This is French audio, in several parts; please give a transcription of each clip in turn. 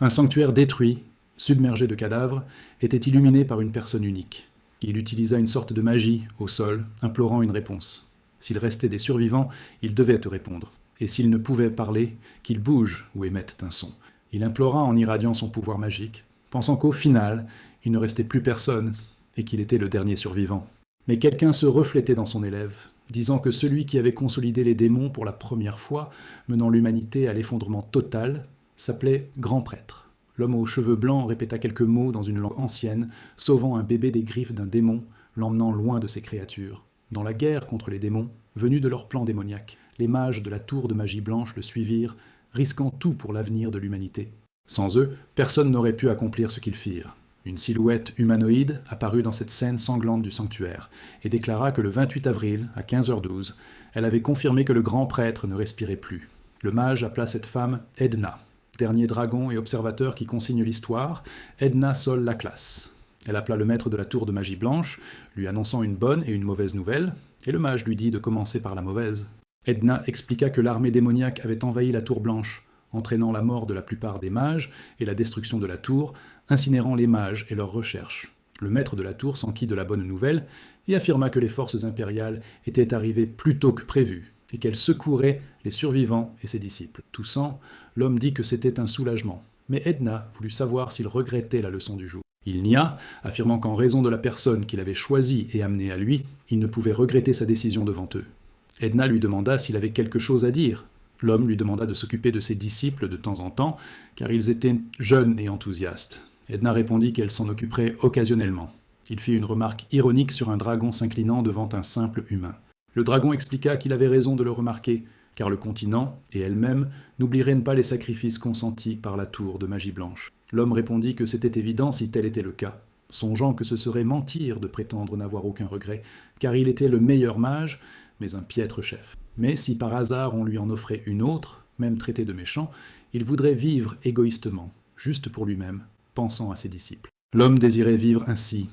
Un sanctuaire détruit, submergé de cadavres, était illuminé par une personne unique. Il utilisa une sorte de magie au sol, implorant une réponse. S'il restait des survivants, il devait te répondre. Et s'il ne pouvait parler, qu'il bouge ou émette un son. Il implora en irradiant son pouvoir magique, pensant qu'au final, il ne restait plus personne et qu'il était le dernier survivant. Mais quelqu'un se reflétait dans son élève, disant que celui qui avait consolidé les démons pour la première fois, menant l'humanité à l'effondrement total, s'appelait Grand Prêtre. L'homme aux cheveux blancs répéta quelques mots dans une langue ancienne, sauvant un bébé des griffes d'un démon, l'emmenant loin de ses créatures. Dans la guerre contre les démons, venus de leur plan démoniaque, les mages de la tour de magie blanche le suivirent, risquant tout pour l'avenir de l'humanité. Sans eux, personne n'aurait pu accomplir ce qu'ils firent. Une silhouette humanoïde apparut dans cette scène sanglante du sanctuaire et déclara que le 28 avril, à 15h12, elle avait confirmé que le grand prêtre ne respirait plus. Le mage appela cette femme Edna. Dernier dragon et observateur qui consigne l'histoire, Edna Sol la classe. Elle appela le maître de la tour de magie blanche, lui annonçant une bonne et une mauvaise nouvelle, et le mage lui dit de commencer par la mauvaise. Edna expliqua que l'armée démoniaque avait envahi la tour blanche, entraînant la mort de la plupart des mages et la destruction de la tour, incinérant les mages et leurs recherches. Le maître de la tour s'enquit de la bonne nouvelle et affirma que les forces impériales étaient arrivées plus tôt que prévu et qu'elles secouraient les survivants et ses disciples. Toussant, l'homme dit que c'était un soulagement, mais Edna voulut savoir s'il regrettait la leçon du jour. Il nia, affirmant qu'en raison de la personne qu'il avait choisie et amenée à lui, il ne pouvait regretter sa décision devant eux. Edna lui demanda s'il avait quelque chose à dire. L'homme lui demanda de s'occuper de ses disciples de temps en temps, car ils étaient jeunes et enthousiastes. Edna répondit qu'elle s'en occuperait occasionnellement. Il fit une remarque ironique sur un dragon s'inclinant devant un simple humain. Le dragon expliqua qu'il avait raison de le remarquer, car le continent, et elle-même, n'oublieraient pas les sacrifices consentis par la tour de magie blanche. L'homme répondit que c'était évident si tel était le cas, songeant que ce serait mentir de prétendre n'avoir aucun regret, car il était le meilleur mage, mais un piètre chef. Mais si par hasard on lui en offrait une autre, même traitée de méchant, il voudrait vivre égoïstement, juste pour lui-même, pensant à ses disciples. L'homme désirait vivre ainsi.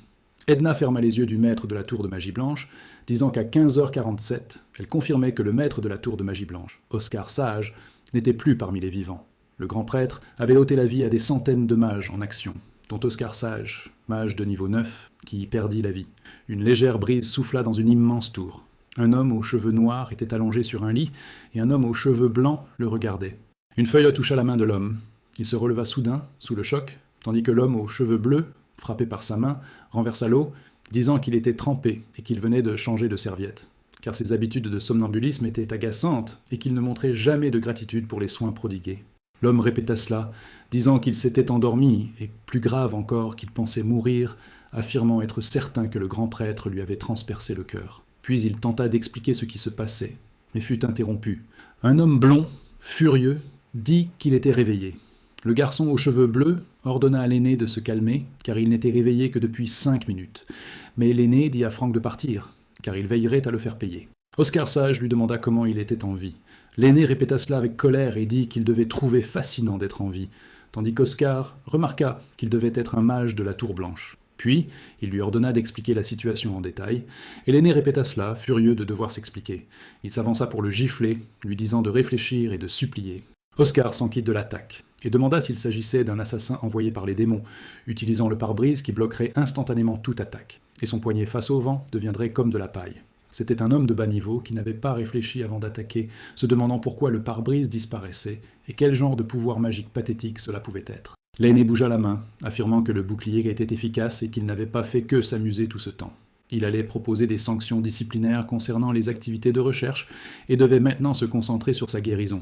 Edna ferma les yeux du maître de la tour de magie blanche, disant qu'à 15h47, elle confirmait que le maître de la tour de magie blanche, Oscar Sage, n'était plus parmi les vivants. Le grand prêtre avait ôté la vie à des centaines de mages en action, dont Oscar Sage, mage de niveau 9, qui y perdit la vie. Une légère brise souffla dans une immense tour. Un homme aux cheveux noirs était allongé sur un lit, et un homme aux cheveux blancs le regardait. Une feuille toucha la main de l'homme. Il se releva soudain, sous le choc, tandis que l'homme aux cheveux bleus, frappé par sa main, renversa l'eau, disant qu'il était trempé et qu'il venait de changer de serviette, car ses habitudes de somnambulisme étaient agaçantes et qu'il ne montrait jamais de gratitude pour les soins prodigués. L'homme répéta cela, disant qu'il s'était endormi, et plus grave encore, qu'il pensait mourir, affirmant être certain que le grand prêtre lui avait transpercé le cœur. Puis il tenta d'expliquer ce qui se passait, mais fut interrompu. Un homme blond, furieux, dit qu'il était réveillé. Le garçon aux cheveux bleus ordonna à l'aîné de se calmer, car il n'était réveillé que depuis 5 minutes. Mais l'aîné dit à Franck de partir, car il veillerait à le faire payer. Oscar Sage lui demanda comment il était en vie. L'aîné répéta cela avec colère et dit qu'il devait trouver fascinant d'être en vie, tandis qu'Oscar remarqua qu'il devait être un mage de la Tour Blanche. Puis, il lui ordonna d'expliquer la situation en détail, et l'aîné répéta cela, furieux de devoir s'expliquer. Il s'avança pour le gifler, lui disant de réfléchir et de supplier. Oscar s'enquit de l'attaque, et demanda s'il s'agissait d'un assassin envoyé par les démons, utilisant le pare-brise qui bloquerait instantanément toute attaque, et son poignet face au vent deviendrait comme de la paille. C'était un homme de bas niveau qui n'avait pas réfléchi avant d'attaquer, se demandant pourquoi le pare-brise disparaissait, et quel genre de pouvoir magique pathétique cela pouvait être. L'aîné bougea la main, affirmant que le bouclier était efficace et qu'il n'avait pas fait que s'amuser tout ce temps. Il allait proposer des sanctions disciplinaires concernant les activités de recherche et devait maintenant se concentrer sur sa guérison.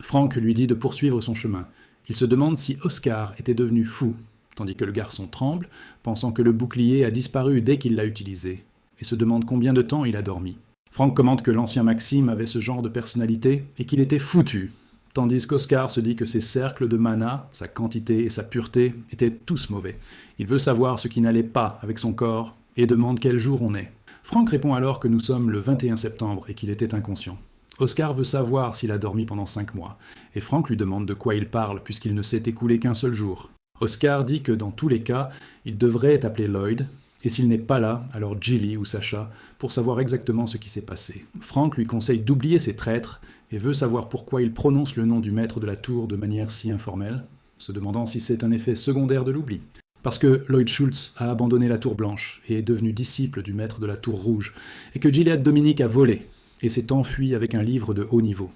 Franck lui dit de poursuivre son chemin. Il se demande si Oscar était devenu fou, tandis que le garçon tremble, pensant que le bouclier a disparu dès qu'il l'a utilisé, et se demande combien de temps il a dormi. Franck commente que l'ancien Maxime avait ce genre de personnalité et qu'il était foutu, tandis qu'Oscar se dit que ses cercles de mana, sa quantité et sa pureté étaient tous mauvais. Il veut savoir ce qui n'allait pas avec son corps et demande quel jour on est. Franck répond alors que nous sommes le 21 septembre et qu'il était inconscient. Oscar veut savoir s'il a dormi pendant 5 mois, et Franck lui demande de quoi il parle puisqu'il ne s'est écoulé qu'un seul jour. Oscar dit que dans tous les cas, il devrait appeler Lloyd, et s'il n'est pas là, alors Gilly ou Sacha, pour savoir exactement ce qui s'est passé. Franck lui conseille d'oublier ces traîtres, et veut savoir pourquoi il prononce le nom du maître de la tour de manière si informelle. se demandant si c'est un effet secondaire de l'oubli. Parce que Lloyd Schultz a abandonné la Tour Blanche et est devenu disciple du maître de la Tour Rouge, et que Gilead Dominic a volé et s'est enfui avec un livre de haut niveau.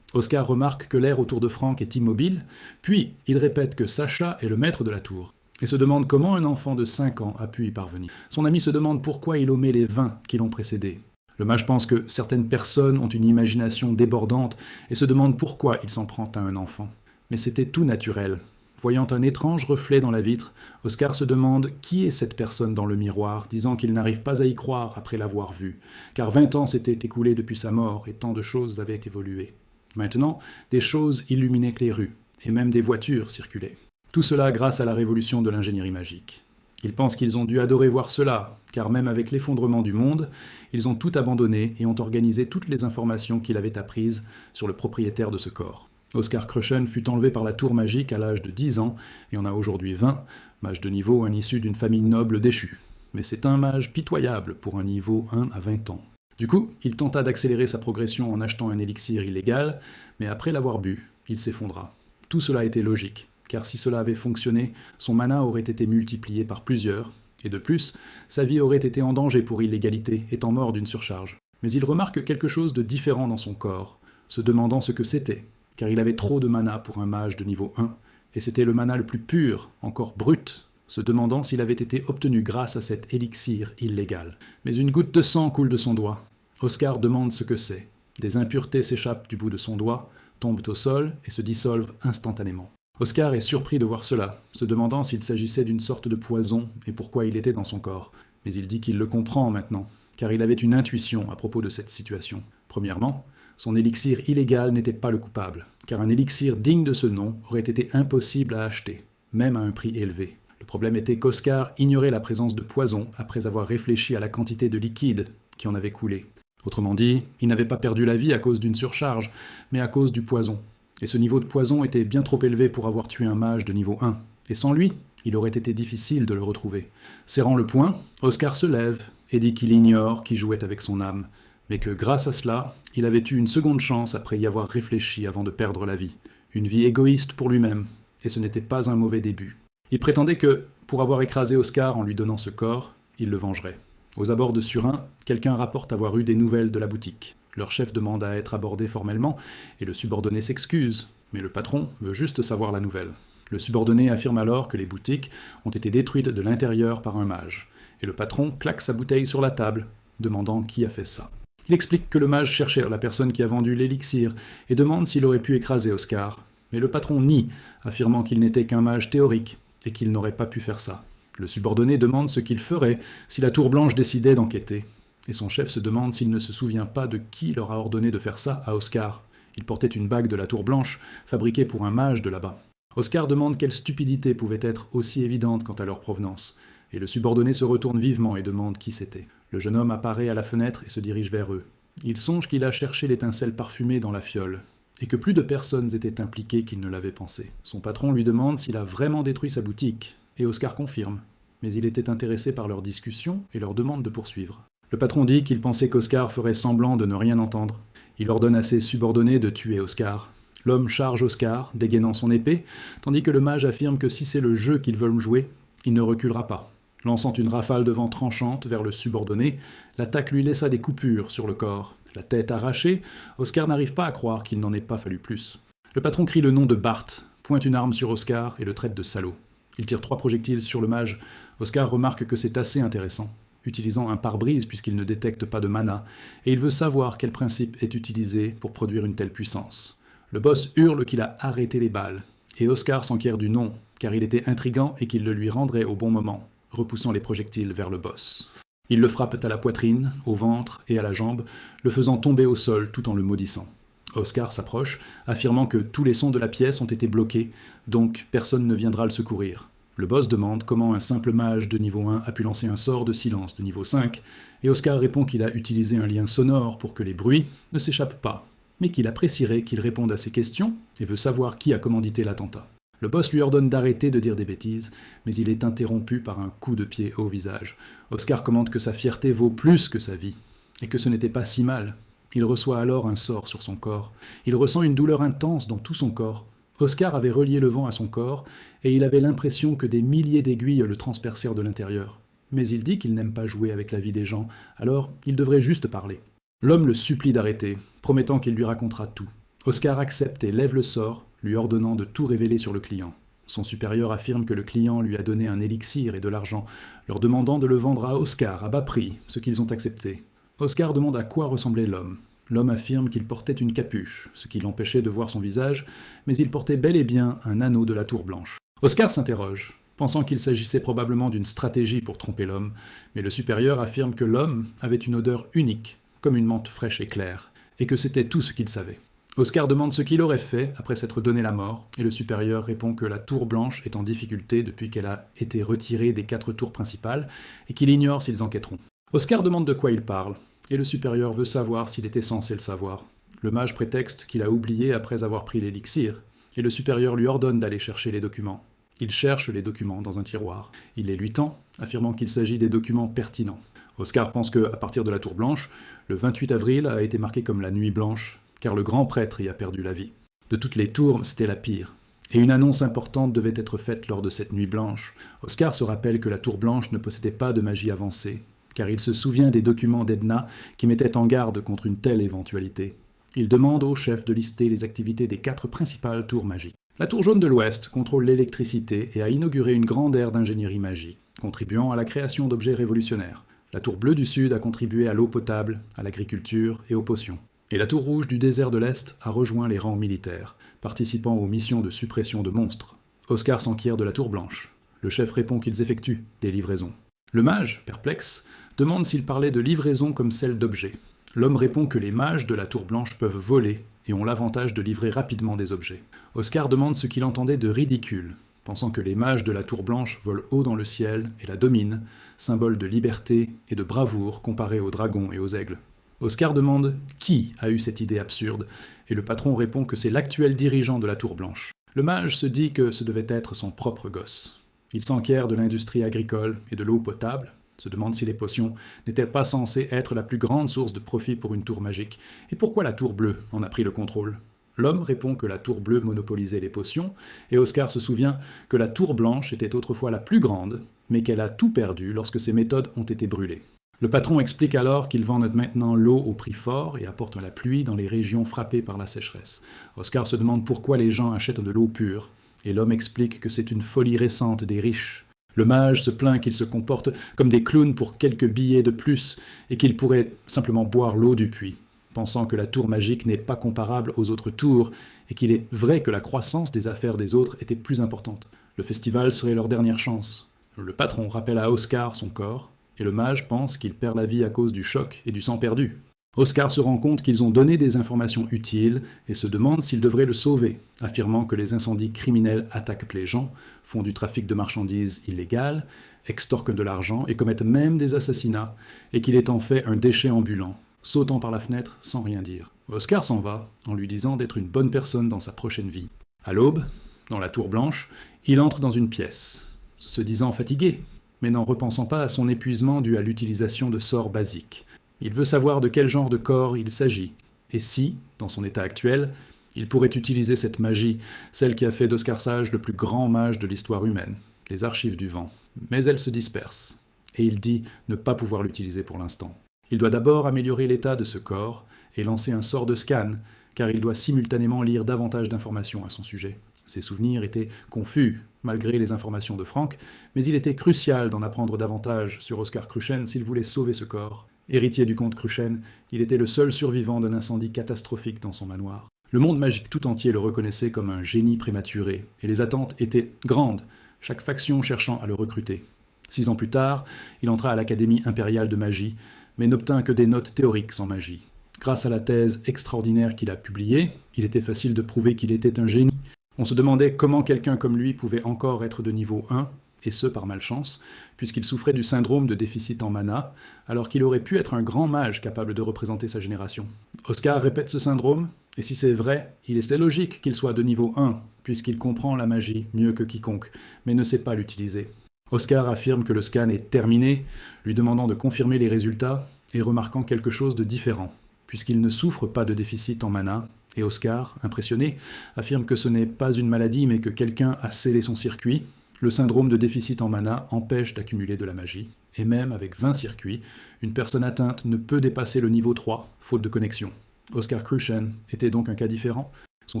Oscar remarque que l'air autour de Frank est immobile, puis il répète que Sacha est le maître de la tour, et se demande comment un enfant de 5 ans a pu y parvenir. Son ami se demande pourquoi il omet les 20 qui l'ont précédé. Le mage pense que certaines personnes ont une imagination débordante et se demande pourquoi il s'en prend à un enfant. Mais c'était tout naturel. Voyant un étrange reflet dans la vitre, Oscar se demande qui est cette personne dans le miroir, disant qu'il n'arrive pas à y croire après l'avoir vue, car 20 ans s'étaient écoulés depuis sa mort et tant de choses avaient évolué. Maintenant, des choses illuminaient les rues, et même des voitures circulaient. Tout cela grâce à la révolution de l'ingénierie magique. Ils pensent qu'ils ont dû adorer voir cela, car même avec l'effondrement du monde, ils ont tout abandonné et ont organisé toutes les informations qu'il avait apprises sur le propriétaire de ce corps. Oscar Crushen fut enlevé par la tour magique à l'âge de 10 ans, et en a aujourd'hui 20, mage de niveau, un issu d'une famille noble déchue. Mais c'est un mage pitoyable pour un niveau 1 à 20 ans. Du coup, il tenta d'accélérer sa progression en achetant un élixir illégal, mais après l'avoir bu, il s'effondra. Tout cela était logique, car si cela avait fonctionné, son mana aurait été multiplié par plusieurs, et de plus, sa vie aurait été en danger pour illégalité, étant mort d'une surcharge. Mais il remarque quelque chose de différent dans son corps, se demandant ce que c'était, car il avait trop de mana pour un mage de niveau 1, et c'était le mana le plus pur, encore brut, se demandant s'il avait été obtenu grâce à cet élixir illégal. Mais une goutte de sang coule de son doigt. Oscar demande ce que c'est. Des impuretés s'échappent du bout de son doigt, tombent au sol et se dissolvent instantanément. Oscar est surpris de voir cela, se demandant s'il s'agissait d'une sorte de poison et pourquoi il était dans son corps. Mais il dit qu'il le comprend maintenant, car il avait une intuition à propos de cette situation. Premièrement, son élixir illégal n'était pas le coupable, car un élixir digne de ce nom aurait été impossible à acheter, même à un prix élevé. Le problème était qu'Oscar ignorait la présence de poison après avoir réfléchi à la quantité de liquide qui en avait coulé. Autrement dit, il n'avait pas perdu la vie à cause d'une surcharge, mais à cause du poison. Et ce niveau de poison était bien trop élevé pour avoir tué un mage de niveau 1. Et sans lui, il aurait été difficile de le retrouver. Serrant le poing, Oscar se lève et dit qu'il ignore qui jouait avec son âme, mais que grâce à cela, il avait eu une seconde chance après y avoir réfléchi avant de perdre la vie. Une vie égoïste pour lui-même, et ce n'était pas un mauvais début. Il prétendait que, pour avoir écrasé Oscar en lui donnant ce corps, il le vengerait. Aux abords de Surin, quelqu'un rapporte avoir eu des nouvelles de la boutique. Leur chef demande à être abordé formellement, et le subordonné s'excuse, mais le patron veut juste savoir la nouvelle. Le subordonné affirme alors que les boutiques ont été détruites de l'intérieur par un mage, et le patron claque sa bouteille sur la table, demandant qui a fait ça. Il explique que le mage cherchait la personne qui a vendu l'élixir et demande s'il aurait pu écraser Oscar. Mais le patron nie, affirmant qu'il n'était qu'un mage théorique et qu'il n'aurait pas pu faire ça. Le subordonné demande ce qu'il ferait si la Tour Blanche décidait d'enquêter. Et son chef se demande s'il ne se souvient pas de qui leur a ordonné de faire ça à Oscar. Il portait une bague de la Tour Blanche, fabriquée pour un mage de là-bas. Oscar demande quelle stupidité pouvait être aussi évidente quant à leur provenance. Et le subordonné se retourne vivement et demande qui c'était. Le jeune homme apparaît à la fenêtre et se dirige vers eux. Il songe qu'il a cherché l'étincelle parfumée dans la fiole, et que plus de personnes étaient impliquées qu'il ne l'avait pensé. Son patron lui demande s'il a vraiment détruit sa boutique, et Oscar confirme, mais il était intéressé par leur discussion et leur demande de poursuivre. Le patron dit qu'il pensait qu'Oscar ferait semblant de ne rien entendre. Il ordonne à ses subordonnés de tuer Oscar. L'homme charge Oscar, dégainant son épée, tandis que le mage affirme que si c'est le jeu qu'ils veulent jouer, il ne reculera pas. Lançant une rafale de vent tranchante vers le subordonné, l'attaque lui laissa des coupures sur le corps. La tête arrachée, Oscar n'arrive pas à croire qu'il n'en ait pas fallu plus. Le patron crie le nom de Bart, pointe une arme sur Oscar et le traite de salaud. Il tire 3 projectiles sur le mage. Oscar remarque que c'est assez intéressant, utilisant un pare-brise puisqu'il ne détecte pas de mana, et il veut savoir quel principe est utilisé pour produire une telle puissance. Le boss hurle qu'il a arrêté les balles, et Oscar s'enquiert du nom, car il était intriguant et qu'il le lui rendrait au bon moment, repoussant les projectiles vers le boss. Il le frappe à la poitrine, au ventre et à la jambe, le faisant tomber au sol tout en le maudissant. Oscar s'approche, affirmant que tous les sons de la pièce ont été bloqués, donc personne ne viendra le secourir. Le boss demande comment un simple mage de niveau 1 a pu lancer un sort de silence de niveau 5, et Oscar répond qu'il a utilisé un lien sonore pour que les bruits ne s'échappent pas, mais qu'il apprécierait qu'il réponde à ces questions et veut savoir qui a commandité l'attentat. Le boss lui ordonne d'arrêter de dire des bêtises, mais il est interrompu par un coup de pied au visage. Oscar commente que sa fierté vaut plus que sa vie, et que ce n'était pas si mal. Il reçoit alors un sort sur son corps. Il ressent une douleur intense dans tout son corps. Oscar avait relié le vent à son corps, et il avait l'impression que des milliers d'aiguilles le transpercèrent de l'intérieur. Mais il dit qu'il n'aime pas jouer avec la vie des gens, alors il devrait juste parler. L'homme le supplie d'arrêter, promettant qu'il lui racontera tout. Oscar accepte et lève le sort, lui ordonnant de tout révéler sur le client. Son supérieur affirme que le client lui a donné un élixir et de l'argent, leur demandant de le vendre à Oscar à bas prix, ce qu'ils ont accepté. Oscar demande à quoi ressemblait l'homme. L'homme affirme qu'il portait une capuche, ce qui l'empêchait de voir son visage, mais il portait bel et bien un anneau de la tour blanche. Oscar s'interroge, pensant qu'il s'agissait probablement d'une stratégie pour tromper l'homme, mais le supérieur affirme que l'homme avait une odeur unique, comme une menthe fraîche et claire, et que c'était tout ce qu'il savait. Oscar demande ce qu'il aurait fait après s'être donné la mort, et le supérieur répond que la tour blanche est en difficulté depuis qu'elle a été retirée des 4 tours principales, et qu'il ignore s'ils enquêteront. Oscar demande de quoi il parle, et le supérieur veut savoir s'il était censé le savoir. Le mage prétexte qu'il a oublié après avoir pris l'élixir, et le supérieur lui ordonne d'aller chercher les documents. Il cherche les documents dans un tiroir. Il les lui tend, affirmant qu'il s'agit des documents pertinents. Oscar pense que, à partir de la Tour Blanche, le 28 avril a été marqué comme la Nuit Blanche, car le grand prêtre y a perdu la vie. De toutes les tours, c'était la pire. Et une annonce importante devait être faite lors de cette Nuit Blanche. Oscar se rappelle que la Tour Blanche ne possédait pas de magie avancée, car il se souvient des documents d'Edna qui mettaient en garde contre une telle éventualité. Il demande au chef de lister les activités des 4 principales tours magiques. La tour jaune de l'Ouest contrôle l'électricité et a inauguré une grande ère d'ingénierie magique, contribuant à la création d'objets révolutionnaires. La tour bleue du Sud a contribué à l'eau potable, à l'agriculture et aux potions. Et la tour rouge du désert de l'Est a rejoint les rangs militaires, participant aux missions de suppression de monstres. Oscar s'enquiert de la tour blanche. Le chef répond qu'ils effectuent des livraisons. Le mage, perplexe, demande s'il parlait de livraison comme celle d'objets. L'homme répond que les mages de la Tour Blanche peuvent voler et ont l'avantage de livrer rapidement des objets. Oscar demande ce qu'il entendait de ridicule, pensant que les mages de la Tour Blanche volent haut dans le ciel et la dominent, symbole de liberté et de bravoure comparé aux dragons et aux aigles. Oscar demande qui a eu cette idée absurde, et le patron répond que c'est l'actuel dirigeant de la Tour Blanche. Le mage se dit que ce devait être son propre gosse. Il s'enquiert de l'industrie agricole et de l'eau potable, se demande si les potions n'étaient pas censées être la plus grande source de profit pour une tour magique, et pourquoi la tour bleue en a pris le contrôle. L'homme répond que la tour bleue monopolisait les potions, et Oscar se souvient que la tour blanche était autrefois la plus grande, mais qu'elle a tout perdu lorsque ses méthodes ont été brûlées. Le patron explique alors qu'il vend maintenant l'eau au prix fort et apporte la pluie dans les régions frappées par la sécheresse. Oscar se demande pourquoi les gens achètent de l'eau pure, et l'homme explique que c'est une folie récente des riches. Le mage se plaint qu'ils se comportent comme des clowns pour quelques billets de plus et qu'ils pourraient simplement boire l'eau du puits, pensant que la tour magique n'est pas comparable aux autres tours et qu'il est vrai que la croissance des affaires des autres était plus importante. Le festival serait leur dernière chance. Le patron rappelle à Oscar son corps et le mage pense qu'il perd la vie à cause du choc et du sang perdu. Oscar se rend compte qu'ils ont donné des informations utiles et se demande s'il devrait le sauver, affirmant que les incendies criminels attaquent les gens, font du trafic de marchandises illégales, extorquent de l'argent et commettent même des assassinats, et qu'il est en fait un déchet ambulant, sautant par la fenêtre sans rien dire. Oscar s'en va, en lui disant d'être une bonne personne dans sa prochaine vie. À l'aube, dans la tour blanche, il entre dans une pièce, se disant fatigué, mais n'en repensant pas à son épuisement dû à l'utilisation de sorts basiques. Il veut savoir de quel genre de corps il s'agit, et si, dans son état actuel, il pourrait utiliser cette magie, celle qui a fait d'Oscar Sage le plus grand mage de l'histoire humaine, les archives du vent. Mais elle se disperse, et il dit ne pas pouvoir l'utiliser pour l'instant. Il doit d'abord améliorer l'état de ce corps et lancer un sort de scan, car il doit simultanément lire davantage d'informations à son sujet. Ses souvenirs étaient confus, malgré les informations de Franck, mais il était crucial d'en apprendre davantage sur Oscar Cruchen s'il voulait sauver ce corps. Héritier du comte Cruchen, il était le seul survivant d'un incendie catastrophique dans son manoir. Le monde magique tout entier le reconnaissait comme un génie prématuré, et les attentes étaient grandes, chaque faction cherchant à le recruter. 6 ans plus tard, il entra à l'Académie impériale de magie, mais n'obtint que des notes théoriques en magie. Grâce à la thèse extraordinaire qu'il a publiée, il était facile de prouver qu'il était un génie. On se demandait comment quelqu'un comme lui pouvait encore être de niveau 1, et ce par malchance, puisqu'il souffrait du syndrome de déficit en mana, alors qu'il aurait pu être un grand mage capable de représenter sa génération. Oscar répète ce syndrome, et si c'est vrai, il est logique qu'il soit de niveau 1, puisqu'il comprend la magie mieux que quiconque, mais ne sait pas l'utiliser. Oscar affirme que le scan est terminé, lui demandant de confirmer les résultats, et remarquant quelque chose de différent. puisqu'il ne souffre pas de déficit en mana, et Oscar, impressionné, affirme que ce n'est pas une maladie mais que quelqu'un a scellé son circuit. Le syndrome de déficit en mana empêche d'accumuler de la magie, et même avec 20 circuits, une personne atteinte ne peut dépasser le niveau 3, faute de connexion. Oscar Cruchen était donc un cas différent. Son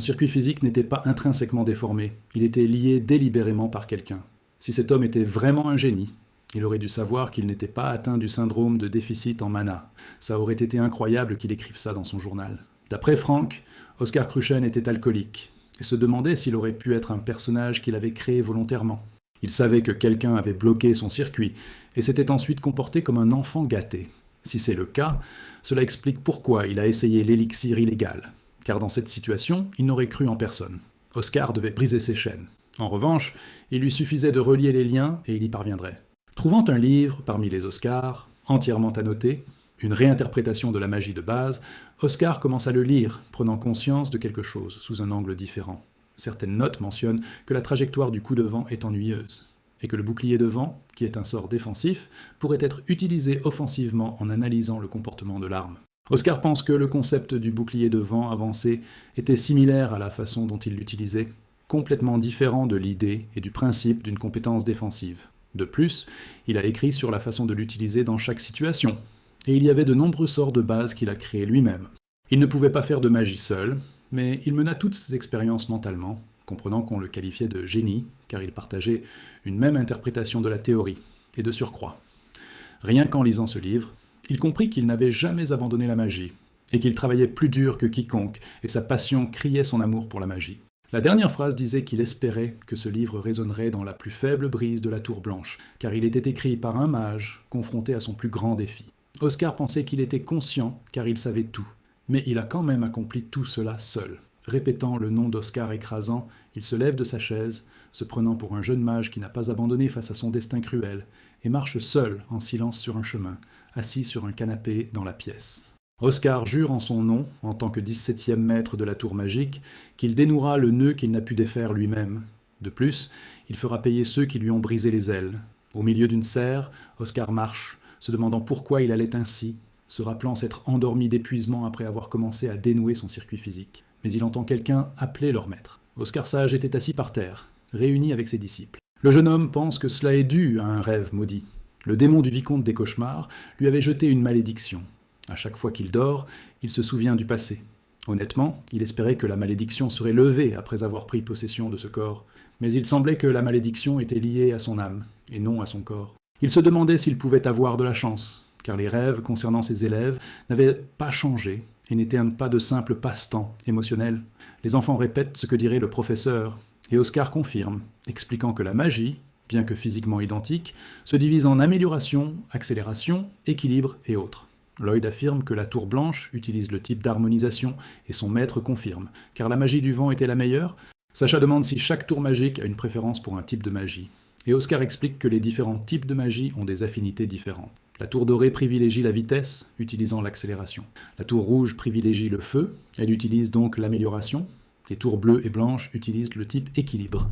circuit physique n'était pas intrinsèquement déformé, il était lié délibérément par quelqu'un. Si cet homme était vraiment un génie, il aurait dû savoir qu'il n'était pas atteint du syndrome de déficit en mana. Ça aurait été incroyable qu'il écrive ça dans son journal. D'après Frank, Oscar Cruchen était alcoolique, et se demandait s'il aurait pu être un personnage qu'il avait créé volontairement. Il savait que quelqu'un avait bloqué son circuit, et s'était ensuite comporté comme un enfant gâté. Si c'est le cas, cela explique pourquoi il a essayé l'élixir illégal, car dans cette situation, il n'aurait cru en personne. Oscar devait briser ses chaînes. En revanche, il lui suffisait de relier les liens et il y parviendrait. Trouvant un livre parmi les Oscars, entièrement annoté, une réinterprétation de la magie de base, Oscar commence à le lire, prenant conscience de quelque chose sous un angle différent. Certaines notes mentionnent que la trajectoire du coup de vent est ennuyeuse, et que le bouclier de vent, qui est un sort défensif, pourrait être utilisé offensivement en analysant le comportement de l'arme. Oscar pense que le concept du bouclier de vent avancé était similaire à la façon dont il l'utilisait, complètement différent de l'idée et du principe d'une compétence défensive. De plus, il a écrit sur la façon de l'utiliser dans chaque situation, et il y avait de nombreux sorts de base qu'il a créés lui-même. Il ne pouvait pas faire de magie seul, mais il mena toutes ses expériences mentalement, comprenant qu'on le qualifiait de génie, car il partageait une même interprétation de la théorie, et de surcroît. Rien qu'en lisant ce livre, il comprit qu'il n'avait jamais abandonné la magie, et qu'il travaillait plus dur que quiconque, et sa passion criait son amour pour la magie. La dernière phrase disait qu'il espérait que ce livre résonnerait dans la plus faible brise de la Tour Blanche, car il était écrit par un mage confronté à son plus grand défi. Oscar pensait qu'il était conscient, car il savait tout. Mais il a quand même accompli tout cela seul. Répétant le nom d'Oscar écrasant, il se lève de sa chaise, se prenant pour un jeune mage qui n'a pas abandonné face à son destin cruel, et marche seul en silence sur un chemin, assis sur un canapé dans la pièce. Oscar jure en son nom, en tant que 17e maître de la tour magique, qu'il dénouera le nœud qu'il n'a pu défaire lui-même. De plus, il fera payer ceux qui lui ont brisé les ailes. Au milieu d'une serre, Oscar marche, se demandant pourquoi il allait ainsi, se rappelant s'être endormi d'épuisement après avoir commencé à dénouer son circuit physique. Mais il entend quelqu'un appeler leur maître. Oscar Sage était assis par terre, réuni avec ses disciples. Le jeune homme pense que cela est dû à un rêve maudit. Le démon du vicomte des cauchemars lui avait jeté une malédiction. À chaque fois qu'il dort, il se souvient du passé. Honnêtement, il espérait que la malédiction serait levée après avoir pris possession de ce corps, mais il semblait que la malédiction était liée à son âme, et non à son corps. Il se demandait s'il pouvait avoir de la chance, car les rêves concernant ses élèves n'avaient pas changé et n'étaient pas de simples passe-temps émotionnels. Les enfants répètent ce que dirait le professeur, et Oscar confirme, expliquant que la magie, bien que physiquement identique, se divise en amélioration, accélération, équilibre et autres. Lloyd affirme que la tour blanche utilise le type d'harmonisation, et son maître confirme, car la magie du vent était la meilleure. Sacha demande si chaque tour magique a une préférence pour un type de magie, et Oscar explique que les différents types de magie ont des affinités différentes. La tour dorée privilégie la vitesse, utilisant l'accélération. La tour rouge privilégie le feu, elle utilise donc l'amélioration. Les tours bleues et blanches utilisent le type équilibre.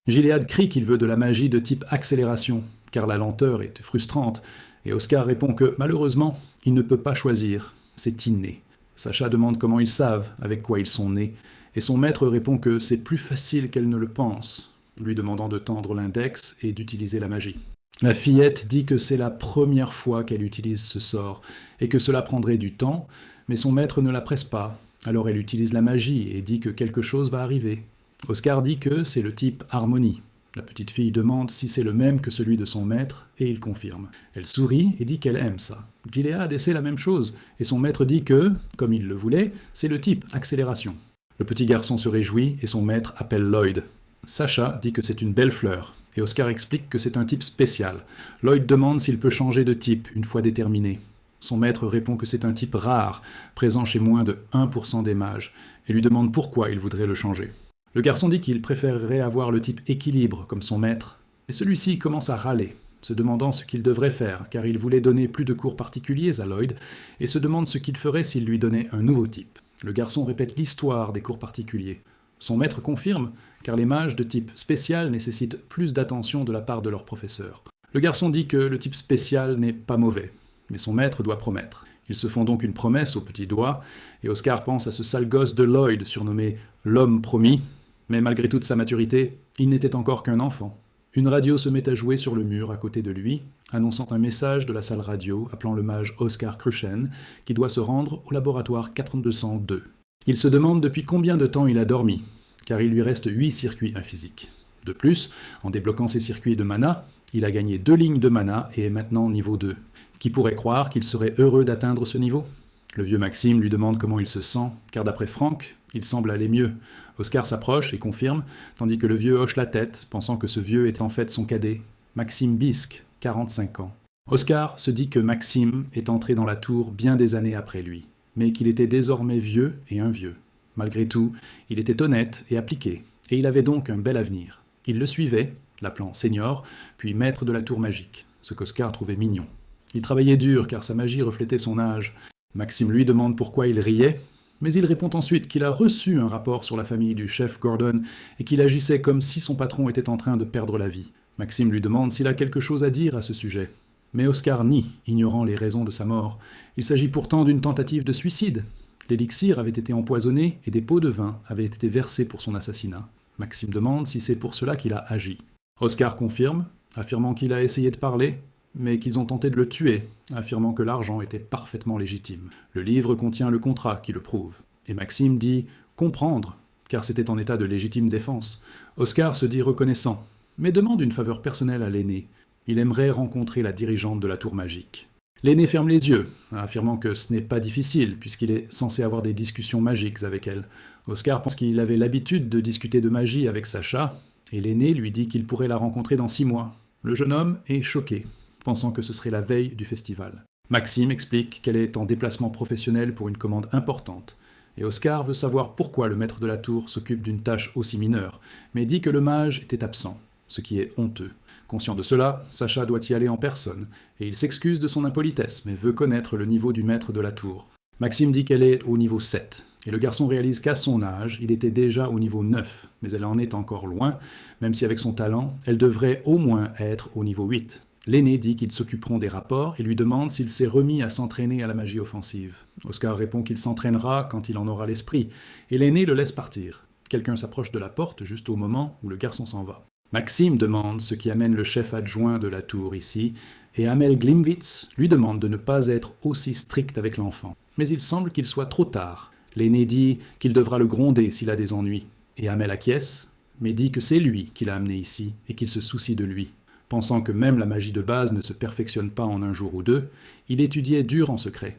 Gilead crie qu'il veut de la magie de type accélération, car la lenteur est frustrante, et Oscar répond que, malheureusement, il ne peut pas choisir, c'est inné. Sacha demande comment ils savent avec quoi ils sont nés, et son maître répond que c'est plus facile qu'elle ne le pense, lui demandant de tendre l'index et d'utiliser la magie. La fillette dit que c'est la première fois qu'elle utilise ce sort, et que cela prendrait du temps, mais son maître ne la presse pas, alors elle utilise la magie et dit que quelque chose va arriver. Oscar dit que c'est le type harmonie. La petite fille demande si c'est le même que celui de son maître, et il confirme. Elle sourit et dit qu'elle aime ça. Gilead essaie la même chose, et son maître dit que, comme il le voulait, c'est le type accélération. Le petit garçon se réjouit, et son maître appelle Lloyd. Sacha dit que c'est une belle fleur, et Oscar explique que c'est un type spécial. Lloyd demande s'il peut changer de type une fois déterminé. Son maître répond que c'est un type rare, présent chez moins de 1% des mages, et lui demande pourquoi il voudrait le changer. Le garçon dit qu'il préférerait avoir le type équilibre comme son maître, et celui-ci commence à râler, se demandant ce qu'il devrait faire, car il voulait donner plus de cours particuliers à Lloyd, et se demande ce qu'il ferait s'il lui donnait un nouveau type. Le garçon répète l'histoire des cours particuliers. Son maître confirme, car les mages de type spécial nécessitent plus d'attention de la part de leur professeur. Le garçon dit que le type spécial n'est pas mauvais, mais son maître doit promettre. Ils se font donc une promesse au petit doigt, et Oscar pense à ce sale gosse de Lloyd, surnommé l'homme promis, mais malgré toute sa maturité, il n'était encore qu'un enfant. Une radio se met à jouer sur le mur à côté de lui, annonçant un message de la salle radio appelant le mage Oscar Cruchen, qui doit se rendre au laboratoire 4202. Il se demande depuis combien de temps il a dormi, car il lui reste 8 circuits imphysiques. De plus, en débloquant ses circuits de mana, il a gagné 2 lignes de mana et est maintenant niveau 2. Qui pourrait croire qu'il serait heureux d'atteindre ce niveau ? Le vieux Maxime lui demande comment il se sent, car d'après Franck, il semble aller mieux. Oscar s'approche et confirme, tandis que le vieux hoche la tête, pensant que ce vieux est en fait son cadet, Maxime Bisque, 45 ans. Oscar se dit que Maxime est entré dans la tour bien des années après lui, mais qu'il était désormais vieux et un vieux. Malgré tout, il était honnête et appliqué, et il avait donc un bel avenir. Il le suivait, l'appelant Senior, puis maître de la tour magique, ce qu'Oscar trouvait mignon. Il travaillait dur car sa magie reflétait son âge. Maxime lui demande pourquoi il riait, mais il répond ensuite qu'il a reçu un rapport sur la famille du chef Gordon et qu'il agissait comme si son patron était en train de perdre la vie. Maxime lui demande s'il a quelque chose à dire à ce sujet. Mais Oscar nie, ignorant les raisons de sa mort. Il s'agit pourtant d'une tentative de suicide. L'élixir avait été empoisonné et des pots de vin avaient été versés pour son assassinat. Maxime demande si c'est pour cela qu'il a agi. Oscar confirme, affirmant qu'il a essayé de parler, mais qu'ils ont tenté de le tuer, affirmant que l'argent était parfaitement légitime. Le livre contient le contrat qui le prouve. Et Maxime dit « comprendre », car c'était en état de légitime défense. Oscar se dit reconnaissant, mais demande une faveur personnelle à l'aîné. Il aimerait rencontrer la dirigeante de la tour magique. L'aîné ferme les yeux, affirmant que ce n'est pas difficile, puisqu'il est censé avoir des discussions magiques avec elle. Oscar pense qu'il avait l'habitude de discuter de magie avec Sacha, et l'aîné lui dit qu'il pourrait la rencontrer dans 6 mois. Le jeune homme est choqué, pensant que ce serait la veille du festival. Maxime explique qu'elle est en déplacement professionnel pour une commande importante, et Oscar veut savoir pourquoi le maître de la tour s'occupe d'une tâche aussi mineure, mais dit que le mage était absent, ce qui est honteux. Conscient de cela, Sacha doit y aller en personne, et il s'excuse de son impolitesse, mais veut connaître le niveau du maître de la tour. Maxime dit qu'elle est au niveau 7, et le garçon réalise qu'à son âge, il était déjà au niveau 9, mais elle en est encore loin, même si avec son talent, elle devrait au moins être au niveau 8. L'aîné dit qu'ils s'occuperont des rapports et lui demande s'il s'est remis à s'entraîner à la magie offensive. Oscar répond qu'il s'entraînera quand il en aura l'esprit, et l'aîné le laisse partir. Quelqu'un s'approche de la porte juste au moment où le garçon s'en va. Maxime demande ce qui amène le chef adjoint de la tour ici, et Amel Glimwitz lui demande de ne pas être aussi strict avec l'enfant. Mais il semble qu'il soit trop tard. L'aîné dit qu'il devra le gronder s'il a des ennuis, et Amel acquiesce, mais dit que c'est lui qui l'a amené ici et qu'il se soucie de lui. Pensant que même la magie de base ne se perfectionne pas en un jour ou deux, il étudiait dur en secret.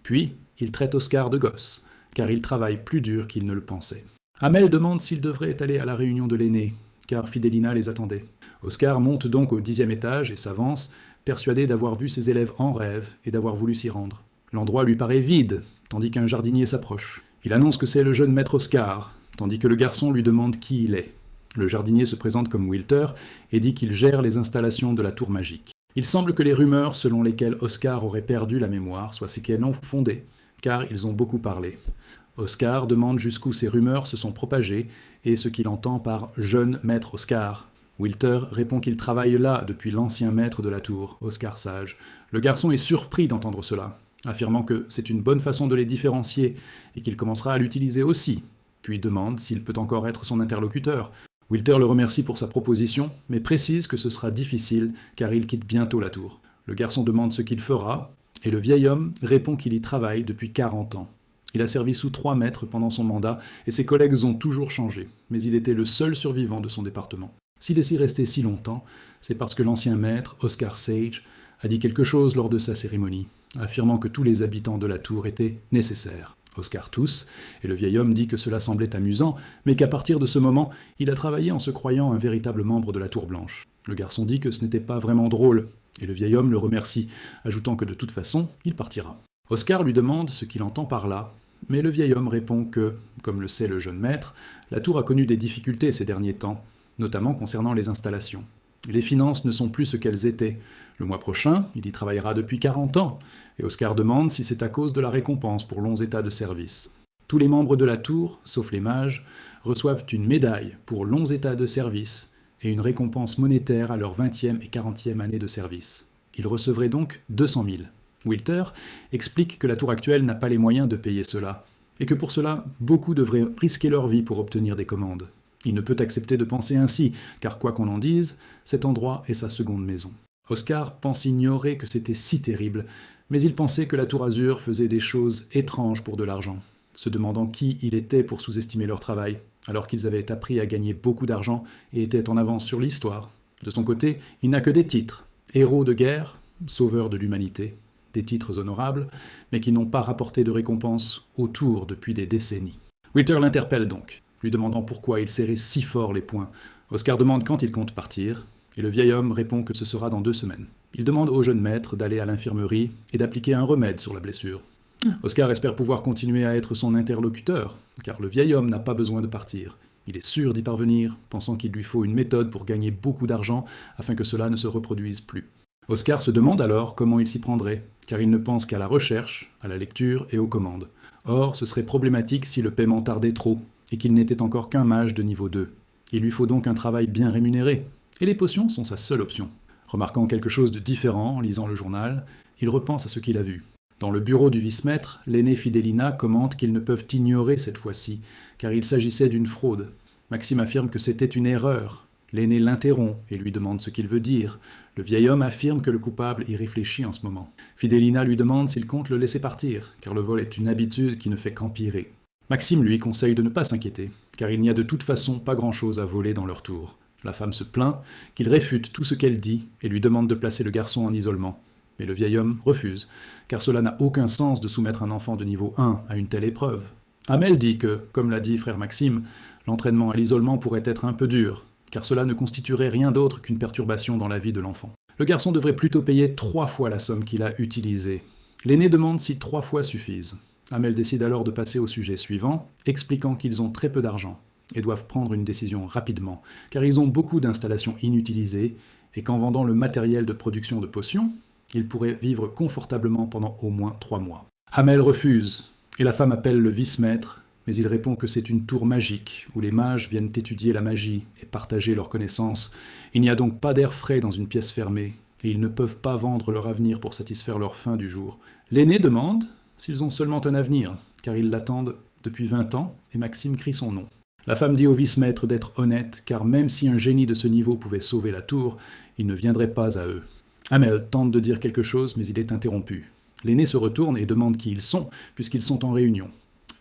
Puis, il traite Oscar de gosse, car il travaille plus dur qu'il ne le pensait. Amel demande s'il devrait aller à la réunion de l'aîné, car Fidelina les attendait. Oscar monte donc au 10e étage et s'avance, persuadé d'avoir vu ses élèves en rêve et d'avoir voulu s'y rendre. L'endroit lui paraît vide, tandis qu'un jardinier s'approche. Il annonce que c'est le jeune maître Oscar, tandis que le garçon lui demande qui il est. Le jardinier se présente comme Wilter et dit qu'il gère les installations de la tour magique. Il semble que les rumeurs selon lesquelles Oscar aurait perdu la mémoire soient ces qu'elles non fondées, car ils ont beaucoup parlé. Oscar demande jusqu'où ces rumeurs se sont propagées et ce qu'il entend par « jeune maître Oscar ». Wilter répond qu'il travaille là depuis l'ancien maître de la tour, Oscar Sage. Le garçon est surpris d'entendre cela, affirmant que c'est une bonne façon de les différencier et qu'il commencera à l'utiliser aussi, puis demande s'il peut encore être son interlocuteur. Wilter le remercie pour sa proposition, mais précise que ce sera difficile car il quitte bientôt la tour. Le garçon demande ce qu'il fera, et le vieil homme répond qu'il y travaille depuis 40 ans. Il a servi sous 3 maîtres pendant son mandat, et ses collègues ont toujours changé, mais il était le seul survivant de son département. S'il est si resté si longtemps, c'est parce que l'ancien maître, Oscar Sage, a dit quelque chose lors de sa cérémonie, affirmant que tous les habitants de la tour étaient nécessaires. Oscar tousse, et le vieil homme dit que cela semblait amusant, mais qu'à partir de ce moment, il a travaillé en se croyant un véritable membre de la Tour Blanche. Le garçon dit que ce n'était pas vraiment drôle, et le vieil homme le remercie, ajoutant que de toute façon, il partira. Oscar lui demande ce qu'il entend par là, mais le vieil homme répond que, comme le sait le jeune maître, la tour a connu des difficultés ces derniers temps, notamment concernant les installations. Les finances ne sont plus ce qu'elles étaient. Le mois prochain, il y travaillera depuis 40 ans, et Oscar demande si c'est à cause de la récompense pour longs états de service. Tous les membres de la tour, sauf les mages, reçoivent une médaille pour longs états de service et une récompense monétaire à leur 20e et 40e année de service. Ils recevraient donc 200 000. Wilter explique que la tour actuelle n'a pas les moyens de payer cela, et que pour cela, beaucoup devraient risquer leur vie pour obtenir des commandes. Il ne peut accepter de penser ainsi, car quoi qu'on en dise, cet endroit est sa seconde maison. Oscar pense ignorer que c'était si terrible, mais il pensait que la Tour Azur faisait des choses étranges pour de l'argent, se demandant qui il était pour sous-estimer leur travail, alors qu'ils avaient appris à gagner beaucoup d'argent et étaient en avance sur l'histoire. De son côté, il n'a que des titres, héros de guerre, sauveur de l'humanité, des titres honorables, mais qui n'ont pas rapporté de récompense autour depuis des décennies. Wilter l'interpelle donc, lui demandant pourquoi il serrait si fort les poings. Oscar demande quand il compte partir, et le vieil homme répond que ce sera dans 2 semaines. Il demande au jeune maître d'aller à l'infirmerie et d'appliquer un remède sur la blessure. Oscar espère pouvoir continuer à être son interlocuteur, car le vieil homme n'a pas besoin de partir. Il est sûr d'y parvenir, pensant qu'il lui faut une méthode pour gagner beaucoup d'argent afin que cela ne se reproduise plus. Oscar se demande alors comment il s'y prendrait, car il ne pense qu'à la recherche, à la lecture et aux commandes. Or, ce serait problématique si le paiement tardait trop, et qu'il n'était encore qu'un mage de niveau 2. Il lui faut donc un travail bien rémunéré, et les potions sont sa seule option. Remarquant quelque chose de différent en lisant le journal, il repense à ce qu'il a vu. Dans le bureau du vice-maître, l'aîné Fidelina commente qu'ils ne peuvent ignorer cette fois-ci, car il s'agissait d'une fraude. Maxime affirme que c'était une erreur. L'aîné l'interrompt et lui demande ce qu'il veut dire. Le vieil homme affirme que le coupable y réfléchit en ce moment. Fidelina lui demande s'il compte le laisser partir, car le vol est une habitude qui ne fait qu'empirer. Maxime lui conseille de ne pas s'inquiéter, car il n'y a de toute façon pas grand-chose à voler dans leur tour. La femme se plaint qu'il réfute tout ce qu'elle dit et lui demande de placer le garçon en isolement. Mais le vieil homme refuse, car cela n'a aucun sens de soumettre un enfant de niveau 1 à une telle épreuve. Hamel dit que, comme l'a dit frère Maxime, l'entraînement à l'isolement pourrait être un peu dur, car cela ne constituerait rien d'autre qu'une perturbation dans la vie de l'enfant. Le garçon devrait plutôt payer 3 fois la somme qu'il a utilisée. L'aîné demande si 3 fois suffisent. Hamel décide alors de passer au sujet suivant, expliquant qu'ils ont très peu d'argent et doivent prendre une décision rapidement, car ils ont beaucoup d'installations inutilisées et qu'en vendant le matériel de production de potions, ils pourraient vivre confortablement pendant au moins 3 mois. Hamel refuse, et la femme appelle le vice-maître, mais il répond que c'est une tour magique, où les mages viennent étudier la magie et partager leurs connaissances. Il n'y a donc pas d'air frais dans une pièce fermée, et ils ne peuvent pas vendre leur avenir pour satisfaire leur faim du jour. L'aîné demande s'ils ont seulement un avenir, car ils l'attendent depuis 20 ans, et Maxime crie son nom. La femme dit au vice-maître d'être honnête, car même si un génie de ce niveau pouvait sauver la tour, il ne viendrait pas à eux. Hamel tente de dire quelque chose, mais il est interrompu. L'aîné se retourne et demande qui ils sont, puisqu'ils sont en réunion.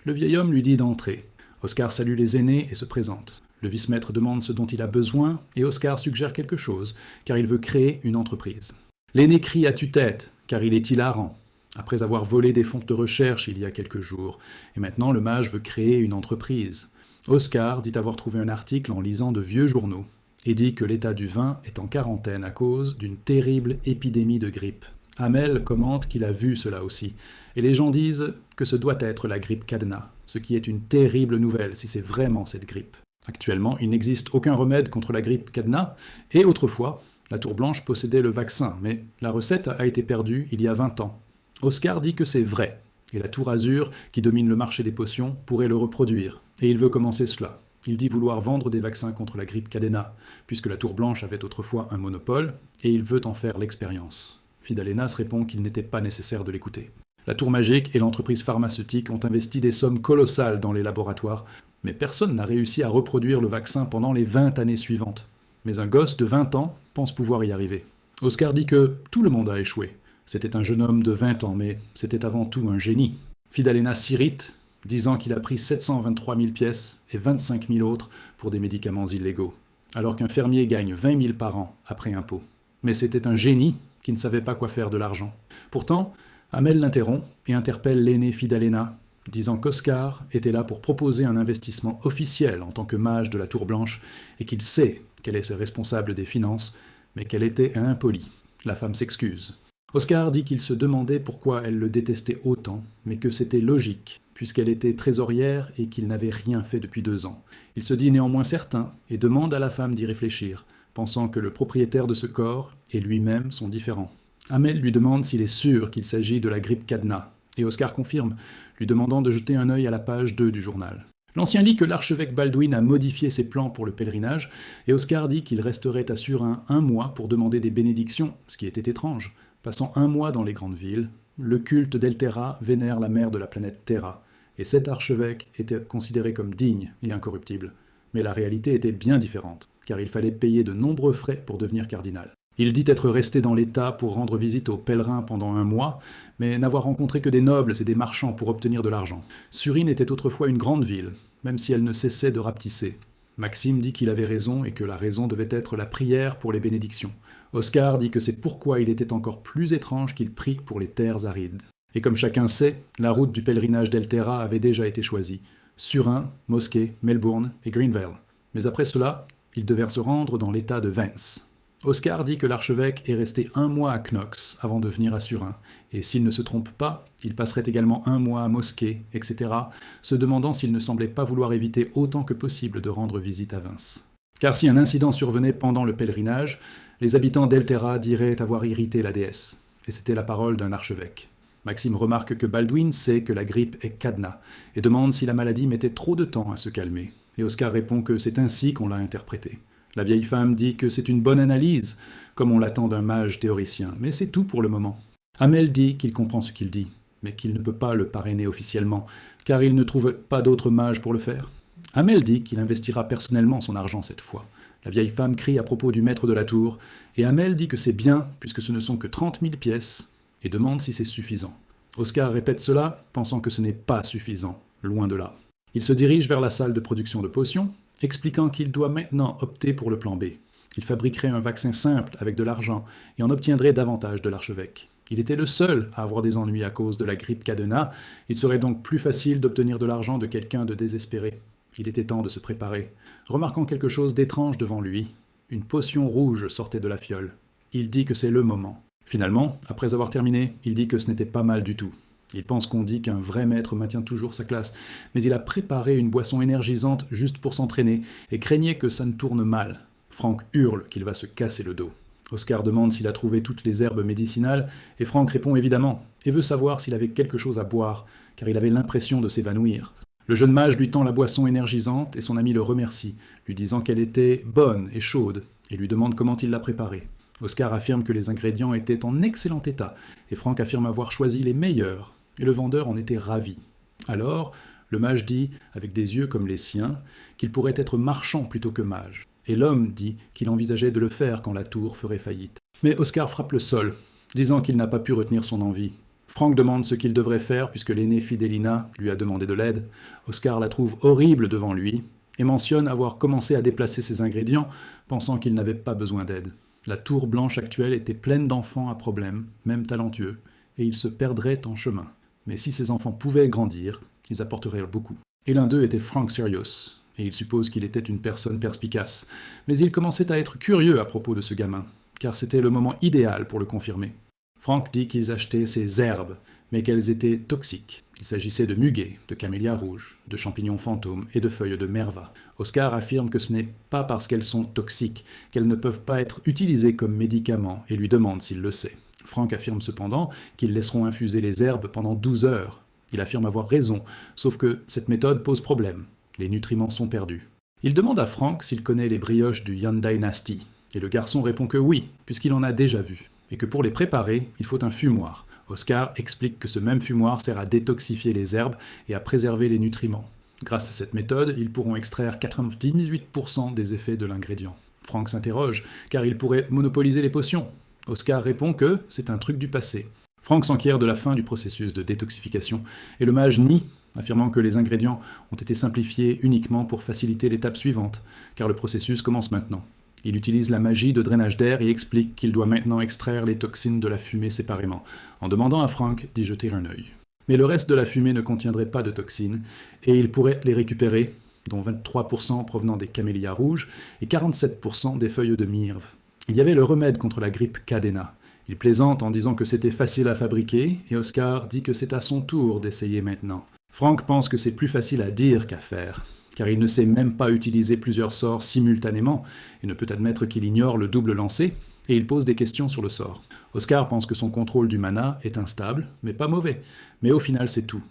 Le vieil homme lui dit d'entrer. Oscar salue les aînés et se présente. Le vice-maître demande ce dont il a besoin, et Oscar suggère quelque chose, car il veut créer une entreprise. L'aîné crie à tue-tête, car il est hilarant. Après avoir volé des fonds de recherche il y a quelques jours, et maintenant le mage veut créer une entreprise. Oscar dit avoir trouvé un article en lisant de vieux journaux, et dit que l'état du vin est en quarantaine à cause d'une terrible épidémie de grippe. Hamel commente qu'il a vu cela aussi, et les gens disent que ce doit être la grippe cadenas, ce qui est une terrible nouvelle si c'est vraiment cette grippe. Actuellement, il n'existe aucun remède contre la grippe cadenas, et autrefois, la Tour Blanche possédait le vaccin, mais la recette a été perdue il y a 20 ans. Oscar dit que c'est vrai, et la Tour Azur, qui domine le marché des potions, pourrait le reproduire, et il veut commencer cela. Il dit vouloir vendre des vaccins contre la grippe cadenas, puisque la Tour Blanche avait autrefois un monopole, et il veut en faire l'expérience. Fidalenas répond qu'il n'était pas nécessaire de l'écouter. La Tour Magique et l'entreprise pharmaceutique ont investi des sommes colossales dans les laboratoires, mais personne n'a réussi à reproduire le vaccin pendant les 20 années suivantes. Mais un gosse de 20 ans pense pouvoir y arriver. Oscar dit que tout le monde a échoué. C'était un jeune homme de 20 ans, mais c'était avant tout un génie. Fidalenas s'irrite, disant qu'il a pris 723 000 pièces et 25 000 autres pour des médicaments illégaux, alors qu'un fermier gagne 20 000 par an après impôt. Mais c'était un génie qui ne savait pas quoi faire de l'argent. Pourtant, Hamel l'interrompt et interpelle l'aîné Fidalena, disant qu'Oscar était là pour proposer un investissement officiel en tant que mage de la Tour Blanche et qu'il sait qu'elle est responsable des finances, mais qu'elle était impolie. La femme s'excuse. Oscar dit qu'il se demandait pourquoi elle le détestait autant, mais que c'était logique, puisqu'elle était trésorière et qu'il n'avait rien fait depuis 2 ans. Il se dit néanmoins certain et demande à la femme d'y réfléchir, pensant que le propriétaire de ce corps et lui-même sont différents. Hamel lui demande s'il est sûr qu'il s'agit de la grippe cadenas, et Oscar confirme, lui demandant de jeter un œil à la page 2 du journal. L'ancien lit que l'archevêque Baldwin a modifié ses plans pour le pèlerinage, et Oscar dit qu'il resterait à Surin 1 mois pour demander des bénédictions, ce qui était étrange, passant 1 mois dans les grandes villes, le culte d'Eltera vénère la mère de la planète Terra, et cet archevêque était considéré comme digne et incorruptible. Mais la réalité était bien différente, car il fallait payer de nombreux frais pour devenir cardinal. Il dit être resté dans l'État pour rendre visite aux pèlerins pendant 1 mois, mais n'avoir rencontré que des nobles et des marchands pour obtenir de l'argent. Surine était autrefois une grande ville, même si elle ne cessait de rapetisser. Maxime dit qu'il avait raison et que la raison devait être la prière pour les bénédictions. Oscar dit que c'est pourquoi il était encore plus étrange qu'il prie pour les terres arides. Et comme chacun sait, la route du pèlerinage d'Eltera avait déjà été choisie. Surin, Mosquée, Melbourne et Greenville. Mais après cela, ils devaient se rendre dans l'état de Vence. Oscar dit que l'archevêque est resté 1 mois à Knox avant de venir à Surin, et s'il ne se trompe pas, il passerait également 1 mois à Mosquée, etc., se demandant s'il ne semblait pas vouloir éviter autant que possible de rendre visite à Vence. Car si un incident survenait pendant le pèlerinage, les habitants d'Eltera diraient avoir irrité la déesse, et c'était la parole d'un archevêque. Maxime remarque que Baldwin sait que la grippe est cadenas, et demande si la maladie mettait trop de temps à se calmer, et Oscar répond que c'est ainsi qu'on l'a interprété. La vieille femme dit que c'est une bonne analyse, comme on l'attend d'un mage théoricien, mais c'est tout pour le moment. Hamel dit qu'il comprend ce qu'il dit, mais qu'il ne peut pas le parrainer officiellement, car il ne trouve pas d'autre mage pour le faire. Hamel dit qu'il investira personnellement son argent cette fois. La vieille femme crie à propos du maître de la tour, et Hamel dit que c'est bien, puisque ce ne sont que 30 000 pièces, et demande si c'est suffisant. Oscar répète cela, pensant que ce n'est pas suffisant, loin de là. Il se dirige vers la salle de production de potions, expliquant qu'il doit maintenant opter pour le plan B. Il fabriquerait un vaccin simple avec de l'argent et en obtiendrait davantage de l'archevêque. Il était le seul à avoir des ennuis à cause de la grippe cadenas, il serait donc plus facile d'obtenir de l'argent de quelqu'un de désespéré. Il était temps de se préparer. Remarquant quelque chose d'étrange devant lui, une potion rouge sortait de la fiole. Il dit que c'est le moment. Finalement, après avoir terminé, il dit que ce n'était pas mal du tout. Il pense qu'on dit qu'un vrai maître maintient toujours sa classe, mais il a préparé une boisson énergisante juste pour s'entraîner et craignait que ça ne tourne mal. Frank hurle qu'il va se casser le dos. Oscar demande s'il a trouvé toutes les herbes médicinales et Frank répond évidemment et veut savoir s'il avait quelque chose à boire, car il avait l'impression de s'évanouir. Le jeune mage lui tend la boisson énergisante et son ami le remercie, lui disant qu'elle était bonne et chaude, et lui demande comment il l'a préparée. Oscar affirme que les ingrédients étaient en excellent état, et Frank affirme avoir choisi les meilleurs, et le vendeur en était ravi. Alors, le mage dit, avec des yeux comme les siens, qu'il pourrait être marchand plutôt que mage, et l'homme dit qu'il envisageait de le faire quand la tour ferait faillite. Mais Oscar frappe le sol, disant qu'il n'a pas pu retenir son envie. Frank demande ce qu'il devrait faire puisque l'aînée Fidelina lui a demandé de l'aide. Oscar la trouve horrible devant lui, et mentionne avoir commencé à déplacer ses ingrédients, pensant qu'il n'avait pas besoin d'aide. La tour blanche actuelle était pleine d'enfants à problème, même talentueux, et ils se perdraient en chemin. Mais si ces enfants pouvaient grandir, ils apporteraient beaucoup. Et l'un d'eux était Frank Sirius, et il suppose qu'il était une personne perspicace. Mais il commençait à être curieux à propos de ce gamin, car c'était le moment idéal pour le confirmer. Frank dit qu'ils achetaient ces herbes, mais qu'elles étaient toxiques. Il s'agissait de muguet, de camélias rouges, de champignons fantômes et de feuilles de merva. Oscar affirme que ce n'est pas parce qu'elles sont toxiques qu'elles ne peuvent pas être utilisées comme médicaments et lui demande s'il le sait. Frank affirme cependant qu'ils laisseront infuser les herbes pendant 12 heures. Il affirme avoir raison, sauf que cette méthode pose problème. Les nutriments sont perdus. Il demande à Frank s'il connaît les brioches du Yan Dynasty, et le garçon répond que oui, puisqu'il en a déjà vu, et que pour les préparer, il faut un fumoir. Oscar explique que ce même fumoir sert à détoxifier les herbes et à préserver les nutriments. Grâce à cette méthode, ils pourront extraire 98% des effets de l'ingrédient. Frank s'interroge, car il pourrait monopoliser les potions. Oscar répond que c'est un truc du passé. Frank s'enquiert de la fin du processus de détoxification, et le mage nie, affirmant que les ingrédients ont été simplifiés uniquement pour faciliter l'étape suivante, car le processus commence maintenant. Il utilise la magie de drainage d'air et explique qu'il doit maintenant extraire les toxines de la fumée séparément, en demandant à Frank d'y jeter un œil. Mais le reste de la fumée ne contiendrait pas de toxines, et il pourrait les récupérer, dont 23% provenant des camélias rouges et 47% des feuilles de myrrhe. Il y avait le remède contre la grippe cadenas. Il plaisante en disant que c'était facile à fabriquer, et Oscar dit que c'est à son tour d'essayer maintenant. Frank pense que c'est plus facile à dire qu'à faire, car il ne sait même pas utiliser plusieurs sorts simultanément, et ne peut admettre qu'il ignore le double lancé, et il pose des questions sur le sort. Oscar pense que son contrôle du mana est instable, mais pas mauvais, mais au final c'est tout.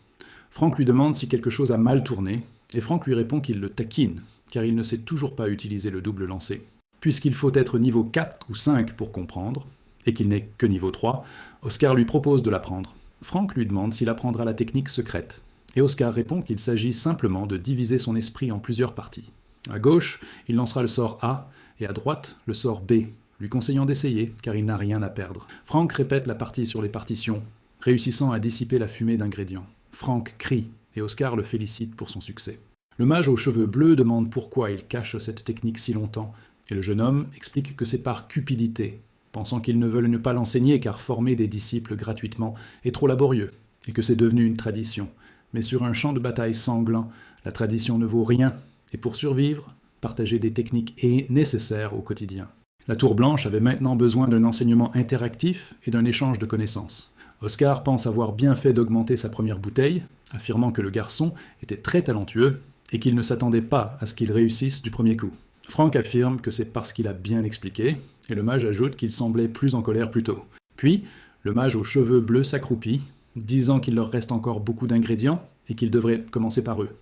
Frank lui demande si quelque chose a mal tourné, et Frank lui répond qu'il le taquine, car il ne sait toujours pas utiliser le double lancé. Puisqu'il faut être niveau 4 ou 5 pour comprendre, et qu'il n'est que niveau 3, Oscar lui propose de l'apprendre. Franck lui demande s'il apprendra la technique secrète, et Oscar répond qu'il s'agit simplement de diviser son esprit en plusieurs parties. À gauche, il lancera le sort A, et à droite, le sort B, lui conseillant d'essayer, car il n'a rien à perdre. Franck répète la partie sur les partitions, réussissant à dissiper la fumée d'ingrédients. Franck crie, et Oscar le félicite pour son succès. Le mage aux cheveux bleus demande pourquoi il cache cette technique si longtemps, et le jeune homme explique que c'est par cupidité, pensant qu'ils ne veulent ne pas l'enseigner car former des disciples gratuitement est trop laborieux, et que c'est devenu une tradition. Mais sur un champ de bataille sanglant, la tradition ne vaut rien, et pour survivre, partager des techniques est nécessaire au quotidien. La Tour Blanche avait maintenant besoin d'un enseignement interactif et d'un échange de connaissances. Oscar pense avoir bien fait d'augmenter sa première bouteille, affirmant que le garçon était très talentueux et qu'il ne s'attendait pas à ce qu'il réussisse du premier coup. Franck affirme que c'est parce qu'il a bien expliqué, et le mage ajoute qu'il semblait plus en colère plus tôt. Puis, le mage aux cheveux bleus s'accroupit, disant qu'il leur reste encore beaucoup d'ingrédients et qu'il devrait commencer par eux.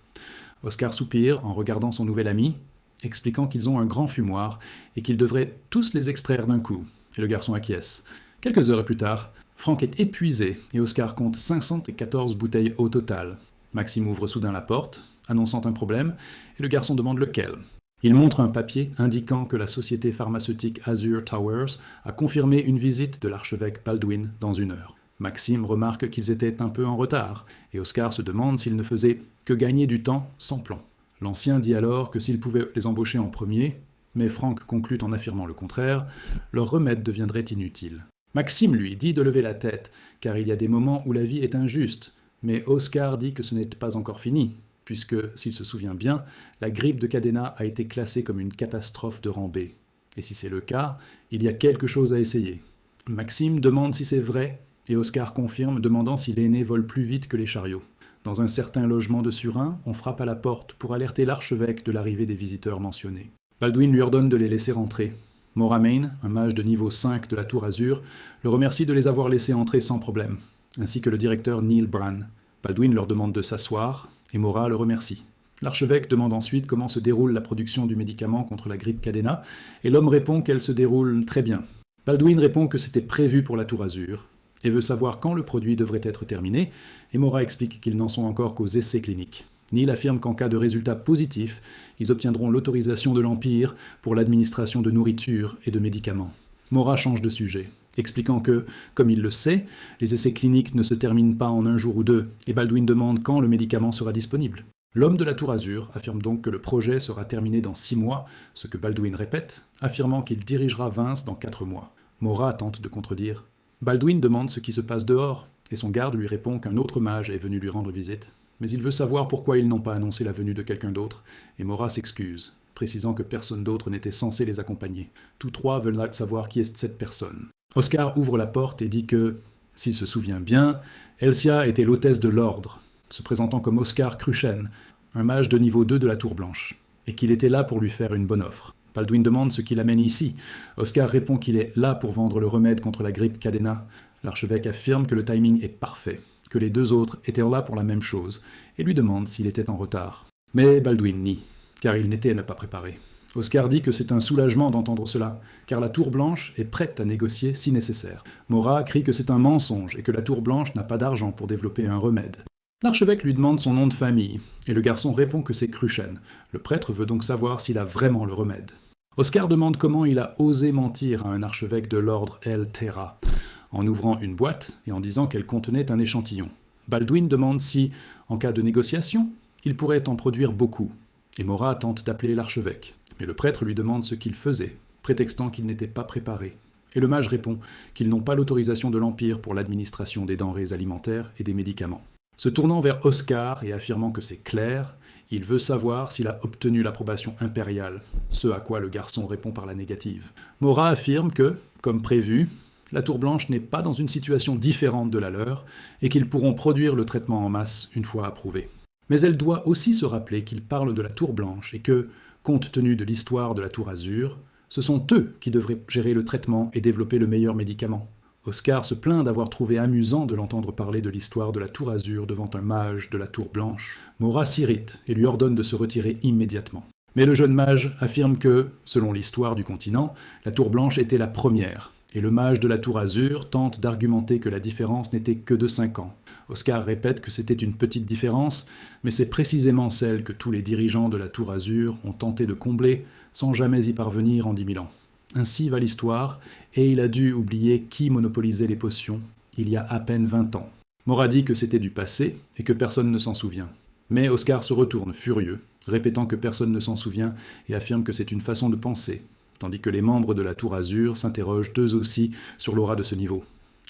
Oscar soupire en regardant son nouvel ami, expliquant qu'ils ont un grand fumoir et qu'ils devraient tous les extraire d'un coup, et le garçon acquiesce. Quelques heures plus tard, Franck est épuisé et Oscar compte 514 bouteilles au total. Maxime ouvre soudain la porte, annonçant un problème, et le garçon demande lequel. Il montre un papier indiquant que la société pharmaceutique Azure Towers a confirmé une visite de l'archevêque Baldwin dans 1 heure. Maxime remarque qu'ils étaient un peu en retard, et Oscar se demande s'ils ne faisaient que gagner du temps sans plan. L'ancien dit alors que s'il pouvait les embaucher en premier, mais Franck conclut en affirmant le contraire, leur remède deviendrait inutile. Maxime, lui, dit de lever la tête, car il y a des moments où la vie est injuste, mais Oscar dit que ce n'est pas encore fini, puisque, s'il se souvient bien, la grippe de Cadena a été classée comme une catastrophe de rang B. Et si c'est le cas, il y a quelque chose à essayer. Maxime demande si c'est vrai, et Oscar confirme, demandant si l'aîné vole plus vite que les chariots. Dans un certain logement de Surin, on frappe à la porte pour alerter l'archevêque de l'arrivée des visiteurs mentionnés. Baldwin lui ordonne de les laisser rentrer. Moramane, un mage de niveau 5 de la Tour Azur, le remercie de les avoir laissés entrer sans problème, ainsi que le directeur Neil Bran. Baldwin leur demande de s'asseoir, et Mora le remercie. L'archevêque demande ensuite comment se déroule la production du médicament contre la grippe Cadena, et l'homme répond qu'elle se déroule très bien. Baldwin répond que c'était prévu pour la Tour Azur, et veut savoir quand le produit devrait être terminé, et Mora explique qu'ils n'en sont encore qu'aux essais cliniques. Neil affirme qu'en cas de résultat positif, ils obtiendront l'autorisation de l'Empire pour l'administration de nourriture et de médicaments. Mora change de sujet, expliquant que, comme il le sait, les essais cliniques ne se terminent pas en 1 jour ou 2, et Baldwin demande quand le médicament sera disponible. L'homme de la Tour Azur affirme donc que le projet sera terminé dans 6 mois, ce que Baldwin répète, affirmant qu'il dirigera Vince dans 4 mois. Mora tente de contredire. Baldwin demande ce qui se passe dehors, et son garde lui répond qu'un autre mage est venu lui rendre visite. Mais il veut savoir pourquoi ils n'ont pas annoncé la venue de quelqu'un d'autre, et Mora s'excuse, précisant que personne d'autre n'était censé les accompagner. Tous trois veulent savoir qui est cette personne. Oscar ouvre la porte et dit que, s'il se souvient bien, Elsia était l'hôtesse de l'ordre, se présentant comme Oscar Cruchen, un mage de niveau 2 de la Tour Blanche, et qu'il était là pour lui faire une bonne offre. Baldwin demande ce qui l'amène ici. Oscar répond qu'il est là pour vendre le remède contre la grippe Cadena. L'archevêque affirme que le timing est parfait, que les 2 autres étaient là pour la même chose, et lui demande s'il était en retard. Mais Baldwin nie, car il n'était pas préparé. Oscar dit que c'est un soulagement d'entendre cela, car la Tour Blanche est prête à négocier si nécessaire. Mora crie que c'est un mensonge et que la Tour Blanche n'a pas d'argent pour développer un remède. L'archevêque lui demande son nom de famille, et le garçon répond que c'est Cruchen. Le prêtre veut donc savoir s'il a vraiment le remède. Oscar demande comment il a osé mentir à un archevêque de l'ordre El Terra, en ouvrant une boîte et en disant qu'elle contenait un échantillon. Baldwin demande si, en cas de négociation, il pourrait en produire beaucoup, et Mora tente d'appeler l'archevêque. Mais le prêtre lui demande ce qu'il faisait, prétextant qu'il n'était pas préparé. Et le mage répond qu'ils n'ont pas l'autorisation de l'Empire pour l'administration des denrées alimentaires et des médicaments. Se tournant vers Oscar et affirmant que c'est clair, il veut savoir s'il a obtenu l'approbation impériale, ce à quoi le garçon répond par la négative. Mora affirme que, comme prévu, la Tour Blanche n'est pas dans une situation différente de la leur et qu'ils pourront produire le traitement en masse une fois approuvé. Mais elle doit aussi se rappeler qu'il parle de la Tour Blanche et que, compte tenu de l'histoire de la Tour Azur, ce sont eux qui devraient gérer le traitement et développer le meilleur médicament. Oscar se plaint d'avoir trouvé amusant de l'entendre parler de l'histoire de la Tour Azur devant un mage de la Tour Blanche. Mora s'irrite et lui ordonne de se retirer immédiatement. Mais le jeune mage affirme que, selon l'histoire du continent, la Tour Blanche était la première, Et le mage de la Tour Azur tente d'argumenter que la différence n'était que de 5 ans. Oscar répète que c'était une petite différence, mais c'est précisément celle que tous les dirigeants de la Tour Azur ont tenté de combler sans jamais y parvenir en 10 000 ans. Ainsi va l'histoire, et il a dû oublier qui monopolisait les potions il y a à peine 20 ans. Mora dit que c'était du passé et que personne ne s'en souvient. Mais Oscar se retourne furieux, répétant que personne ne s'en souvient et affirme que c'est une façon de penser, tandis que les membres de la Tour Azur s'interrogent eux aussi sur l'aura de ce niveau.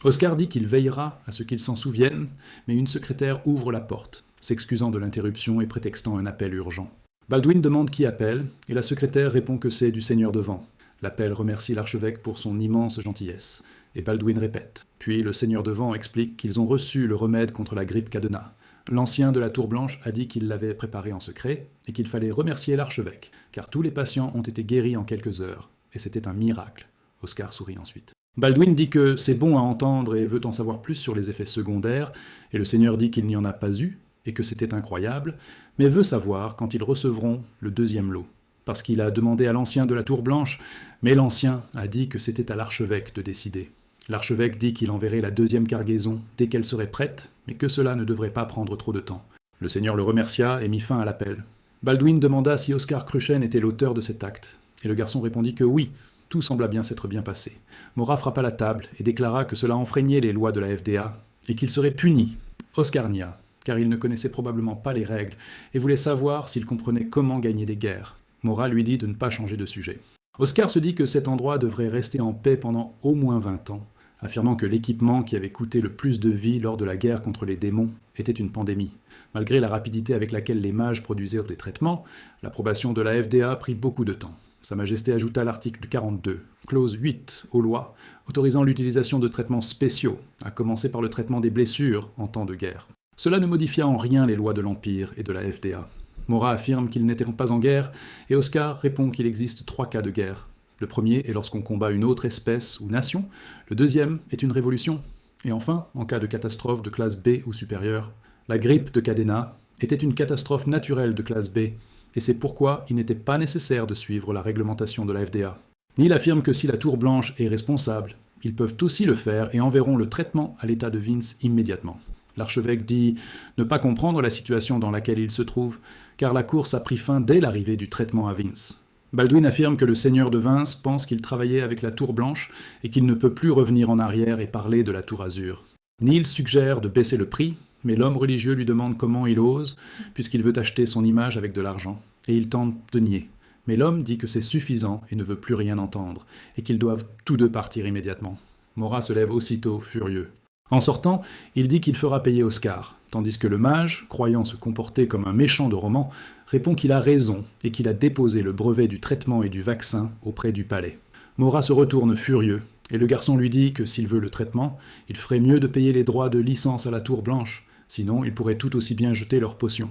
Oscar dit qu'il veillera à ce qu'ils s'en souviennent, mais une secrétaire ouvre la porte, s'excusant de l'interruption et prétextant un appel urgent. Baldwin demande qui appelle, et la secrétaire répond que c'est du Seigneur de Vent. L'appel remercie l'archevêque pour son immense gentillesse, et Baldwin répète. Puis le Seigneur de Vent explique qu'ils ont reçu le remède contre la grippe Cadena. L'ancien de la Tour Blanche a dit qu'il l'avait préparé en secret, et qu'il fallait remercier l'archevêque, car tous les patients ont été guéris en quelques heures, et c'était un miracle. Oscar sourit ensuite. Baldwin dit que c'est bon à entendre et veut en savoir plus sur les effets secondaires, et le Seigneur dit qu'il n'y en a pas eu, et que c'était incroyable, mais veut savoir quand ils recevront le 2e lot. Parce qu'il a demandé à l'ancien de la Tour Blanche, mais l'ancien a dit que c'était à l'archevêque de décider. L'archevêque dit qu'il enverrait la 2e cargaison dès qu'elle serait prête, mais que cela ne devrait pas prendre trop de temps. Le Seigneur le remercia et mit fin à l'appel. Baldwin demanda si Oscar Cruchen était l'auteur de cet acte, et le garçon répondit que oui, tout sembla bien s'être bien passé. Mora frappa la table et déclara que cela enfreignait les lois de la FDA, et qu'il serait puni. Oscar nia, car il ne connaissait probablement pas les règles, et voulait savoir s'il comprenait comment gagner des guerres. Mora lui dit de ne pas changer de sujet. Oscar se dit que cet endroit devrait rester en paix pendant au moins 20 ans, affirmant que l'équipement qui avait coûté le plus de vies lors de la guerre contre les démons était une pandémie. Malgré la rapidité avec laquelle les mages produisaient des traitements, l'approbation de la FDA prit beaucoup de temps. Sa Majesté ajouta l'article 42, clause 8 aux lois, autorisant l'utilisation de traitements spéciaux, à commencer par le traitement des blessures en temps de guerre. Cela ne modifia en rien les lois de l'Empire et de la FDA. Mora affirme qu'ils n'étaient pas en guerre, et Oscar répond qu'il existe 3 cas de guerre. Le premier est lorsqu'on combat une autre espèce ou nation, le deuxième est une révolution, et enfin, en cas de catastrophe de classe B ou supérieure. La grippe de Cadena était une catastrophe naturelle de classe B, et c'est pourquoi il n'était pas nécessaire de suivre la réglementation de la FDA. Neil affirme que si la Tour Blanche est responsable, ils peuvent aussi le faire et enverront le traitement à l'état de Vince immédiatement. L'archevêque dit ne pas comprendre la situation dans laquelle il se trouve, car la course a pris fin dès l'arrivée du traitement à Vince. Baldwin affirme que le seigneur de Vince pense qu'il travaillait avec la Tour Blanche et qu'il ne peut plus revenir en arrière et parler de la Tour Azur. Neil suggère de baisser le prix, mais l'homme religieux lui demande comment il ose, puisqu'il veut acheter son image avec de l'argent, et il tente de nier. Mais l'homme dit que c'est suffisant et ne veut plus rien entendre, et qu'ils doivent tous deux partir immédiatement. Mora se lève aussitôt, furieux. En sortant, il dit qu'il fera payer Oscar, tandis que le mage, croyant se comporter comme un méchant de roman, répond qu'il a raison et qu'il a déposé le brevet du traitement et du vaccin auprès du palais. Mora se retourne furieux, et le garçon lui dit que s'il veut le traitement, il ferait mieux de payer les droits de licence à la Tour Blanche, sinon ils pourraient tout aussi bien jeter leurs potions.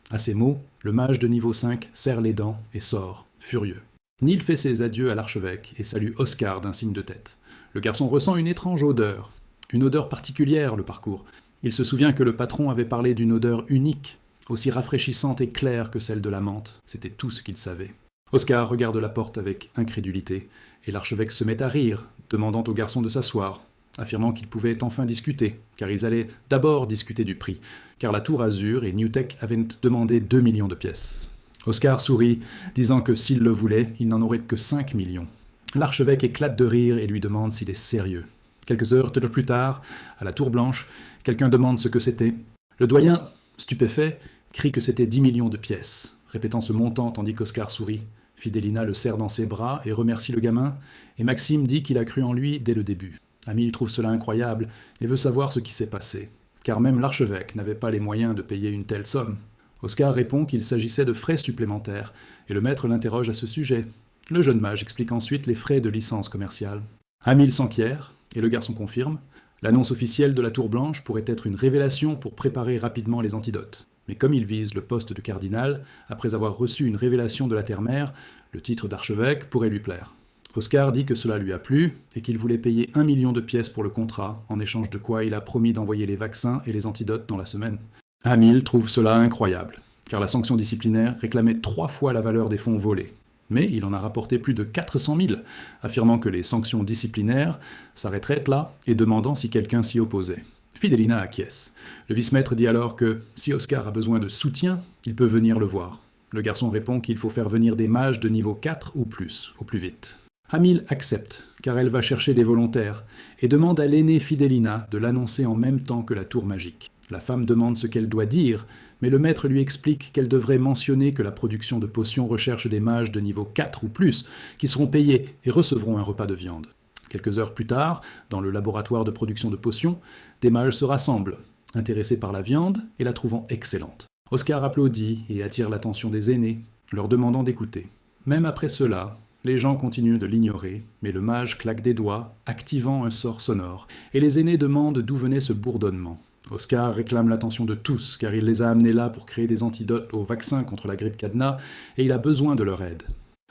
À ces mots, le mage de niveau 5 serre les dents et sort, furieux. Neil fait ses adieux à l'archevêque et salue Oscar d'un signe de tête. Le garçon ressent une étrange odeur. Une odeur particulière, le parcourt. Il se souvient que le patron avait parlé d'une odeur unique, aussi rafraîchissante et claire que celle de la menthe. C'était tout ce qu'il savait. Oscar regarde la porte avec incrédulité, et l'archevêque se met à rire, demandant au garçon de s'asseoir, affirmant qu'ils pouvaient enfin discuter, car ils allaient d'abord discuter du prix, car la Tour Azur et Newtek avaient demandé 2 millions de pièces. Oscar sourit, disant que s'il le voulait, il n'en aurait que 5 millions. L'archevêque éclate de rire et lui demande s'il est sérieux. Quelques heures plus tard, à la Tour Blanche, quelqu'un demande ce que c'était. Le doyen, stupéfait, crie que c'était 10 millions de pièces, répétant ce montant tandis qu'Oscar sourit. Fidelina le serre dans ses bras et remercie le gamin, et Maxime dit qu'il a cru en lui dès le début. Amil trouve cela incroyable et veut savoir ce qui s'est passé, car même l'archevêque n'avait pas les moyens de payer une telle somme. Oscar répond qu'il s'agissait de frais supplémentaires, et le maître l'interroge à ce sujet. Le jeune mage explique ensuite les frais de licence commerciale. Amil s'enquiert, et le garçon confirme. L'annonce officielle de la Tour Blanche pourrait être une révélation pour préparer rapidement les antidotes. Mais comme il vise le poste de cardinal, après avoir reçu une révélation de la Terre-Mère, le titre d'archevêque pourrait lui plaire. Oscar dit que cela lui a plu, et qu'il voulait payer 1 million de pièces pour le contrat, en échange de quoi il a promis d'envoyer les vaccins et les antidotes dans la semaine. Amil trouve cela incroyable, car la sanction disciplinaire réclamait 3 fois la valeur des fonds volés. Mais il en a rapporté plus de 400 000, affirmant que les sanctions disciplinaires s'arrêteraient là et demandant si quelqu'un s'y opposait. Fidelina acquiesce. Le vice-maître dit alors que si Oscar a besoin de soutien, il peut venir le voir. Le garçon répond qu'il faut faire venir des mages de niveau 4 ou plus, au plus vite. Hamil accepte, car elle va chercher des volontaires, et demande à l'aînée Fidelina de l'annoncer en même temps que la tour magique. La femme demande ce qu'elle doit dire, mais le maître lui explique qu'elle devrait mentionner que la production de potions recherche des mages de niveau 4 ou plus, qui seront payés et recevront un repas de viande. Quelques heures plus tard, dans le laboratoire de production de potions, des mages se rassemblent, intéressés par la viande et la trouvant excellente. Oscar applaudit et attire l'attention des aînés, leur demandant d'écouter. Même après cela, les gens continuent de l'ignorer, mais le mage claque des doigts, activant un sort sonore, et les aînés demandent d'où venait ce bourdonnement. Oscar réclame l'attention de tous, car il les a amenés là pour créer des antidotes au vaccin contre la grippe cadenas, et il a besoin de leur aide.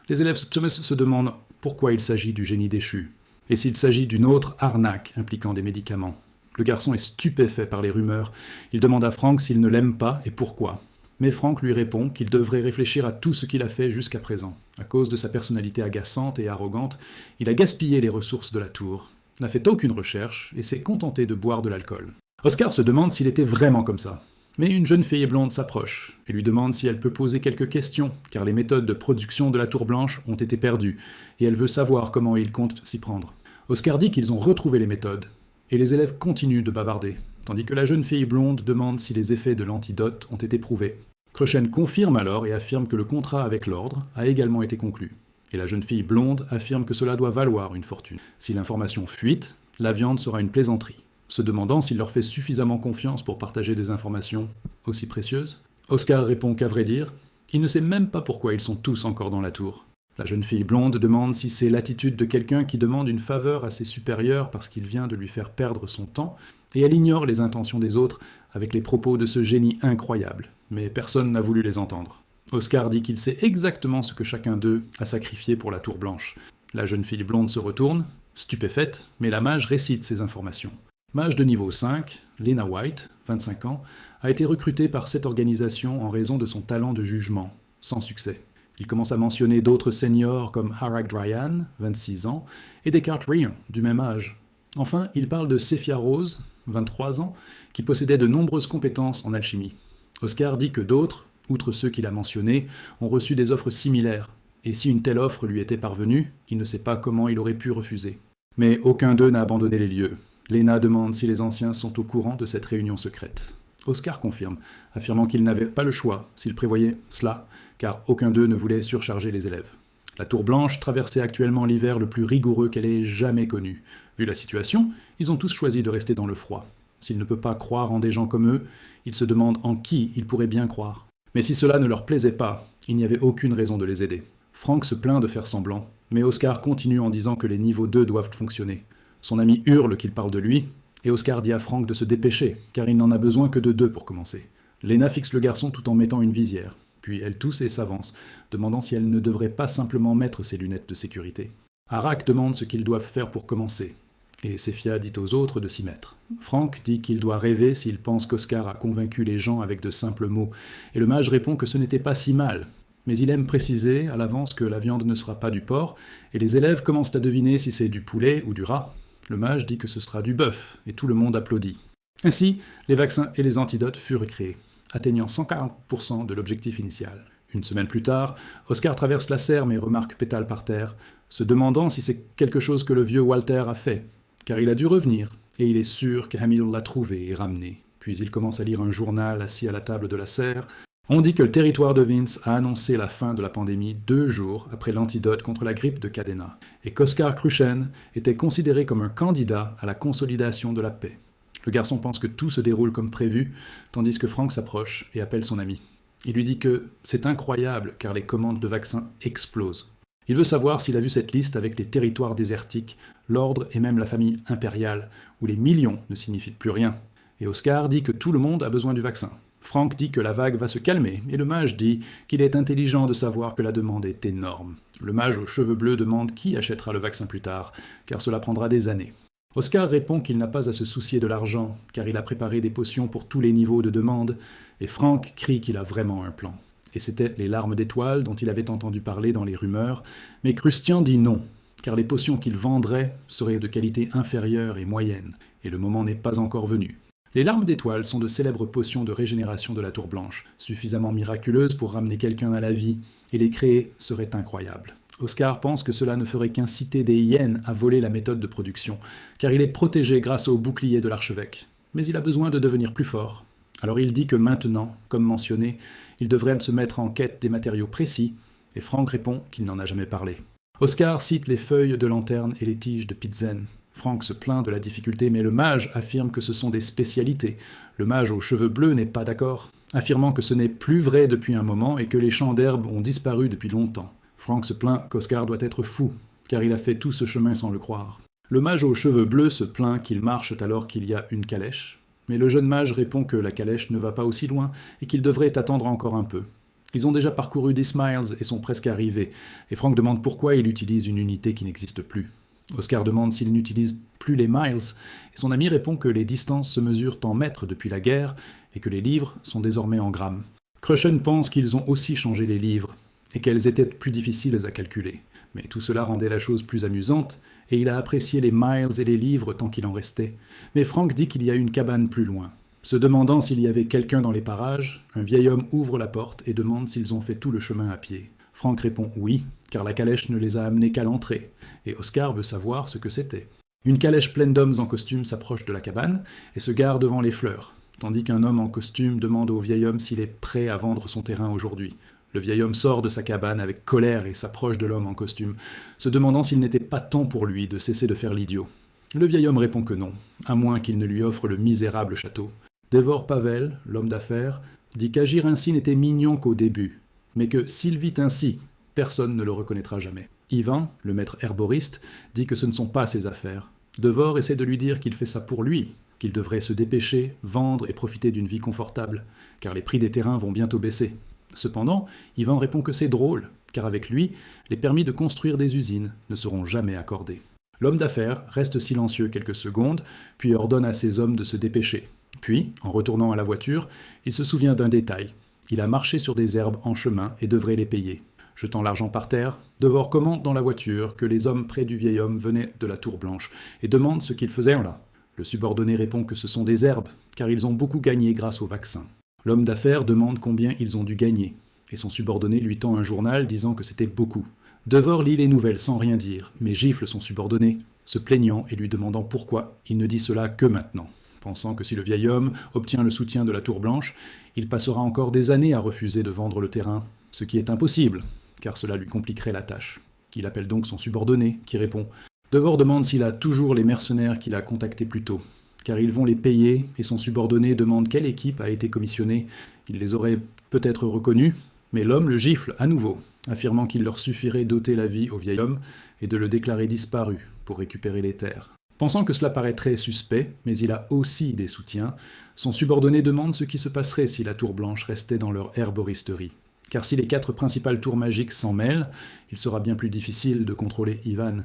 Les élèves se demandent pourquoi il s'agit du génie déchu, et s'il s'agit d'une autre arnaque impliquant des médicaments. Le garçon est stupéfait par les rumeurs. Il demande à Frank s'il ne l'aime pas et pourquoi. Mais Frank lui répond qu'il devrait réfléchir à tout ce qu'il a fait jusqu'à présent. À cause de sa personnalité agaçante et arrogante, il a gaspillé les ressources de la tour, n'a fait aucune recherche et s'est contenté de boire de l'alcool. Oscar se demande s'il était vraiment comme ça. Mais une jeune fille blonde s'approche et lui demande si elle peut poser quelques questions, car les méthodes de production de la Tour Blanche ont été perdues, et elle veut savoir comment il compte s'y prendre. Oscar dit qu'ils ont retrouvé les méthodes, et les élèves continuent de bavarder, tandis que la jeune fille blonde demande si les effets de l'antidote ont été prouvés. Cruchen confirme alors et affirme que le contrat avec l'ordre a également été conclu. Et la jeune fille blonde affirme que cela doit valoir une fortune. Si l'information fuite, la viande sera une plaisanterie. Se demandant s'il leur fait suffisamment confiance pour partager des informations aussi précieuses, Oscar répond qu'à vrai dire, il ne sait même pas pourquoi ils sont tous encore dans la tour. La jeune fille blonde demande si c'est l'attitude de quelqu'un qui demande une faveur à ses supérieurs parce qu'il vient de lui faire perdre son temps, et elle ignore les intentions des autres avec les propos de ce génie incroyable, mais personne n'a voulu les entendre. Oscar dit qu'il sait exactement ce que chacun d'eux a sacrifié pour la Tour Blanche. La jeune fille blonde se retourne, stupéfaite, mais la mage récite ces informations. Mage de niveau 5, Lena White, 25 ans, a été recrutée par cette organisation en raison de son talent de jugement, sans succès. Il commence à mentionner d'autres seniors comme Harag Dryan, 26 ans, et Descartes Ryan, du même âge. Enfin, il parle de Cephia Rose, 23 ans, qui possédait de nombreuses compétences en alchimie. Oscar dit que d'autres, outre ceux qu'il a mentionnés, ont reçu des offres similaires, et si une telle offre lui était parvenue, il ne sait pas comment il aurait pu refuser. Mais aucun d'eux n'a abandonné les lieux. Lena demande si les anciens sont au courant de cette réunion secrète. Oscar confirme, affirmant qu'il n'avait pas le choix s'il prévoyait cela, car aucun d'eux ne voulait surcharger les élèves. La Tour Blanche traversait actuellement l'hiver le plus rigoureux qu'elle ait jamais connu. Vu la situation, ils ont tous choisi de rester dans le froid. S'il ne peut pas croire en des gens comme eux, il se demande en qui il pourrait bien croire. Mais si cela ne leur plaisait pas, il n'y avait aucune raison de les aider. Frank se plaint de faire semblant, mais Oscar continue en disant que les niveaux 2 doivent fonctionner. Son ami hurle qu'il parle de lui, et Oscar dit à Frank de se dépêcher, car il n'en a besoin que de 2 pour commencer. Lena fixe le garçon tout en mettant une visière, puis elle tousse et s'avance, demandant si elle ne devrait pas simplement mettre ses lunettes de sécurité. Arak demande ce qu'ils doivent faire pour commencer, et Cephia dit aux autres de s'y mettre. Frank dit qu'il doit rêver s'il pense qu'Oscar a convaincu les gens avec de simples mots, et le mage répond que ce n'était pas si mal, mais il aime préciser à l'avance que la viande ne sera pas du porc, et les élèves commencent à deviner si c'est du poulet ou du rat. Le mage dit que ce sera du bœuf, et tout le monde applaudit. Ainsi, les vaccins et les antidotes furent créés, atteignant 140% de l'objectif initial. Une semaine plus tard, Oscar traverse la serre et remarque Pétale par terre, se demandant si c'est quelque chose que le vieux Walter a fait, car il a dû revenir, et il est sûr qu'Hamil l'a trouvé et ramené. Puis il commence à lire un journal assis à la table de la serre. On dit que le territoire de Vince a annoncé la fin de la pandémie 2 jours après l'antidote contre la grippe de Cadena, et qu'Oscar Cruchen était considéré comme un candidat à la consolidation de la paix. Le garçon pense que tout se déroule comme prévu, tandis que Frank s'approche et appelle son ami. Il lui dit que c'est incroyable car les commandes de vaccins explosent. Il veut savoir s'il a vu cette liste avec les territoires désertiques, l'ordre et même la famille impériale, où les millions ne signifient plus rien. Et Oscar dit que tout le monde a besoin du vaccin. Frank dit que la vague va se calmer, et le mage dit qu'il est intelligent de savoir que la demande est énorme. Le mage aux cheveux bleus demande qui achètera le vaccin plus tard, car cela prendra des années. Oscar répond qu'il n'a pas à se soucier de l'argent, car il a préparé des potions pour tous les niveaux de demande, et Frank crie qu'il a vraiment un plan. et c'étaient les larmes d'étoiles dont il avait entendu parler dans les rumeurs, mais Christian dit non, car les potions qu'il vendrait seraient de qualité inférieure et moyenne, et le moment n'est pas encore venu. Les larmes d'étoiles sont de célèbres potions de régénération de la Tour Blanche, suffisamment miraculeuses pour ramener quelqu'un à la vie, et les créer serait incroyable. Oscar pense que cela ne ferait qu'inciter des hyènes à voler la méthode de production, car il est protégé grâce au bouclier de l'archevêque. Mais il a besoin de devenir plus fort. Alors il dit que maintenant, comme mentionné, il devrait se mettre en quête des matériaux précis, et Frank répond qu'il n'en a jamais parlé. Oscar cite les feuilles de lanterne et les tiges de Pitzen. Frank se plaint de la difficulté, mais le mage affirme que ce sont des spécialités. Le mage aux cheveux bleus n'est pas d'accord, affirmant que ce n'est plus vrai depuis un moment et que les champs d'herbe ont disparu depuis longtemps. Frank se plaint qu'Oscar doit être fou, car il a fait tout ce chemin sans le croire. Le mage aux cheveux bleus se plaint qu'ils marchent alors qu'il y a une calèche, mais le jeune mage répond que la calèche ne va pas aussi loin et qu'il devrait attendre encore un peu. Ils ont déjà parcouru 10 miles et sont presque arrivés, et Frank demande pourquoi il utilise une unité qui n'existe plus. Oscar demande s'il n'utilise plus les miles, et son ami répond que les distances se mesurent en mètres depuis la guerre, et que les livres sont désormais en grammes. Cruchen pense qu'ils ont aussi changé les livres, et qu'elles étaient plus difficiles à calculer. Mais tout cela rendait la chose plus amusante, et il a apprécié les miles et les livres tant qu'il en restait. Mais Frank dit qu'il y a une cabane plus loin. Se demandant s'il y avait quelqu'un dans les parages, un vieil homme ouvre la porte et demande s'ils ont fait tout le chemin à pied. Frank répond oui, car la calèche ne les a amenés qu'à l'entrée, et Oscar veut savoir ce que c'était. Une calèche pleine d'hommes en costume s'approche de la cabane et se gare devant les fleurs, tandis qu'un homme en costume demande au vieil homme s'il est prêt à vendre son terrain aujourd'hui. Le vieil homme sort de sa cabane avec colère et s'approche de l'homme en costume, se demandant s'il n'était pas temps pour lui de cesser de faire l'idiot. Le vieil homme répond que non, à moins qu'il ne lui offre le misérable château. Devor Pavel, l'homme d'affaires, dit qu'agir ainsi n'était mignon qu'au début, mais que s'il vit ainsi, personne ne le reconnaîtra jamais. Ivan, le maître herboriste, dit que ce ne sont pas ses affaires. Devor essaie de lui dire qu'il fait ça pour lui, qu'il devrait se dépêcher, vendre et profiter d'une vie confortable, car les prix des terrains vont bientôt baisser. Cependant, Ivan répond que c'est drôle, car avec lui, les permis de construire des usines ne seront jamais accordés. L'homme d'affaires reste silencieux quelques secondes, puis ordonne à ses hommes de se dépêcher. Puis, en retournant à la voiture, il se souvient d'un détail. Il a marché sur des herbes en chemin et devrait les payer. Jetant l'argent par terre, Devor commande dans la voiture que les hommes près du vieil homme venaient de la Tour Blanche et demande ce qu'ils faisaient là. Le subordonné répond que ce sont des herbes, car ils ont beaucoup gagné grâce au vaccin. L'homme d'affaires demande combien ils ont dû gagner, et son subordonné lui tend un journal disant que c'était beaucoup. Devor lit les nouvelles sans rien dire, mais gifle son subordonné, se plaignant et lui demandant pourquoi il ne dit cela que maintenant. Pensant que si le vieil homme obtient le soutien de la Tour Blanche, il passera encore des années à refuser de vendre le terrain, ce qui est impossible, car cela lui compliquerait la tâche. Il appelle donc son subordonné, qui répond. Devor demande s'il a toujours les mercenaires qu'il a contactés plus tôt, car ils vont les payer, et son subordonné demande quelle équipe a été commissionnée. Il les aurait peut-être reconnus, mais l'homme le gifle à nouveau, affirmant qu'il leur suffirait d'ôter la vie au vieil homme et de le déclarer disparu pour récupérer les terres. Pensant que cela paraîtrait suspect, mais il a aussi des soutiens, son subordonné demande ce qui se passerait si la Tour Blanche restait dans leur herboristerie. Car si les 4 principales tours magiques s'en mêlent, il sera bien plus difficile de contrôler Ivan.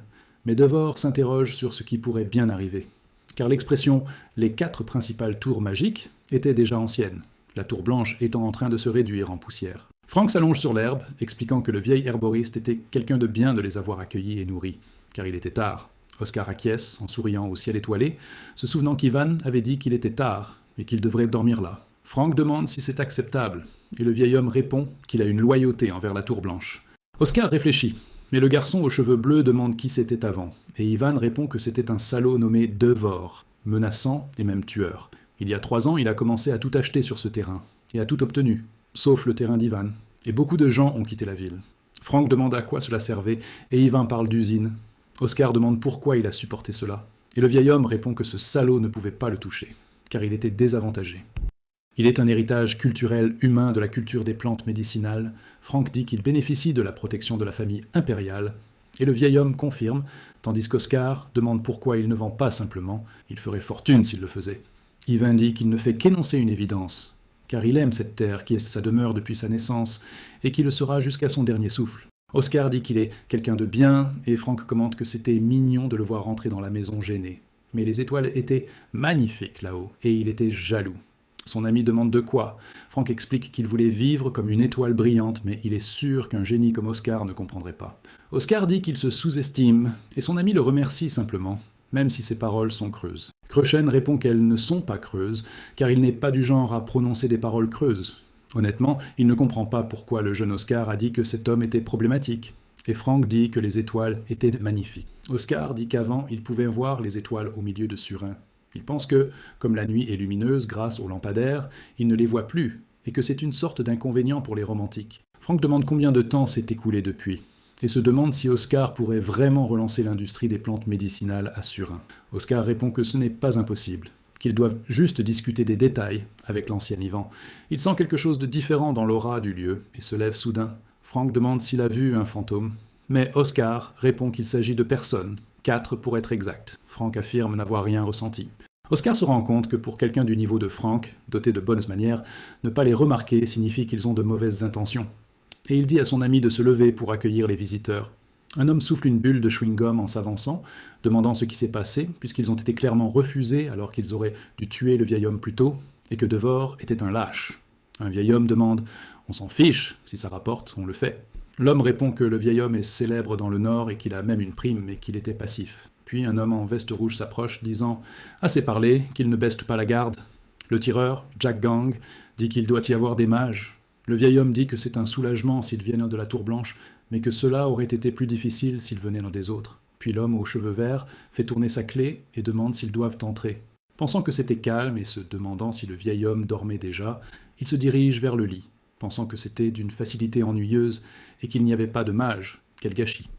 Mais Devor s'interroge sur ce qui pourrait bien arriver. Car l'expression « les 4 principales tours magiques » était déjà ancienne, la Tour Blanche étant en train de se réduire en poussière. Frank s'allonge sur l'herbe, expliquant que le vieil herboriste était quelqu'un de bien de les avoir accueillis et nourris, car il était tard. Oscar acquiesce en souriant au ciel étoilé, se souvenant qu'Ivan avait dit qu'il était tard et qu'il devrait dormir là. Frank demande si c'est acceptable, et le vieil homme répond qu'il a une loyauté envers la Tour Blanche. Oscar réfléchit, mais le garçon aux cheveux bleus demande qui c'était avant, et Ivan répond que c'était un salaud nommé Devor, menaçant et même tueur. Il y a 3 ans, il a commencé à tout acheter sur ce terrain, et a tout obtenu, sauf le terrain d'Ivan, et beaucoup de gens ont quitté la ville. Frank demande à quoi cela servait, et Ivan parle d'usine. Oscar demande pourquoi il a supporté cela, et le vieil homme répond que ce salaud ne pouvait pas le toucher, car il était désavantagé. Il est un héritage culturel humain de la culture des plantes médicinales. Frank dit qu'il bénéficie de la protection de la famille impériale, et le vieil homme confirme, tandis qu'Oscar demande pourquoi il ne vend pas simplement, il ferait fortune s'il le faisait. Ivan dit qu'il ne fait qu'énoncer une évidence, car il aime cette terre qui est sa demeure depuis sa naissance, et qui le sera jusqu'à son dernier souffle. Oscar dit qu'il est quelqu'un de bien, et Frank commente que c'était mignon de le voir rentrer dans la maison gêné. Mais les étoiles étaient magnifiques là-haut, et il était jaloux. Son ami demande de quoi. Frank explique qu'il voulait vivre comme une étoile brillante, mais il est sûr qu'un génie comme Oscar ne comprendrait pas. Oscar dit qu'il se sous-estime, et son ami le remercie simplement, même si ses paroles sont creuses. Cruchen répond qu'elles ne sont pas creuses, car il n'est pas du genre à prononcer des paroles creuses. Honnêtement, il ne comprend pas pourquoi le jeune Oscar a dit que cet homme était problématique. Et Frank dit que les étoiles étaient magnifiques. Oscar dit qu'avant, il pouvait voir les étoiles au milieu de Surin. Il pense que, comme la nuit est lumineuse grâce aux lampadaires, il ne les voit plus, et que c'est une sorte d'inconvénient pour les romantiques. Frank demande combien de temps s'est écoulé depuis, et se demande si Oscar pourrait vraiment relancer l'industrie des plantes médicinales à Surin. Oscar répond que ce n'est pas impossible, qu'ils doivent juste discuter des détails avec l'ancien Ivan. Il sent quelque chose de différent dans l'aura du lieu, et se lève soudain. Frank demande s'il a vu un fantôme, mais Oscar répond qu'il s'agit de personnes, 4 pour être exact. Frank affirme n'avoir rien ressenti. Oscar se rend compte que pour quelqu'un du niveau de Frank, doté de bonnes manières, ne pas les remarquer signifie qu'ils ont de mauvaises intentions. Et il dit à son ami de se lever pour accueillir les visiteurs. Un homme souffle une bulle de chewing-gum en s'avançant, demandant ce qui s'est passé, puisqu'ils ont été clairement refusés alors qu'ils auraient dû tuer le vieil homme plus tôt, et que Devor était un lâche. Un vieil homme demande « On s'en fiche, si ça rapporte, on le fait ». L'homme répond que le vieil homme est célèbre dans le Nord et qu'il a même une prime, mais qu'il était passif. Puis un homme en veste rouge s'approche, disant « Assez parlé, qu'il ne baisse pas la garde ». Le tireur, Jack Gang, dit qu'il doit y avoir des mages. Le vieil homme dit que c'est un soulagement s'ils viennent de la Tour Blanche, mais que cela aurait été plus difficile s'ils venaient des autres. Puis l'homme aux cheveux verts fait tourner sa clé et demande s'ils doivent entrer. Pensant que c'était calme et se demandant si le vieil homme dormait déjà, il se dirige vers le lit, pensant que c'était d'une facilité ennuyeuse et qu'il n'y avait pas de mage. Quel gâchis.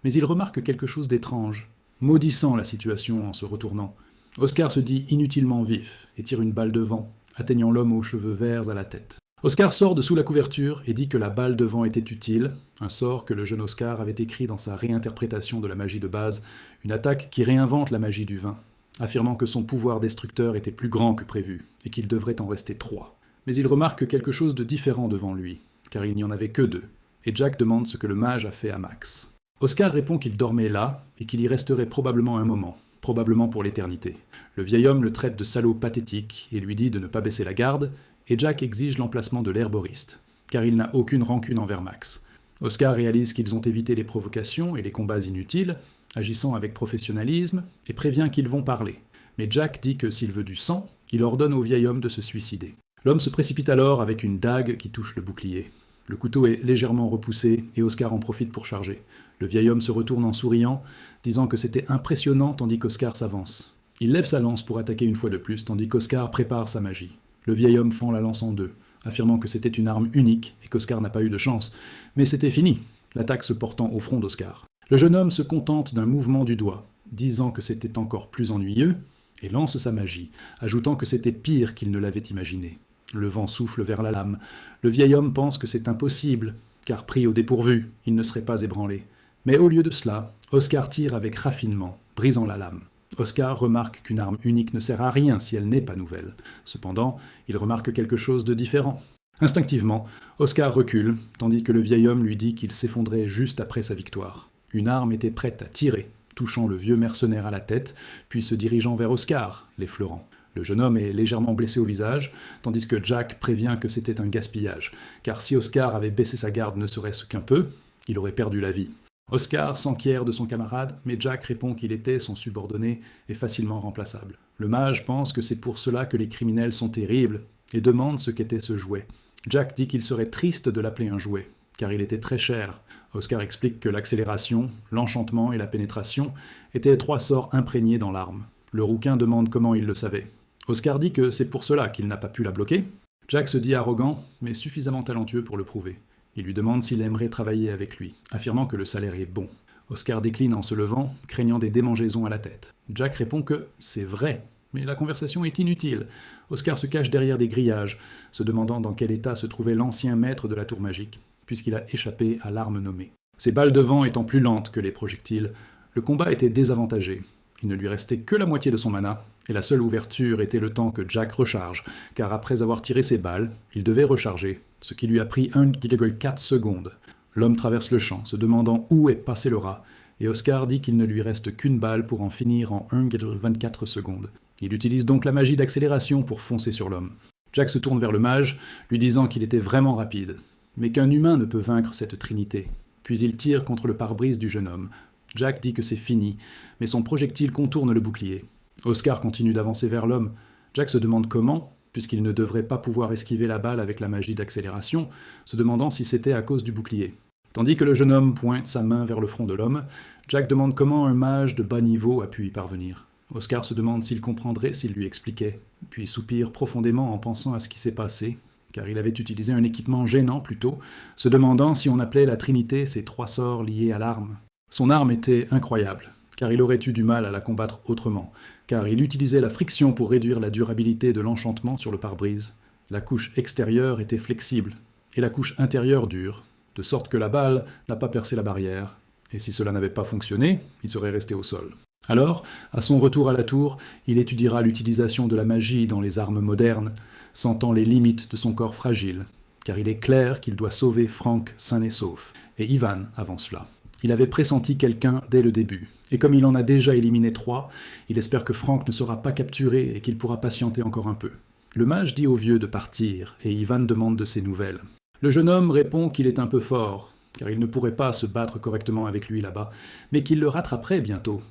Mais il remarque quelque chose d'étrange, maudissant la situation en se retournant. Oscar se dit inutilement vif et tire une balle de vent, atteignant l'homme aux cheveux verts à la tête. Oscar sort de sous la couverture et dit que la balle de vent était utile, un sort que le jeune Oscar avait écrit dans sa réinterprétation de la magie de base, une attaque qui réinvente la magie du vin, affirmant que son pouvoir destructeur était plus grand que prévu et qu'il devrait en rester 3. Mais il remarque quelque chose de différent devant lui, car il n'y en avait que 2, et Jack demande ce que le mage a fait à Max. Oscar répond qu'il dormait là et qu'il y resterait probablement un moment, probablement pour l'éternité. Le vieil homme le traite de salaud pathétique et lui dit de ne pas baisser la garde, et Jack exige l'emplacement de l'herboriste, car il n'a aucune rancune envers Max. Oscar réalise qu'ils ont évité les provocations et les combats inutiles, agissant avec professionnalisme, et prévient qu'ils vont parler. Mais Jack dit que s'il veut du sang, il ordonne au vieil homme de se suicider. L'homme se précipite alors avec une dague qui touche le bouclier. Le couteau est légèrement repoussé et Oscar en profite pour charger. Le vieil homme se retourne en souriant, disant que c'était impressionnant tandis qu'Oscar s'avance. Il lève sa lance pour attaquer une fois de plus, tandis qu'Oscar prépare sa magie. Le vieil homme fend la lance en 2, affirmant que c'était une arme unique et qu'Oscar n'a pas eu de chance. Mais c'était fini, l'attaque se portant au front d'Oscar. Le jeune homme se contente d'un mouvement du doigt, disant que c'était encore plus ennuyeux, et lance sa magie, ajoutant que c'était pire qu'il ne l'avait imaginé. Le vent souffle vers la lame. Le vieil homme pense que c'est impossible, car pris au dépourvu, il ne serait pas ébranlé. Mais au lieu de cela, Oscar tire avec raffinement, brisant la lame. Oscar remarque qu'une arme unique ne sert à rien si elle n'est pas nouvelle. Cependant, il remarque quelque chose de différent. Instinctivement, Oscar recule, tandis que le vieil homme lui dit qu'il s'effondrait juste après sa victoire. Une arme était prête à tirer, touchant le vieux mercenaire à la tête, puis se dirigeant vers Oscar, l'effleurant. Le jeune homme est légèrement blessé au visage, tandis que Jack prévient que c'était un gaspillage, car si Oscar avait baissé sa garde ne serait-ce qu'un peu, il aurait perdu la vie. Oscar s'enquiert de son camarade, mais Jack répond qu'il était son subordonné et facilement remplaçable. Le mage pense que c'est pour cela que les criminels sont terribles, et demande ce qu'était ce jouet. Jack dit qu'il serait triste de l'appeler un jouet, car il était très cher. Oscar explique que l'accélération, l'enchantement et la pénétration étaient 3 sorts imprégnés dans l'arme. Le rouquin demande comment il le savait. Oscar dit que c'est pour cela qu'il n'a pas pu la bloquer. Jack se dit arrogant, mais suffisamment talentueux pour le prouver. Il lui demande s'il aimerait travailler avec lui, affirmant que le salaire est bon. Oscar décline en se levant, craignant des démangeaisons à la tête. Jack répond que c'est vrai, mais la conversation est inutile. Oscar se cache derrière des grillages, se demandant dans quel état se trouvait l'ancien maître de la tour magique, puisqu'il a échappé à l'arme nommée. Ses balles de vent étant plus lentes que les projectiles, le combat était désavantagé. Il ne lui restait que la moitié de son mana, et la seule ouverture était le temps que Jack recharge, car après avoir tiré ses balles, il devait recharger, ce qui lui a pris 1,4 secondes. L'homme traverse le champ, se demandant où est passé le rat, et Oscar dit qu'il ne lui reste qu'une balle pour en finir en 1,24 secondes. Il utilise donc la magie d'accélération pour foncer sur l'homme. Jack se tourne vers le mage, lui disant qu'il était vraiment rapide, mais qu'un humain ne peut vaincre cette trinité. Puis il tire contre le pare-brise du jeune homme. Jack dit que c'est fini, mais son projectile contourne le bouclier. Oscar continue d'avancer vers l'homme. Jack se demande comment, puisqu'il ne devrait pas pouvoir esquiver la balle avec la magie d'accélération, se demandant si c'était à cause du bouclier. Tandis que le jeune homme pointe sa main vers le front de l'homme, Jack demande comment un mage de bas niveau a pu y parvenir. Oscar se demande s'il comprendrait s'il lui expliquait, puis soupire profondément en pensant à ce qui s'est passé, car il avait utilisé un équipement gênant plus tôt, se demandant si on appelait la Trinité ces 3 sorts liés à l'arme. Son arme était incroyable, car il aurait eu du mal à la combattre autrement, car il utilisait la friction pour réduire la durabilité de l'enchantement sur le pare-brise. La couche extérieure était flexible, et la couche intérieure dure, de sorte que la balle n'a pas percé la barrière, et si cela n'avait pas fonctionné, il serait resté au sol. Alors, à son retour à la tour, il étudiera l'utilisation de la magie dans les armes modernes, sentant les limites de son corps fragile, car il est clair qu'il doit sauver Frank sain et sauf, et Ivan avant cela. Il avait pressenti quelqu'un dès le début, et comme il en a déjà éliminé 3, il espère que Frank ne sera pas capturé et qu'il pourra patienter encore un peu. Le mage dit au vieux de partir, et Ivan demande de ses nouvelles. Le jeune homme répond qu'il est un peu fort, car il ne pourrait pas se battre correctement avec lui là-bas, mais qu'il le rattraperait bientôt.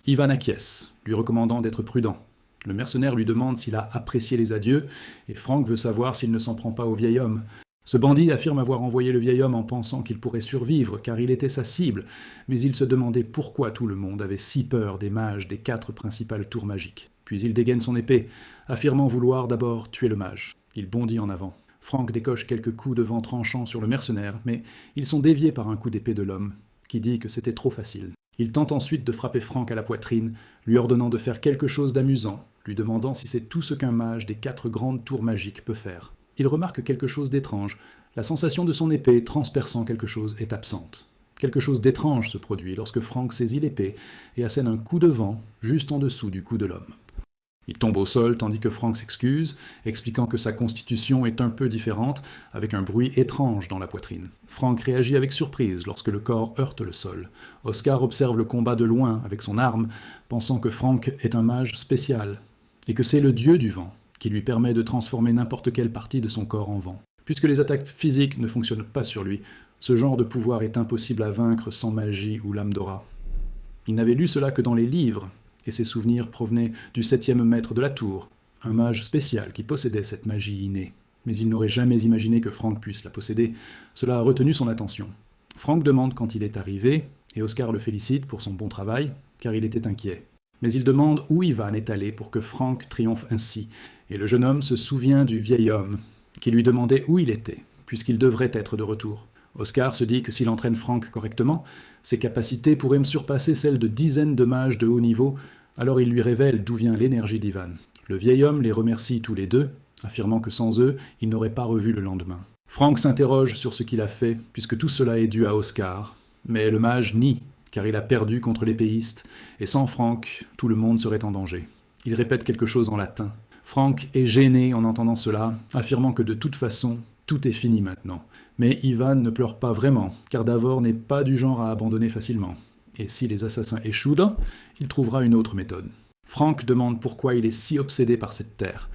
Ivan acquiesce, lui recommandant d'être prudent. Le mercenaire lui demande s'il a apprécié les adieux, et Frank veut savoir s'il ne s'en prend pas au vieil homme. Ce bandit affirme avoir envoyé le vieil homme en pensant qu'il pourrait survivre, car il était sa cible, mais il se demandait pourquoi tout le monde avait si peur des mages des 4 principales tours magiques. Puis il dégaine son épée, affirmant vouloir d'abord tuer le mage. Il bondit en avant. Frank décoche quelques coups de vent tranchants sur le mercenaire, mais ils sont déviés par un coup d'épée de l'homme, qui dit que c'était trop facile. Il tente ensuite de frapper Frank à la poitrine, lui ordonnant de faire quelque chose d'amusant, lui demandant si c'est tout ce qu'un mage des 4 grandes tours magiques peut faire. Il remarque quelque chose d'étrange. La sensation de son épée transperçant quelque chose est absente. Quelque chose d'étrange se produit lorsque Frank saisit l'épée et assène un coup de vent juste en dessous du cou de l'homme. Il tombe au sol tandis que Frank s'excuse, expliquant que sa constitution est un peu différente, avec un bruit étrange dans la poitrine. Frank réagit avec surprise lorsque le corps heurte le sol. Oscar observe le combat de loin avec son arme, pensant que Frank est un mage spécial, et que c'est le dieu du vent qui lui permet de transformer n'importe quelle partie de son corps en vent. Puisque les attaques physiques ne fonctionnent pas sur lui, ce genre de pouvoir est impossible à vaincre sans magie ou lame d'aura. Il n'avait lu cela que dans les livres, et ses souvenirs provenaient du 7e maître de la tour, un mage spécial qui possédait cette magie innée. Mais il n'aurait jamais imaginé que Frank puisse la posséder. Cela a retenu son attention. Frank demande quand il est arrivé, et Oscar le félicite pour son bon travail, car il était inquiet. Mais il demande où Ivan est allé pour que Frank triomphe ainsi, et le jeune homme se souvient du vieil homme, qui lui demandait où il était, puisqu'il devrait être de retour. Oscar se dit que s'il entraîne Frank correctement, ses capacités pourraient me surpasser celles de dizaines de mages de haut niveau, alors il lui révèle d'où vient l'énergie d'Ivan. Le vieil homme les remercie tous les deux, affirmant que sans eux, il n'aurait pas revu le lendemain. Frank s'interroge sur ce qu'il a fait, puisque tout cela est dû à Oscar, mais le mage nie, car il a perdu contre l'épéiste, et sans Frank, tout le monde serait en danger. Il répète quelque chose en latin. Frank est gêné en entendant cela, affirmant que de toute façon, tout est fini maintenant. Mais Ivan ne pleure pas vraiment, car Davor n'est pas du genre à abandonner facilement. Et si les assassins échouent, il trouvera une autre méthode. Frank demande pourquoi il est si obsédé par cette terre,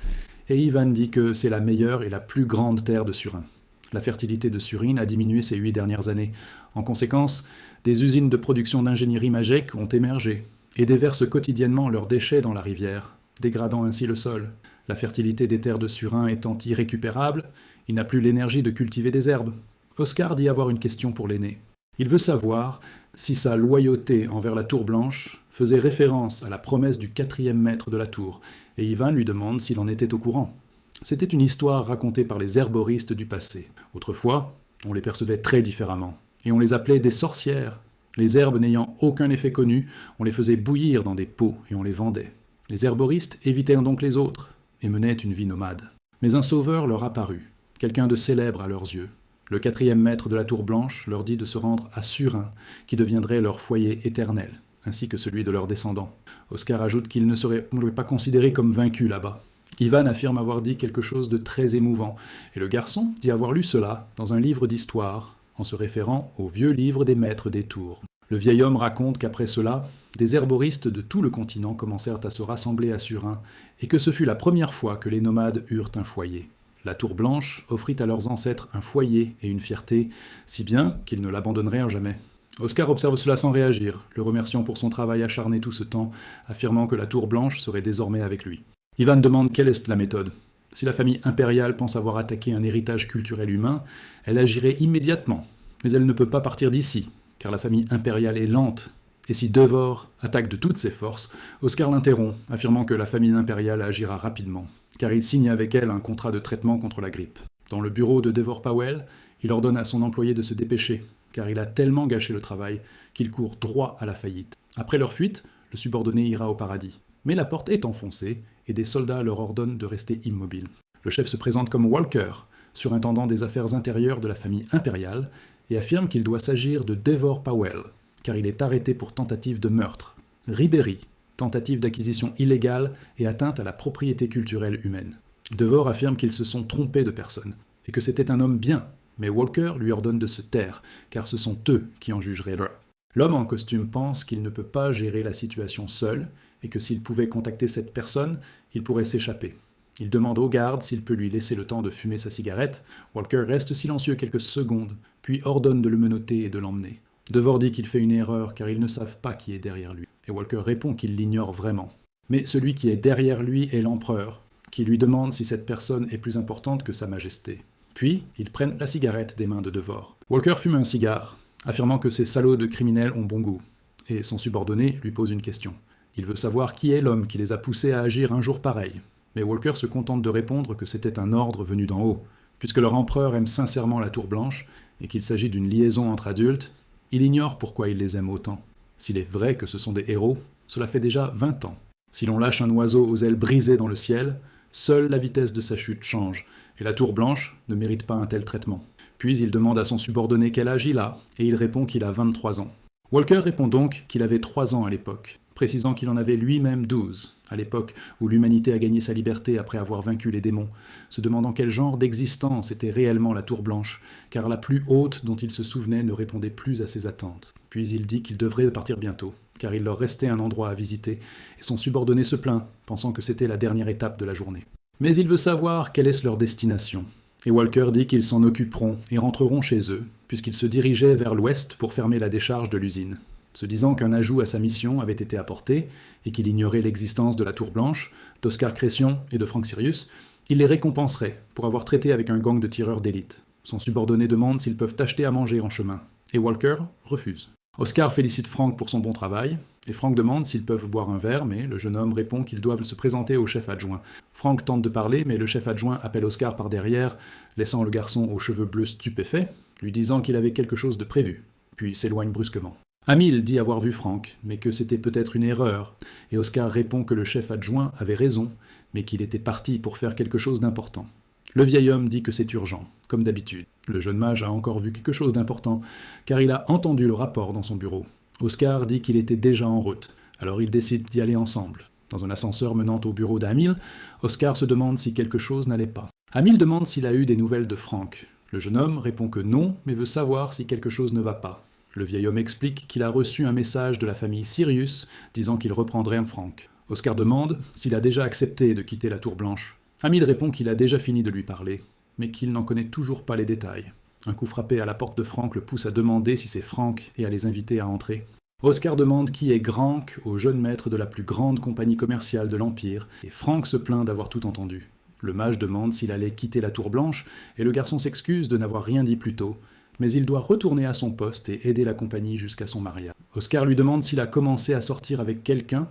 et Ivan dit que c'est la meilleure et la plus grande terre de Surin. La fertilité de Surine a diminué ces 8 dernières années. En conséquence, des usines de production d'ingénierie magique ont émergé, et déversent quotidiennement leurs déchets dans la rivière, dégradant ainsi le sol. La fertilité des terres de Surin étant irrécupérable, il n'a plus l'énergie de cultiver des herbes. Oscar dit avoir une question pour l'aîné. Il veut savoir si sa loyauté envers la Tour Blanche faisait référence à la promesse du 4e maître de la tour, et Ivan lui demande s'il en était au courant. C'était une histoire racontée par les herboristes du passé. Autrefois, on les percevait très différemment, et on les appelait des sorcières. Les herbes n'ayant aucun effet connu, on les faisait bouillir dans des pots et on les vendait. Les herboristes évitèrent donc les autres, et menaient une vie nomade. Mais un sauveur leur apparut, quelqu'un de célèbre à leurs yeux. Le 4e maître de la Tour Blanche leur dit de se rendre à Surin, qui deviendrait leur foyer éternel, ainsi que celui de leurs descendants. Oscar ajoute qu'ils ne seraient pas considérés comme vaincus là-bas. Ivan affirme avoir dit quelque chose de très émouvant, et le garçon dit avoir lu cela dans un livre d'histoire, en se référant au vieux livre des maîtres des tours. Le vieil homme raconte qu'après cela, des herboristes de tout le continent commencèrent à se rassembler à Surin, et que ce fut la première fois que les nomades eurent un foyer. La Tour Blanche offrit à leurs ancêtres un foyer et une fierté, si bien qu'ils ne l'abandonnèrent jamais. Oscar observe cela sans réagir, le remerciant pour son travail acharné tout ce temps, affirmant que la Tour Blanche serait désormais avec lui. Ivan demande quelle est la méthode. Si la famille impériale pense avoir attaqué un héritage culturel humain, elle agirait immédiatement, mais elle ne peut pas partir d'ici, car la famille impériale est lente. Et si Devor attaque de toutes ses forces, Oscar l'interrompt, affirmant que la famille impériale agira rapidement, car il signe avec elle un contrat de traitement contre la grippe. Dans le bureau de Devor Powell, il ordonne à son employé de se dépêcher, car il a tellement gâché le travail qu'il court droit à la faillite. Après leur fuite, le subordonné ira au paradis. Mais la porte est enfoncée, et des soldats leur ordonnent de rester immobiles. Le chef se présente comme Walker, surintendant des affaires intérieures de la famille impériale, et affirme qu'il doit s'agir de Devor Powell, car il est arrêté pour tentative de meurtre. Ribéry, tentative d'acquisition illégale et atteinte à la propriété culturelle humaine. Devor affirme qu'ils se sont trompés de personne, et que c'était un homme bien, mais Walker lui ordonne de se taire, car ce sont eux qui en jugeraient l'un. L'homme en costume pense qu'il ne peut pas gérer la situation seul, et que s'il pouvait contacter cette personne, il pourrait s'échapper. Il demande au garde s'il peut lui laisser le temps de fumer sa cigarette. Walker reste silencieux quelques secondes, puis ordonne de le menotter et de l'emmener. Devor dit qu'il fait une erreur car ils ne savent pas qui est derrière lui, et Walker répond qu'il l'ignore vraiment. Mais celui qui est derrière lui est l'empereur, qui lui demande si cette personne est plus importante que sa majesté. Puis, ils prennent la cigarette des mains de Devor. Walker fume un cigare, affirmant que ces salauds de criminels ont bon goût, et son subordonné lui pose une question. Il veut savoir qui est l'homme qui les a poussés à agir un jour pareil, mais Walker se contente de répondre que c'était un ordre venu d'en haut. Puisque leur empereur aime sincèrement la Tour Blanche, et qu'il s'agit d'une liaison entre adultes, il ignore pourquoi il les aime autant. S'il est vrai que ce sont des héros, cela fait déjà 20 ans. Si l'on lâche un oiseau aux ailes brisées dans le ciel, seule la vitesse de sa chute change, et la Tour Blanche ne mérite pas un tel traitement. Puis il demande à son subordonné quel âge il a, et il répond qu'il a 23 ans. Walker répond donc qu'il avait 3 ans à l'époque, précisant qu'il en avait lui-même 12, à l'époque où l'humanité a gagné sa liberté après avoir vaincu les démons, se demandant quel genre d'existence était réellement la Tour Blanche, car la plus haute dont il se souvenait ne répondait plus à ses attentes. Puis il dit qu'il devrait partir bientôt, car il leur restait un endroit à visiter, et son subordonné se plaint, pensant que c'était la dernière étape de la journée. Mais il veut savoir quelle est leur destination, et Walker dit qu'ils s'en occuperont et rentreront chez eux, puisqu'ils se dirigeaient vers l'ouest pour fermer la décharge de l'usine. Se disant qu'un ajout à sa mission avait été apporté, et qu'il ignorait l'existence de la Tour Blanche, d'Oscar Cression et de Frank Sirius, il les récompenserait pour avoir traité avec un gang de tireurs d'élite. Son subordonné demande s'ils peuvent acheter à manger en chemin, et Walker refuse. Oscar félicite Frank pour son bon travail, et Frank demande s'ils peuvent boire un verre, mais le jeune homme répond qu'ils doivent se présenter au chef adjoint. Frank tente de parler, mais le chef adjoint appelle Oscar par derrière, laissant le garçon aux cheveux bleus stupéfait, lui disant qu'il avait quelque chose de prévu, puis s'éloigne brusquement. Hamil dit avoir vu Frank, mais que c'était peut-être une erreur, et Oscar répond que le chef adjoint avait raison, mais qu'il était parti pour faire quelque chose d'important. Le vieil homme dit que c'est urgent, comme d'habitude. Le jeune mage a encore vu quelque chose d'important, car il a entendu le rapport dans son bureau. Oscar dit qu'il était déjà en route, alors ils décident d'y aller ensemble. Dans un ascenseur menant au bureau d'Hamil, Oscar se demande si quelque chose n'allait pas. Hamil demande s'il a eu des nouvelles de Frank. Le jeune homme répond que non, mais veut savoir si quelque chose ne va pas. Le vieil homme explique qu'il a reçu un message de la famille Sirius disant qu'il reprendrait Frank. Oscar demande s'il a déjà accepté de quitter la Tour Blanche. Hamil répond qu'il a déjà fini de lui parler, mais qu'il n'en connaît toujours pas les détails. Un coup frappé à la porte de Frank le pousse à demander si c'est Frank et à les inviter à entrer. Oscar demande qui est Grank au jeune maître de la plus grande compagnie commerciale de l'Empire, et Frank se plaint d'avoir tout entendu. Le mage demande s'il allait quitter la Tour Blanche, et le garçon s'excuse de n'avoir rien dit plus tôt, mais il doit retourner à son poste et aider la compagnie jusqu'à son mariage. Oscar lui demande s'il a commencé à sortir avec quelqu'un,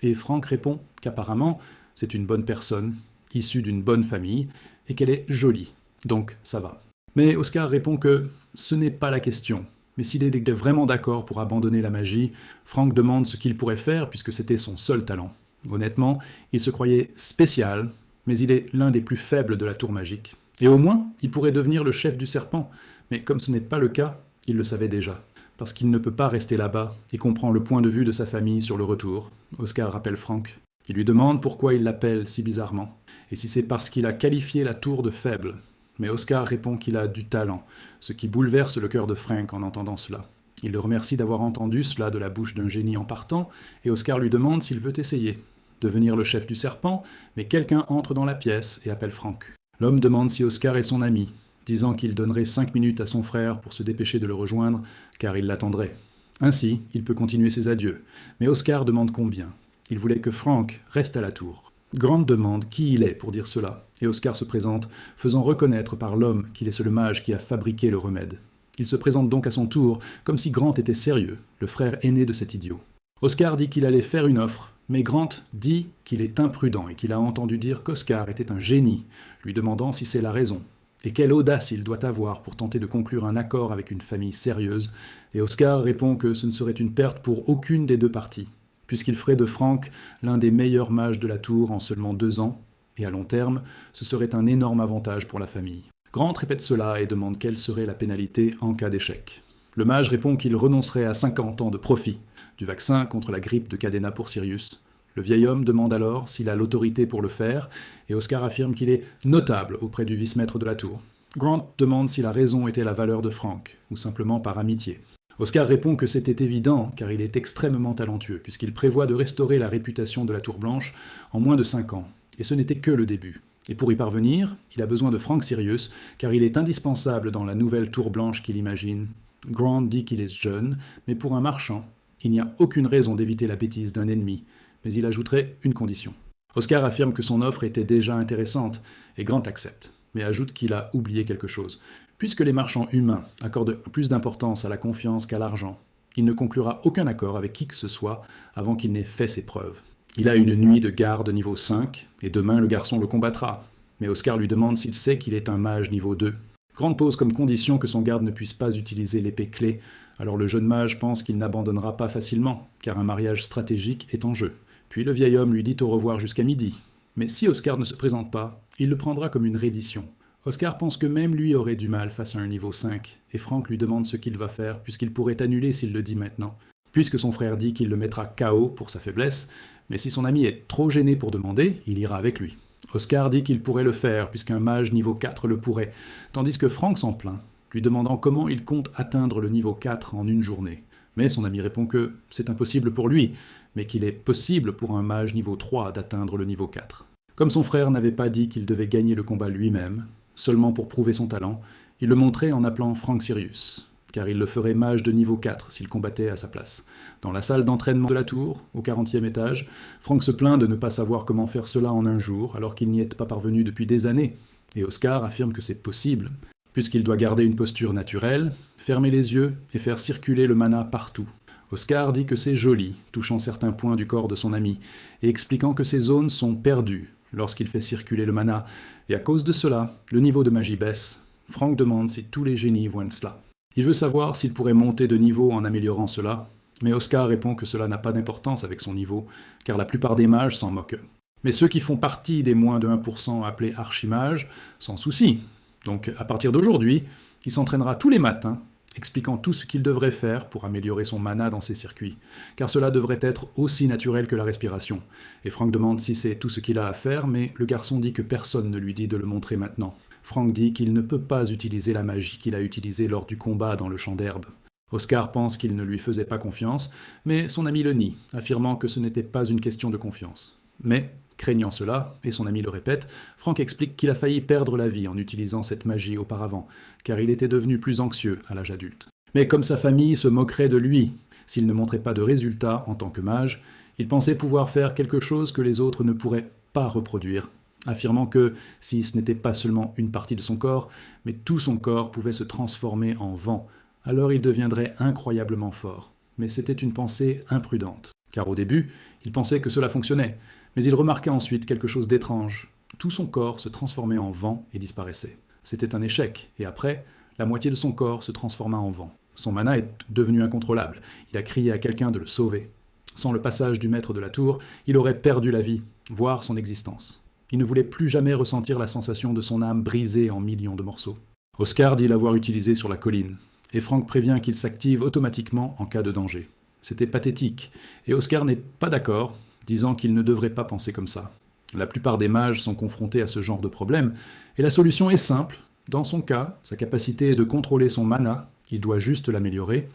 et Frank répond qu'apparemment, c'est une bonne personne, issue d'une bonne famille, et qu'elle est jolie, donc ça va. Mais Oscar répond que ce n'est pas la question, mais s'il est vraiment d'accord pour abandonner la magie, Frank demande ce qu'il pourrait faire puisque c'était son seul talent. Honnêtement, il se croyait spécial, mais il est l'un des plus faibles de la tour magique. Et au moins, il pourrait devenir le chef du serpent, mais comme ce n'est pas le cas, il le savait déjà, parce qu'il ne peut pas rester là-bas et comprend le point de vue de sa famille sur le retour. Oscar rappelle Frank. Il lui demande pourquoi il l'appelle si bizarrement, et si c'est parce qu'il a qualifié la tour de faible. Mais Oscar répond qu'il a du talent, ce qui bouleverse le cœur de Frank en entendant cela. Il le remercie d'avoir entendu cela de la bouche d'un génie en partant, et Oscar lui demande s'il veut essayer. Devenir le chef du serpent, mais quelqu'un entre dans la pièce et appelle Frank. L'homme demande si Oscar est son ami, disant qu'il donnerait 5 minutes à son frère pour se dépêcher de le rejoindre, car il l'attendrait. Ainsi, il peut continuer ses adieux. Mais Oscar demande combien. Il voulait que Frank reste à la tour. Grant demande qui il est pour dire cela, et Oscar se présente, faisant reconnaître par l'homme qu'il est le mage qui a fabriqué le remède. Il se présente donc à son tour, comme si Grant était sérieux, le frère aîné de cet idiot. Oscar dit qu'il allait faire une offre, mais Grant dit qu'il est imprudent et qu'il a entendu dire qu'Oscar était un génie, lui demandant si c'est la raison, et quelle audace il doit avoir pour tenter de conclure un accord avec une famille sérieuse, et Oscar répond que ce ne serait une perte pour aucune des deux parties, puisqu'il ferait de Frank l'un des meilleurs mages de la tour en seulement 2 ans, et à long terme, ce serait un énorme avantage pour la famille. Grant répète cela et demande quelle serait la pénalité en cas d'échec. Le mage répond qu'il renoncerait à 50 ans de profit, du vaccin contre la grippe de Cadena pour Sirius. Le vieil homme demande alors s'il a l'autorité pour le faire, et Oscar affirme qu'il est notable auprès du vice-maître de la tour. Grant demande si la raison était la valeur de Frank, ou simplement par amitié. Oscar répond que c'était évident, car il est extrêmement talentueux, puisqu'il prévoit de restaurer la réputation de la Tour Blanche en moins de 5 ans, et ce n'était que le début. Et pour y parvenir, il a besoin de Frank Sirius, car il est indispensable dans la nouvelle Tour Blanche qu'il imagine. Grant dit qu'il est jeune, mais pour un marchand, il n'y a aucune raison d'éviter la bêtise d'un ennemi, mais il ajouterait une condition. Oscar affirme que son offre était déjà intéressante, et Grant accepte, mais ajoute qu'il a oublié quelque chose. Puisque les marchands humains accordent plus d'importance à la confiance qu'à l'argent, il ne conclura aucun accord avec qui que ce soit avant qu'il n'ait fait ses preuves. Il a une nuit de garde niveau 5, et demain le garçon le combattra. Mais Oscar lui demande s'il sait qu'il est un mage niveau 2. Grant pose comme condition que son garde ne puisse pas utiliser l'épée clé, alors le jeune mage pense qu'il n'abandonnera pas facilement, car un mariage stratégique est en jeu. Puis le vieil homme lui dit au revoir jusqu'à midi. Mais si Oscar ne se présente pas, il le prendra comme une reddition. Oscar pense que même lui aurait du mal face à un niveau 5, et Frank lui demande ce qu'il va faire, puisqu'il pourrait annuler s'il le dit maintenant. Puisque son frère dit qu'il le mettra KO pour sa faiblesse, mais si son ami est trop gêné pour demander, il ira avec lui. Oscar dit qu'il pourrait le faire, puisqu'un mage niveau 4 le pourrait, tandis que Frank s'en plaint, lui demandant comment il compte atteindre le niveau 4 en une journée. Mais son ami répond que c'est impossible pour lui, mais qu'il est possible pour un mage niveau 3 d'atteindre le niveau 4. Comme son frère n'avait pas dit qu'il devait gagner le combat lui-même, seulement pour prouver son talent, il le montrait en appelant Frank Sirius, car il le ferait mage de niveau 4 s'il combattait à sa place. Dans la salle d'entraînement de la tour, au 40e étage, Frank se plaint de ne pas savoir comment faire cela en un jour, alors qu'il n'y est pas parvenu depuis des années, et Oscar affirme que c'est possible, puisqu'il doit garder une posture naturelle, fermer les yeux et faire circuler le mana partout. Oscar dit que c'est joli, touchant certains points du corps de son ami, et expliquant que ces zones sont perdues lorsqu'il fait circuler le mana, et à cause de cela, le niveau de magie baisse. Frank demande si tous les génies voient cela. Il veut savoir s'il pourrait monter de niveau en améliorant cela, mais Oscar répond que cela n'a pas d'importance avec son niveau, car la plupart des mages s'en moquent. Mais ceux qui font partie des moins de 1% appelés archimages, sans souci. Donc à partir d'aujourd'hui, il s'entraînera tous les matins, expliquant tout ce qu'il devrait faire pour améliorer son mana dans ses circuits, car cela devrait être aussi naturel que la respiration. Et Frank demande si c'est tout ce qu'il a à faire, mais le garçon dit que personne ne lui dit de le montrer maintenant. Frank dit qu'il ne peut pas utiliser la magie qu'il a utilisée lors du combat dans le champ d'herbe. Oscar pense qu'il ne lui faisait pas confiance, mais son ami le nie, affirmant que ce n'était pas une question de confiance. Mais, craignant cela, et son ami le répète, Frank explique qu'il a failli perdre la vie en utilisant cette magie auparavant, car il était devenu plus anxieux à l'âge adulte. Mais comme sa famille se moquerait de lui s'il ne montrait pas de résultats en tant que mage, il pensait pouvoir faire quelque chose que les autres ne pourraient pas reproduire, affirmant que, si ce n'était pas seulement une partie de son corps, mais tout son corps pouvait se transformer en vent, alors il deviendrait incroyablement fort. Mais c'était une pensée imprudente, car au début, il pensait que cela fonctionnait, mais il remarqua ensuite quelque chose d'étrange. Tout son corps se transformait en vent et disparaissait. C'était un échec, et après, la moitié de son corps se transforma en vent. Son mana est devenu incontrôlable. Il a crié à quelqu'un de le sauver. Sans le passage du maître de la tour, il aurait perdu la vie, voire son existence. Il ne voulait plus jamais ressentir la sensation de son âme brisée en millions de morceaux. Oscar dit l'avoir utilisé sur la colline, et Frank prévient qu'il s'active automatiquement en cas de danger. C'était pathétique, et Oscar n'est pas d'accord, disant qu'il ne devrait pas penser comme ça. La plupart des mages sont confrontés à ce genre de problème, et la solution est simple. Dans son cas, sa capacité est de contrôler son mana il doit juste l'améliorer,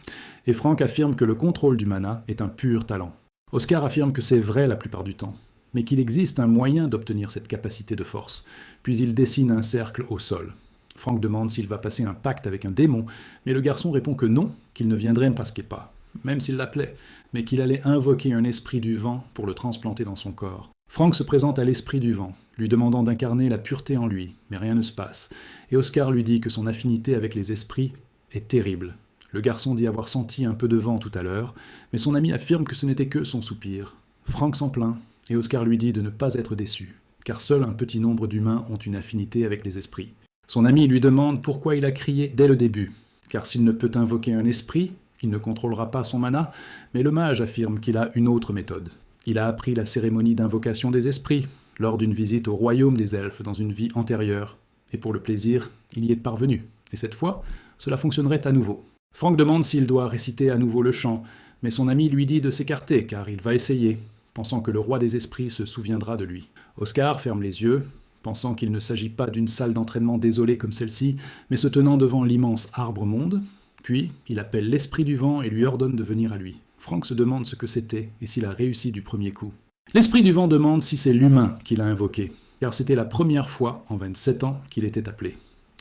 et Frank affirme que le contrôle du mana est un pur talent. Oscar affirme que c'est vrai la plupart du temps, mais qu'il existe un moyen d'obtenir cette capacité de force, puis il dessine un cercle au sol. Frank demande s'il va passer un pacte avec un démon, mais le garçon répond que non, qu'il ne viendrait pas, même s'il l'appelait, mais qu'il allait invoquer un esprit du vent pour le transplanter dans son corps. Frank se présente à l'esprit du vent, lui demandant d'incarner la pureté en lui, mais rien ne se passe, et Oscar lui dit que son affinité avec les esprits est terrible. Le garçon dit avoir senti un peu de vent tout à l'heure, mais son ami affirme que ce n'était que son soupir. Frank s'en plaint, et Oscar lui dit de ne pas être déçu, car seul un petit nombre d'humains ont une affinité avec les esprits. Son ami lui demande pourquoi il a crié dès le début, car s'il ne peut invoquer un esprit, il ne contrôlera pas son mana, mais le mage affirme qu'il a une autre méthode. Il a appris la cérémonie d'invocation des esprits, lors d'une visite au royaume des elfes dans une vie antérieure, et pour le plaisir, il y est parvenu, et cette fois, cela fonctionnerait à nouveau. Frank demande s'il doit réciter à nouveau le chant, mais son ami lui dit de s'écarter car il va essayer, pensant que le roi des esprits se souviendra de lui. Oscar ferme les yeux, pensant qu'il ne s'agit pas d'une salle d'entraînement désolée comme celle-ci, mais se tenant devant l'immense arbre-monde, puis il appelle l'esprit du vent et lui ordonne de venir à lui. Frank se demande ce que c'était et s'il a réussi du premier coup. L'esprit du vent demande si c'est l'humain qu'il a invoqué, car c'était la première fois en 27 ans qu'il était appelé.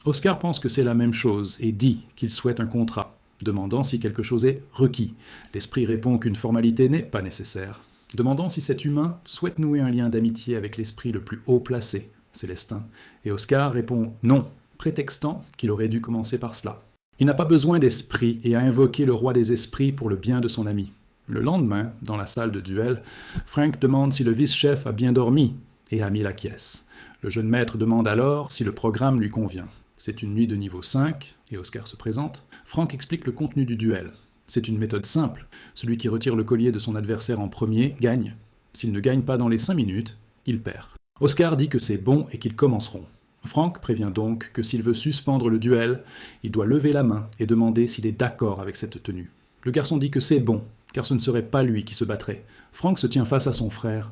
Oscar pense que c'est la même chose et dit qu'il souhaite un contrat, demandant si quelque chose est requis. L'esprit répond qu'une formalité n'est pas nécessaire, demandant si cet humain souhaite nouer un lien d'amitié avec l'esprit le plus haut placé, Célestin, et Oscar répond non, prétextant qu'il aurait dû commencer par cela. Il n'a pas besoin d'esprit et a invoqué le roi des esprits pour le bien de son ami. Le lendemain, dans la salle de duel, Frank demande si le vice-chef a bien dormi et Hamil acquiesce. Le jeune maître demande alors si le programme lui convient. C'est une nuit de niveau 5, et Oscar se présente. Frank explique le contenu du duel. C'est une méthode simple. Celui qui retire le collier de son adversaire en premier gagne. S'il ne gagne pas dans les 5 minutes, il perd. Oscar dit que c'est bon et qu'ils commenceront. Frank prévient donc que s'il veut suspendre le duel, il doit lever la main et demander s'il est d'accord avec cette tenue. Le garçon dit que c'est bon, car ce ne serait pas lui qui se battrait. Frank se tient face à son frère.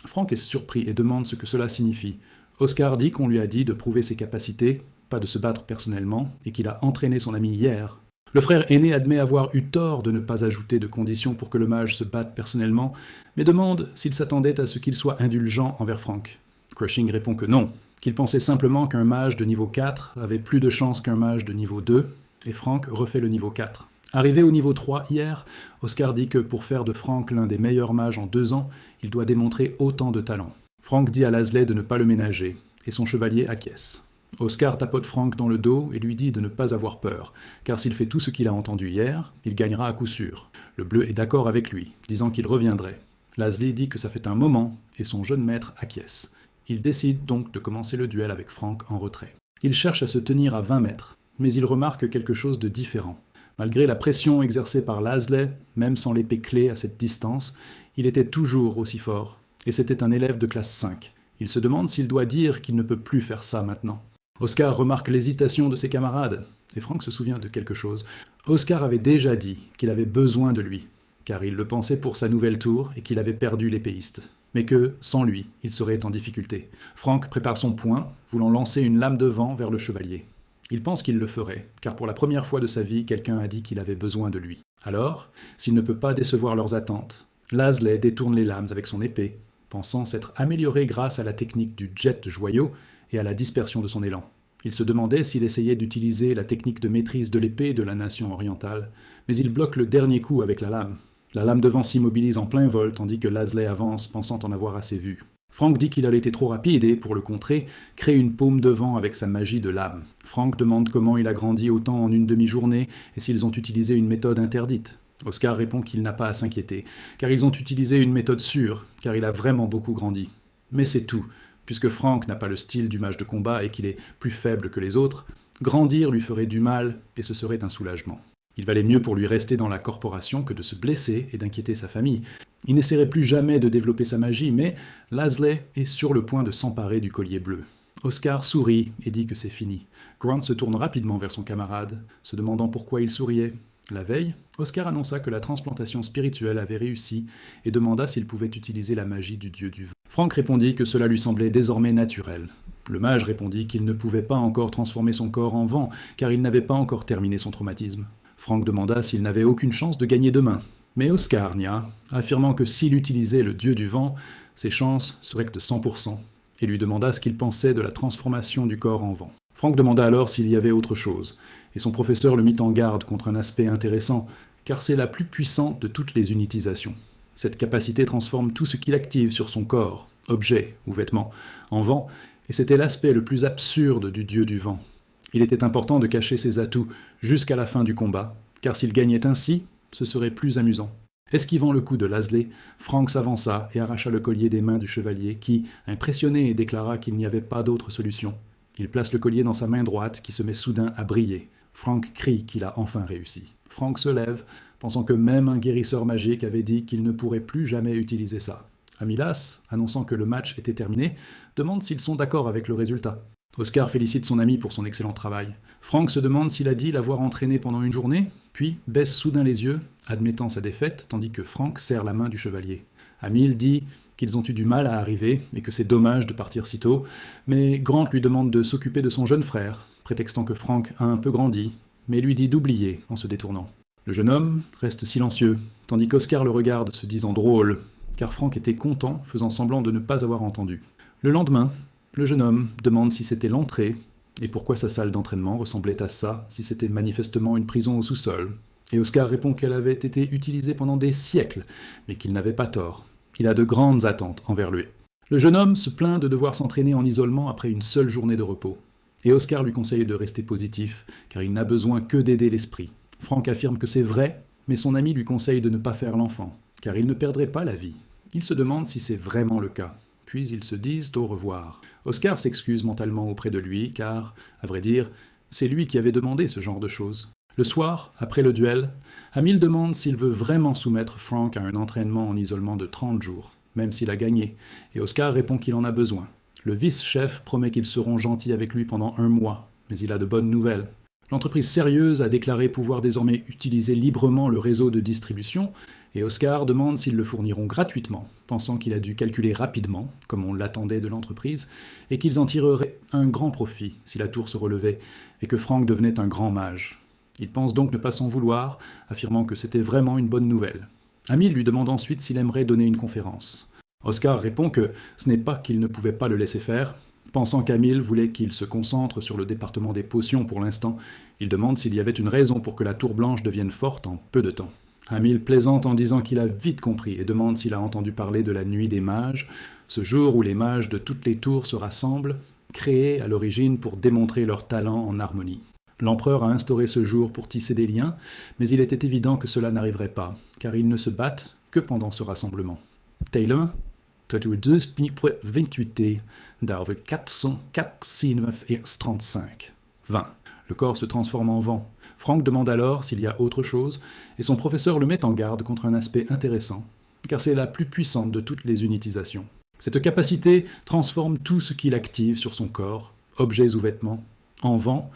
Frank est surpris et demande ce que cela signifie. Oscar dit qu'on lui a dit de prouver ses capacités, pas de se battre personnellement, et qu'il a entraîné son ami hier. Le frère aîné admet avoir eu tort de ne pas ajouter de conditions pour que le mage se batte personnellement, mais demande s'il s'attendait à ce qu'il soit indulgent envers Frank. Crushing répond que non, qu'il pensait simplement qu'un mage de niveau 4 avait plus de chances qu'un mage de niveau 2, et Frank refait le niveau 4. Arrivé au niveau 3 hier, Oscar dit que pour faire de Frank l'un des meilleurs mages en 2 ans, il doit démontrer autant de talent. Frank dit à Lasley de ne pas le ménager, et son chevalier acquiesce. Oscar tapote Frank dans le dos et lui dit de ne pas avoir peur, car s'il fait tout ce qu'il a entendu hier, il gagnera à coup sûr. Le bleu est d'accord avec lui, disant qu'il reviendrait. Lasley dit que ça fait un moment, et son jeune maître acquiesce. Il décide donc de commencer le duel avec Frank en retrait. Il cherche à se tenir à 20 mètres, mais il remarque quelque chose de différent. Malgré la pression exercée par Lasley, même sans l'épée clé à cette distance, il était toujours aussi fort, et c'était un élève de classe 5. Il se demande s'il doit dire qu'il ne peut plus faire ça maintenant. Oscar remarque l'hésitation de ses camarades, et Frank se souvient de quelque chose. Oscar avait déjà dit qu'il avait besoin de lui, car il le pensait pour sa nouvelle tour et qu'il avait perdu l'épéiste, mais que, sans lui, il serait en difficulté. Frank prépare son poing, voulant lancer une lame de vent vers le chevalier. Il pense qu'il le ferait, car pour la première fois de sa vie, quelqu'un a dit qu'il avait besoin de lui. Alors, s'il ne peut pas décevoir leurs attentes, Lasley détourne les lames avec son épée, pensant s'être amélioré grâce à la technique du jet joyau et à la dispersion de son élan. Il se demandait s'il essayait d'utiliser la technique de maîtrise de l'épée de la nation orientale, mais il bloque le dernier coup avec la lame. La lame de vent s'immobilise en plein vol tandis que Lasley avance, pensant en avoir assez vu. Frank dit qu'il a été trop rapide et, pour le contrer, crée une paume de vent avec sa magie de lame. Frank demande comment il a grandi autant en une demi-journée et s'ils ont utilisé une méthode interdite. Oscar répond qu'il n'a pas à s'inquiéter, car ils ont utilisé une méthode sûre, car il a vraiment beaucoup grandi. Mais c'est tout. Puisque Frank n'a pas le style du mage de combat et qu'il est plus faible que les autres, grandir lui ferait du mal et ce serait un soulagement. Il valait mieux pour lui rester dans la corporation que de se blesser et d'inquiéter sa famille. Il n'essaierait plus jamais de développer sa magie, mais Lasley est sur le point de s'emparer du collier bleu. Oscar sourit et dit que c'est fini. Grant se tourne rapidement vers son camarade, se demandant pourquoi il souriait. La veille, Oscar annonça que la transplantation spirituelle avait réussi et demanda s'il pouvait utiliser la magie du dieu du vent. Frank répondit que cela lui semblait désormais naturel. Le mage répondit qu'il ne pouvait pas encore transformer son corps en vent, car il n'avait pas encore terminé son traumatisme. Franck demanda s'il n'avait aucune chance de gagner demain. Mais Oscar nia, affirmant que s'il utilisait le dieu du vent, ses chances seraient que de 100%, et lui demanda ce qu'il pensait de la transformation du corps en vent. Franck demanda alors s'il y avait autre chose, et son professeur le mit en garde contre un aspect intéressant, car c'est la plus puissante de toutes les unitisations. Cette capacité transforme tout ce qu'il active sur son corps, objet ou vêtement, en vent, et c'était l'aspect le plus absurde du dieu du vent. Il était important de cacher ses atouts jusqu'à la fin du combat, car s'il gagnait ainsi, ce serait plus amusant. Esquivant le coup de Lasley, Franck s'avança et arracha le collier des mains du chevalier qui, impressionné, déclara qu'il n'y avait pas d'autre solution. Il place le collier dans sa main droite qui se met soudain à briller. Franck crie qu'il a enfin réussi. Franck se lève, pensant que même un guérisseur magique avait dit qu'il ne pourrait plus jamais utiliser ça. Amilas, annonçant que le match était terminé, demande s'ils sont d'accord avec le résultat. Oscar félicite son ami pour son excellent travail. Franck se demande s'il a dit l'avoir entraîné pendant une journée, puis baisse soudain les yeux, admettant sa défaite, tandis que Franck serre la main du chevalier. Amil dit qu'ils ont eu du mal à arriver et que c'est dommage de partir si tôt, mais Grant lui demande de s'occuper de son jeune frère, prétextant que Franck a un peu grandi, mais lui dit d'oublier en se détournant. Le jeune homme reste silencieux, tandis qu'Oscar le regarde, se disant drôle, car Franck était content, faisant semblant de ne pas avoir entendu. Le lendemain, le jeune homme demande si c'était l'entrée, et pourquoi sa salle d'entraînement ressemblait à ça, si c'était manifestement une prison au sous-sol. Et Oscar répond qu'elle avait été utilisée pendant des siècles, mais qu'il n'avait pas tort. Il a de grandes attentes envers lui. Le jeune homme se plaint de devoir s'entraîner en isolement après une seule journée de repos. Et Oscar lui conseille de rester positif, car il n'a besoin que d'aider l'esprit. Franck affirme que c'est vrai, mais son ami lui conseille de ne pas faire l'enfant, car il ne perdrait pas la vie. Il se demande si c'est vraiment le cas. Puis ils se disent au revoir. Oscar s'excuse mentalement auprès de lui, car, à vrai dire, c'est lui qui avait demandé ce genre de choses. Le soir, après le duel, Amil demande s'il veut vraiment soumettre Franck à un entraînement en isolement de 30 jours, même s'il a gagné, et Oscar répond qu'il en a besoin. Le vice-chef promet qu'ils seront gentils avec lui pendant 1 mois, mais il a de bonnes nouvelles. L'entreprise sérieuse a déclaré pouvoir désormais utiliser librement le réseau de distribution, et Oscar demande s'ils le fourniront gratuitement, pensant qu'il a dû calculer rapidement, comme on l'attendait de l'entreprise, et qu'ils en tireraient un grand profit si la tour se relevait, et que Franck devenait un grand mage. Il pense donc ne pas s'en vouloir, affirmant que c'était vraiment une bonne nouvelle. Amil lui demande ensuite s'il aimerait donner une conférence. Oscar répond que ce n'est pas qu'il ne pouvait pas le laisser faire. Pensant qu'Amil voulait qu'il se concentre sur le département des potions pour l'instant, il demande s'il y avait une raison pour que la tour blanche devienne forte en peu de temps. Amil plaisante en disant qu'il a vite compris et demande s'il a entendu parler de la nuit des mages, ce jour où les mages de toutes les tours se rassemblent, créés à l'origine pour démontrer leur talent en harmonie. L'empereur a instauré ce jour pour tisser des liens, mais il était évident que cela n'arriverait pas, car ils ne se battent que pendant ce rassemblement. Taylor, 28 d'Arve 435. 20. Le corps se transforme en vent. Franck demande alors s'il y a autre chose, et son professeur le met en garde contre un aspect intéressant, car c'est la plus puissante de toutes les unitisations. Cette capacité transforme tout ce qu'il active sur son corps, objets ou vêtements, en vent,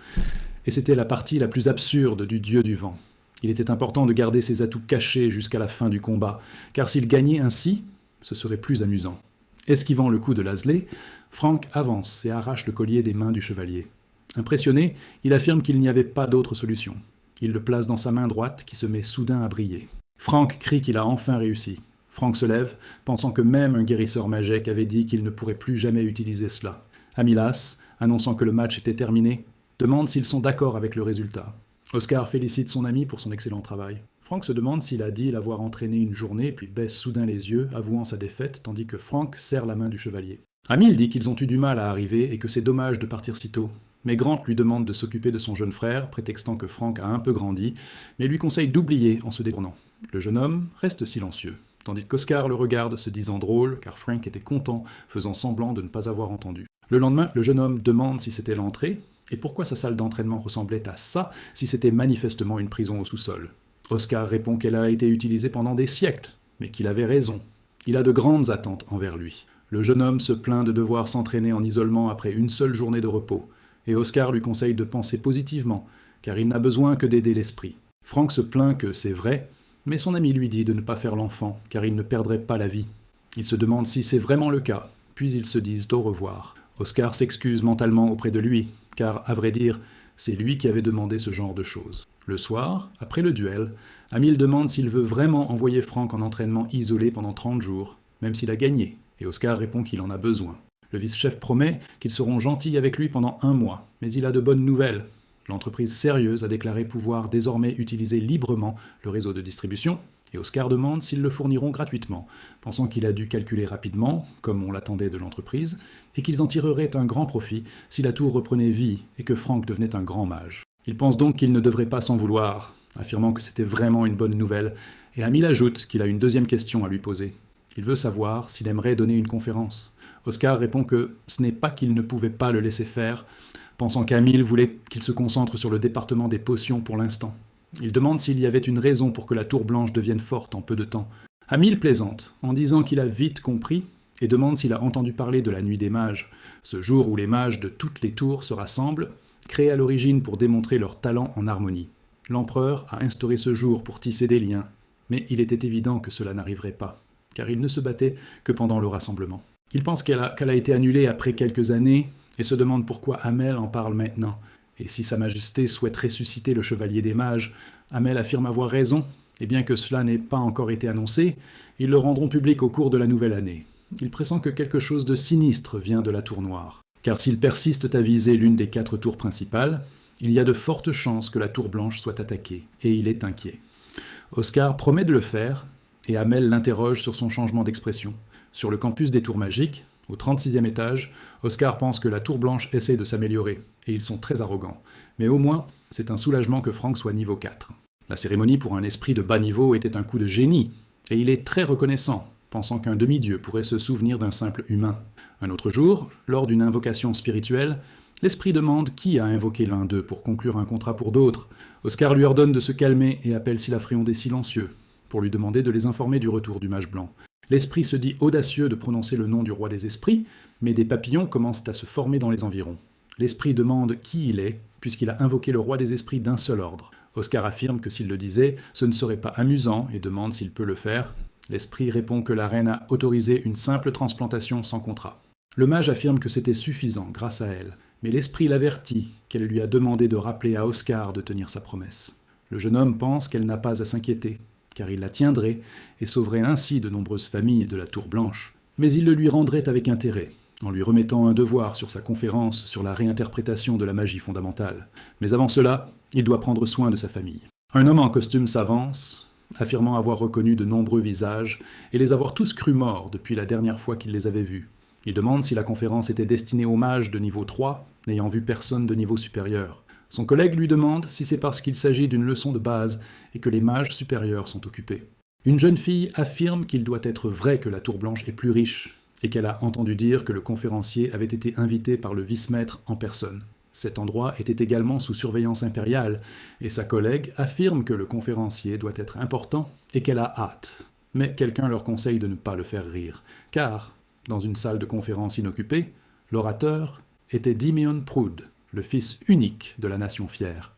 et c'était la partie la plus absurde du dieu du vent. Il était important de garder ses atouts cachés jusqu'à la fin du combat, car s'il gagnait ainsi, ce serait plus amusant. Esquivant le coup de Lasley, Franck avance et arrache le collier des mains du chevalier. Impressionné, il affirme qu'il n'y avait pas d'autre solution. Il le place dans sa main droite qui se met soudain à briller. Franck crie qu'il a enfin réussi. Franck se lève, pensant que même un guérisseur magique avait dit qu'il ne pourrait plus jamais utiliser cela. Amilas, annonçant que le match était terminé, demande s'ils sont d'accord avec le résultat. Oscar félicite son ami pour son excellent travail. Franck se demande s'il a dit l'avoir entraîné une journée, puis baisse soudain les yeux, avouant sa défaite, tandis que Franck serre la main du chevalier. Amil dit qu'ils ont eu du mal à arriver et que c'est dommage de partir si tôt. Mais Grant lui demande de s'occuper de son jeune frère, prétextant que Franck a un peu grandi, mais lui conseille d'oublier en se détournant. Le jeune homme reste silencieux, tandis qu'Oscar le regarde, se disant drôle, car Frank était content, faisant semblant de ne pas avoir entendu. Le lendemain, le jeune homme demande si c'était l'entrée, et pourquoi sa salle d'entraînement ressemblait à ça si c'était manifestement une prison au sous-sol. Oscar répond qu'elle a été utilisée pendant des siècles, mais qu'il avait raison. Il a de grandes attentes envers lui. Le jeune homme se plaint de devoir s'entraîner en isolement après une seule journée de repos, et Oscar lui conseille de penser positivement, car il n'a besoin que d'aider l'esprit. Franck se plaint que c'est vrai, mais son ami lui dit de ne pas faire l'enfant, car il ne perdrait pas la vie. Il se demande si c'est vraiment le cas, puis ils se disent au revoir. Oscar s'excuse mentalement auprès de lui, car, à vrai dire, C'est lui qui avait demandé ce genre de choses. Le soir, après le duel, Amil demande s'il veut vraiment envoyer Frank en entraînement isolé pendant 30 jours, même s'il a gagné, et Oscar répond qu'il en a besoin. Le vice-chef promet qu'ils seront gentils avec lui pendant 1 mois, mais il a de bonnes nouvelles. L'entreprise sérieuse a déclaré pouvoir désormais utiliser librement le réseau de distribution, et Oscar demande s'ils le fourniront gratuitement, pensant qu'il a dû calculer rapidement, comme on l'attendait de l'entreprise, et qu'ils en tireraient un grand profit si la tour reprenait vie et que Frank devenait un grand mage. Il pense donc qu'il ne devrait pas s'en vouloir, affirmant que c'était vraiment une bonne nouvelle, et Amil ajoute qu'il a une deuxième question à lui poser. Il veut savoir s'il aimerait donner une conférence. Oscar répond que ce n'est pas qu'il ne pouvait pas le laisser faire, pensant qu'Amil voulait qu'il se concentre sur le département des potions pour l'instant. Il demande s'il y avait une raison pour que la Tour Blanche devienne forte en peu de temps. Amil plaisante, en disant qu'il a vite compris, et demande s'il a entendu parler de la Nuit des Mages, ce jour où les mages de toutes les tours se rassemblent, créés à l'origine pour démontrer leur talent en harmonie. L'empereur a instauré ce jour pour tisser des liens, mais il était évident que cela n'arriverait pas, car il ne se battait que pendant le rassemblement. Il pense qu'elle a été annulée après quelques années, et se demande pourquoi Amel en parle maintenant. Et si Sa Majesté souhaite ressusciter le Chevalier des Mages, Amel affirme avoir raison, et bien que cela n'ait pas encore été annoncé, ils le rendront public au cours de la nouvelle année. Il pressent que quelque chose de sinistre vient de la Tour Noire, car s'ils persistent à viser l'une des 4 tours principales, il y a de fortes chances que la Tour Blanche soit attaquée, et il est inquiet. Oscar promet de le faire, et Amel l'interroge sur son changement d'expression. Sur le campus des Tours Magiques, au 36e étage, Oscar pense que la Tour Blanche essaie de s'améliorer, et ils sont très arrogants. Mais au moins, c'est un soulagement que Frank soit niveau 4. La cérémonie pour un esprit de bas niveau était un coup de génie, et il est très reconnaissant, pensant qu'un demi-dieu pourrait se souvenir d'un simple humain. Un autre jour, lors d'une invocation spirituelle, l'esprit demande qui a invoqué l'un d'eux pour conclure un contrat pour d'autres. Oscar lui ordonne de se calmer et appelle Silafrion des silencieux, pour lui demander de les informer du retour du mage blanc. L'esprit se dit audacieux de prononcer le nom du roi des esprits, mais des papillons commencent à se former dans les environs. L'esprit demande qui il est, puisqu'il a invoqué le roi des esprits d'un seul ordre. Oscar affirme que s'il le disait, ce ne serait pas amusant et demande s'il peut le faire. L'esprit répond que la reine a autorisé une simple transplantation sans contrat. Le mage affirme que c'était suffisant grâce à elle, mais l'esprit l'avertit qu'elle lui a demandé de rappeler à Oscar de tenir sa promesse. Le jeune homme pense qu'elle n'a pas à s'inquiéter, car il la tiendrait et sauverait ainsi de nombreuses familles de la Tour Blanche. Mais il le lui rendrait avec intérêt, en lui remettant un devoir sur sa conférence sur la réinterprétation de la magie fondamentale. Mais avant cela, il doit prendre soin de sa famille. Un homme en costume s'avance, affirmant avoir reconnu de nombreux visages et les avoir tous crus morts depuis la dernière fois qu'il les avait vus. Il demande si la conférence était destinée aux mages de niveau 3, n'ayant vu personne de niveau supérieur. Son collègue lui demande si c'est parce qu'il s'agit d'une leçon de base et que les mages supérieurs sont occupés. Une jeune fille affirme qu'il doit être vrai que la Tour Blanche est plus riche et qu'elle a entendu dire que le conférencier avait été invité par le vice-maître en personne. Cet endroit était également sous surveillance impériale et sa collègue affirme que le conférencier doit être important et qu'elle a hâte. Mais quelqu'un leur conseille de ne pas le faire rire, car, dans une salle de conférence inoccupée, l'orateur était Diméon Proud, le fils unique de la nation fière.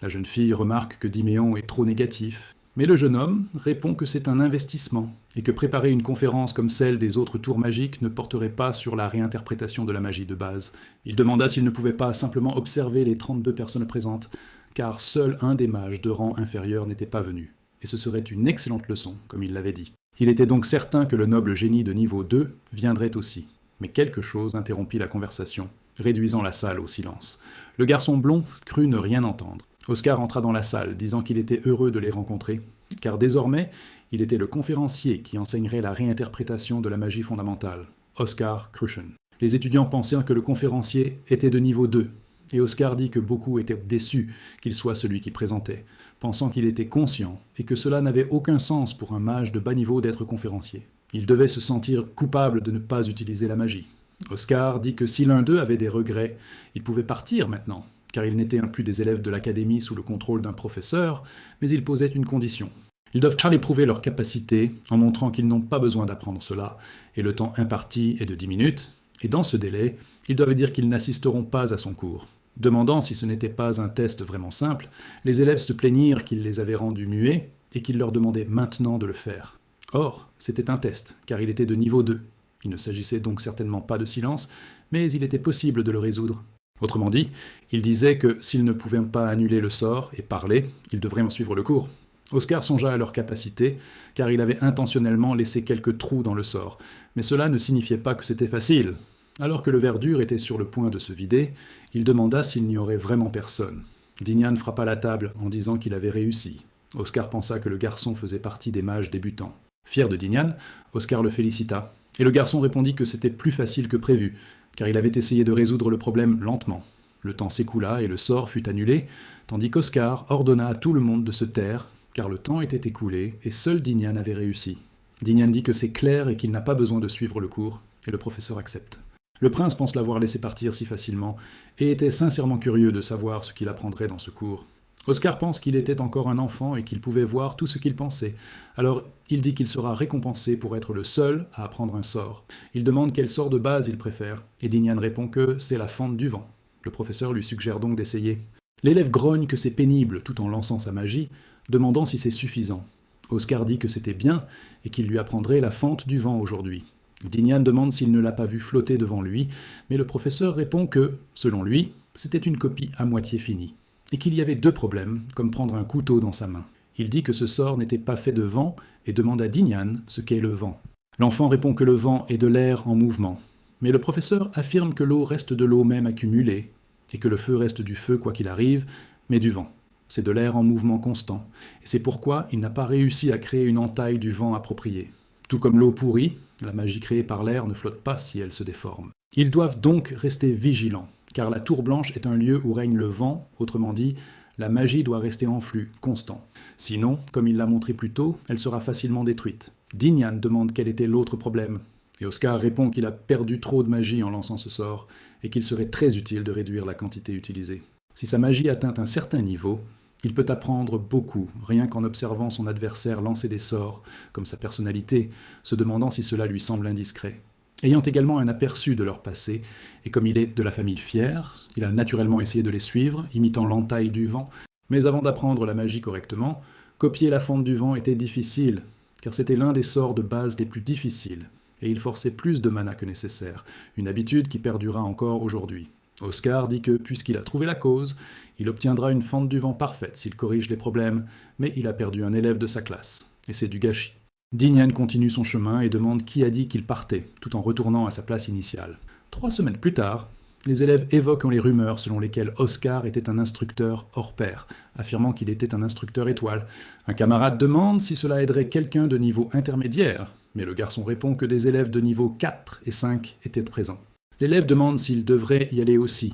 La jeune fille remarque que Diméon est trop négatif, mais le jeune homme répond que c'est un investissement et que préparer une conférence comme celle des autres tours magiques ne porterait pas sur la réinterprétation de la magie de base. Il demanda s'il ne pouvait pas simplement observer les 32 personnes présentes, car seul un des mages de rang inférieur n'était pas venu, et ce serait une excellente leçon, comme il l'avait dit. Il était donc certain que le noble génie de niveau 2 viendrait aussi, mais quelque chose interrompit la conversation, réduisant la salle au silence. Le garçon blond crut ne rien entendre. Oscar entra dans la salle, disant qu'il était heureux de les rencontrer, car désormais, il était le conférencier qui enseignerait la réinterprétation de la magie fondamentale, Oscar Cruchen. Les étudiants pensaient que le conférencier était de niveau 2, et Oscar dit que beaucoup étaient déçus qu'il soit celui qui présentait, pensant qu'il était conscient et que cela n'avait aucun sens pour un mage de bas niveau d'être conférencier. Il devait se sentir coupable de ne pas utiliser la magie. Oscar dit que si l'un d'eux avait des regrets, il pouvait partir maintenant, car ils n'étaient plus des élèves de l'académie sous le contrôle d'un professeur, mais il posait une condition. Ils doivent éprouver leur capacité en montrant qu'ils n'ont pas besoin d'apprendre cela, et le temps imparti est de 10 minutes, et dans ce délai, ils doivent dire qu'ils n'assisteront pas à son cours. Demandant si ce n'était pas un test vraiment simple, les élèves se plaignirent qu'il les avait rendus muets et qu'il leur demandait maintenant de le faire. Or, c'était un test, car il était de niveau 2. Il ne s'agissait donc certainement pas de silence, mais il était possible de le résoudre. Autrement dit, il disait que s'ils ne pouvaient pas annuler le sort et parler, ils devraient en suivre le cours. Oscar songea à leur capacité, car il avait intentionnellement laissé quelques trous dans le sort, mais cela ne signifiait pas que c'était facile. Alors que le verre dur était sur le point de se vider, il demanda s'il n'y aurait vraiment personne. Dignan frappa la table en disant qu'il avait réussi. Oscar pensa que le garçon faisait partie des mages débutants. Fier de Dignan, Oscar le félicita, et le garçon répondit que c'était plus facile que prévu, car il avait essayé de résoudre le problème lentement. Le temps s'écoula et le sort fut annulé, tandis qu'Oscar ordonna à tout le monde de se taire, car le temps était écoulé et seul Dignan avait réussi. Dignan dit que c'est clair et qu'il n'a pas besoin de suivre le cours, et le professeur accepte. Le prince pense l'avoir laissé partir si facilement, et était sincèrement curieux de savoir ce qu'il apprendrait dans ce cours. Oscar pense qu'il était encore un enfant et qu'il pouvait voir tout ce qu'il pensait, alors il dit qu'il sera récompensé pour être le seul à apprendre un sort. Il demande quel sort de base il préfère, et Dignan répond que c'est la fente du vent. Le professeur lui suggère donc d'essayer. L'élève grogne que c'est pénible tout en lançant sa magie, demandant si c'est suffisant. Oscar dit que c'était bien et qu'il lui apprendrait la fente du vent aujourd'hui. Dignan demande s'il ne l'a pas vu flotter devant lui, mais le professeur répond que, selon lui, c'était une copie à moitié finie, et qu'il y avait deux problèmes, comme prendre un couteau dans sa main. Il dit que ce sort n'était pas fait de vent et demande à Dignan ce qu'est le vent. L'enfant répond que le vent est de l'air en mouvement, mais le professeur affirme que l'eau reste de l'eau même accumulée, et que le feu reste du feu quoi qu'il arrive, mais du vent. C'est de l'air en mouvement constant, et c'est pourquoi il n'a pas réussi à créer une entaille du vent appropriée. Tout comme l'eau pourrie, la magie créée par l'air ne flotte pas si elle se déforme. Ils doivent donc rester vigilants, car la Tour Blanche est un lieu où règne le vent, autrement dit, la magie doit rester en flux constant. Sinon, comme il l'a montré plus tôt, elle sera facilement détruite. Dignan demande quel était l'autre problème, et Oscar répond qu'il a perdu trop de magie en lançant ce sort, et qu'il serait très utile de réduire la quantité utilisée. Si sa magie atteint un certain niveau, il peut apprendre beaucoup, rien qu'en observant son adversaire lancer des sorts, comme sa personnalité, se demandant si cela lui semble indiscret. Ayant également un aperçu de leur passé, et comme il est de la famille fière, il a naturellement essayé de les suivre, imitant l'entaille du vent, mais avant d'apprendre la magie correctement, copier la fente du vent était difficile, car c'était l'un des sorts de base les plus difficiles, et il forçait plus de mana que nécessaire, une habitude qui perdura encore aujourd'hui. Oscar dit que, puisqu'il a trouvé la cause, il obtiendra une fente du vent parfaite s'il corrige les problèmes, mais il a perdu un élève de sa classe, et c'est du gâchis. Dignan continue son chemin et demande qui a dit qu'il partait, tout en retournant à sa place initiale. 3 semaines plus tard, les élèves évoquent les rumeurs selon lesquelles Oscar était un instructeur hors pair, affirmant qu'il était un instructeur étoile. Un camarade demande si cela aiderait quelqu'un de niveau intermédiaire, mais le garçon répond que des élèves de niveau 4 et 5 étaient présents. L'élève demande s'il devrait y aller aussi,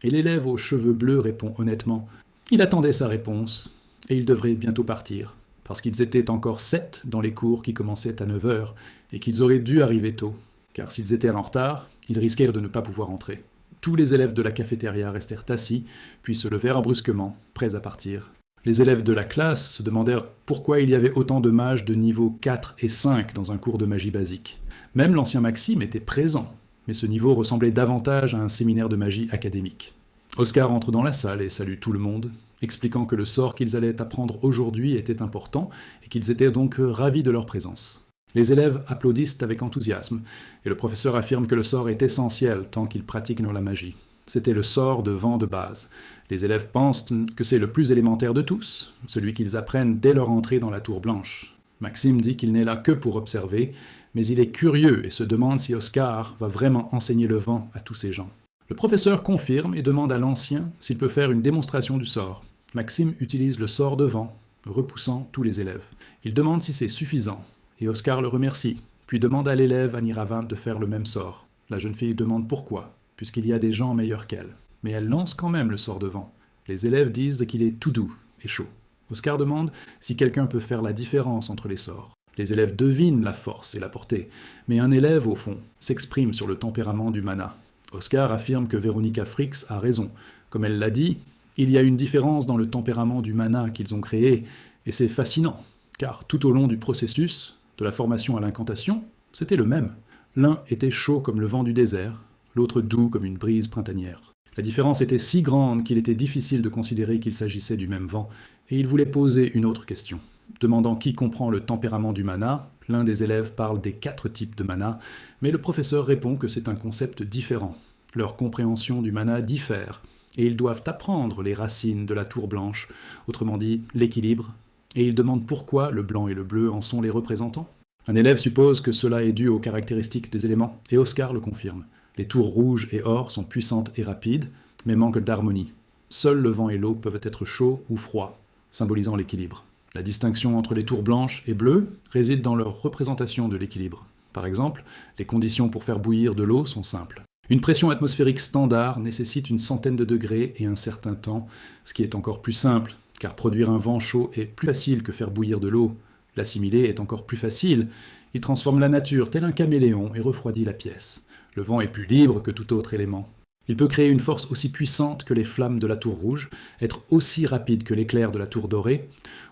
et l'élève aux cheveux bleus répond honnêtement. Il attendait sa réponse, et il devrait bientôt partir, parce qu'ils étaient encore 7 dans les cours qui commençaient à 9 heures, et qu'ils auraient dû arriver tôt, car s'ils étaient en retard, ils risquaient de ne pas pouvoir entrer. Tous les élèves de la cafétéria restèrent assis, puis se levèrent brusquement, prêts à partir. Les élèves de la classe se demandèrent pourquoi il y avait autant de mages de niveau 4 et 5 dans un cours de magie basique. Même l'ancien Maxime était présent, mais ce niveau ressemblait davantage à un séminaire de magie académique. Oscar entre dans la salle et salue tout le monde, expliquant que le sort qu'ils allaient apprendre aujourd'hui était important et qu'ils étaient donc ravis de leur présence. Les élèves applaudissent avec enthousiasme, et le professeur affirme que le sort est essentiel tant qu'ils pratiquent dans la magie. C'était le sort de vent de base. Les élèves pensent que c'est le plus élémentaire de tous, celui qu'ils apprennent dès leur entrée dans la Tour Blanche. Maxime dit qu'il n'est là que pour observer, mais il est curieux et se demande si Oscar va vraiment enseigner le vent à tous ces gens. Le professeur confirme et demande à l'ancien s'il peut faire une démonstration du sort. Maxime utilise le sort de vent, repoussant tous les élèves. Il demande si c'est suffisant, et Oscar le remercie, puis demande à l'élève Anirava de faire le même sort. La jeune fille demande pourquoi, puisqu'il y a des gens meilleurs qu'elle. Mais elle lance quand même le sort de vent. Les élèves disent qu'il est tout doux et chaud. Oscar demande si quelqu'un peut faire la différence entre les sorts. Les élèves devinent la force et la portée, mais un élève, au fond, s'exprime sur le tempérament du mana. Oscar affirme que Véronica Frix a raison. Comme elle l'a dit, il y a une différence dans le tempérament du mana qu'ils ont créé, et c'est fascinant, car tout au long du processus, de la formation à l'incantation, c'était le même. L'un était chaud comme le vent du désert, l'autre doux comme une brise printanière. La différence était si grande qu'il était difficile de considérer qu'il s'agissait du même vent, et il voulait poser une autre question. Demandant qui comprend le tempérament du mana, l'un des élèves parle des 4 types de mana, mais le professeur répond que c'est un concept différent. Leur compréhension du mana diffère, et ils doivent apprendre les racines de la tour blanche, autrement dit l'équilibre, et ils demandent pourquoi le blanc et le bleu en sont les représentants. Un élève suppose que cela est dû aux caractéristiques des éléments, et Oscar le confirme. Les tours rouges et or sont puissantes et rapides, mais manquent d'harmonie. Seuls le vent et l'eau peuvent être chauds ou froids, symbolisant l'équilibre. La distinction entre les tours blanches et bleues réside dans leur représentation de l'équilibre. Par exemple, les conditions pour faire bouillir de l'eau sont simples. Une pression atmosphérique standard nécessite une centaine de degrés et un certain temps, ce qui est encore plus simple, car produire un vent chaud est plus facile que faire bouillir de l'eau. L'assimiler est encore plus facile. Il transforme la nature tel un caméléon et refroidit la pièce. Le vent est plus libre que tout autre élément. Il peut créer une force aussi puissante que les flammes de la tour rouge, être aussi rapide que l'éclair de la tour dorée,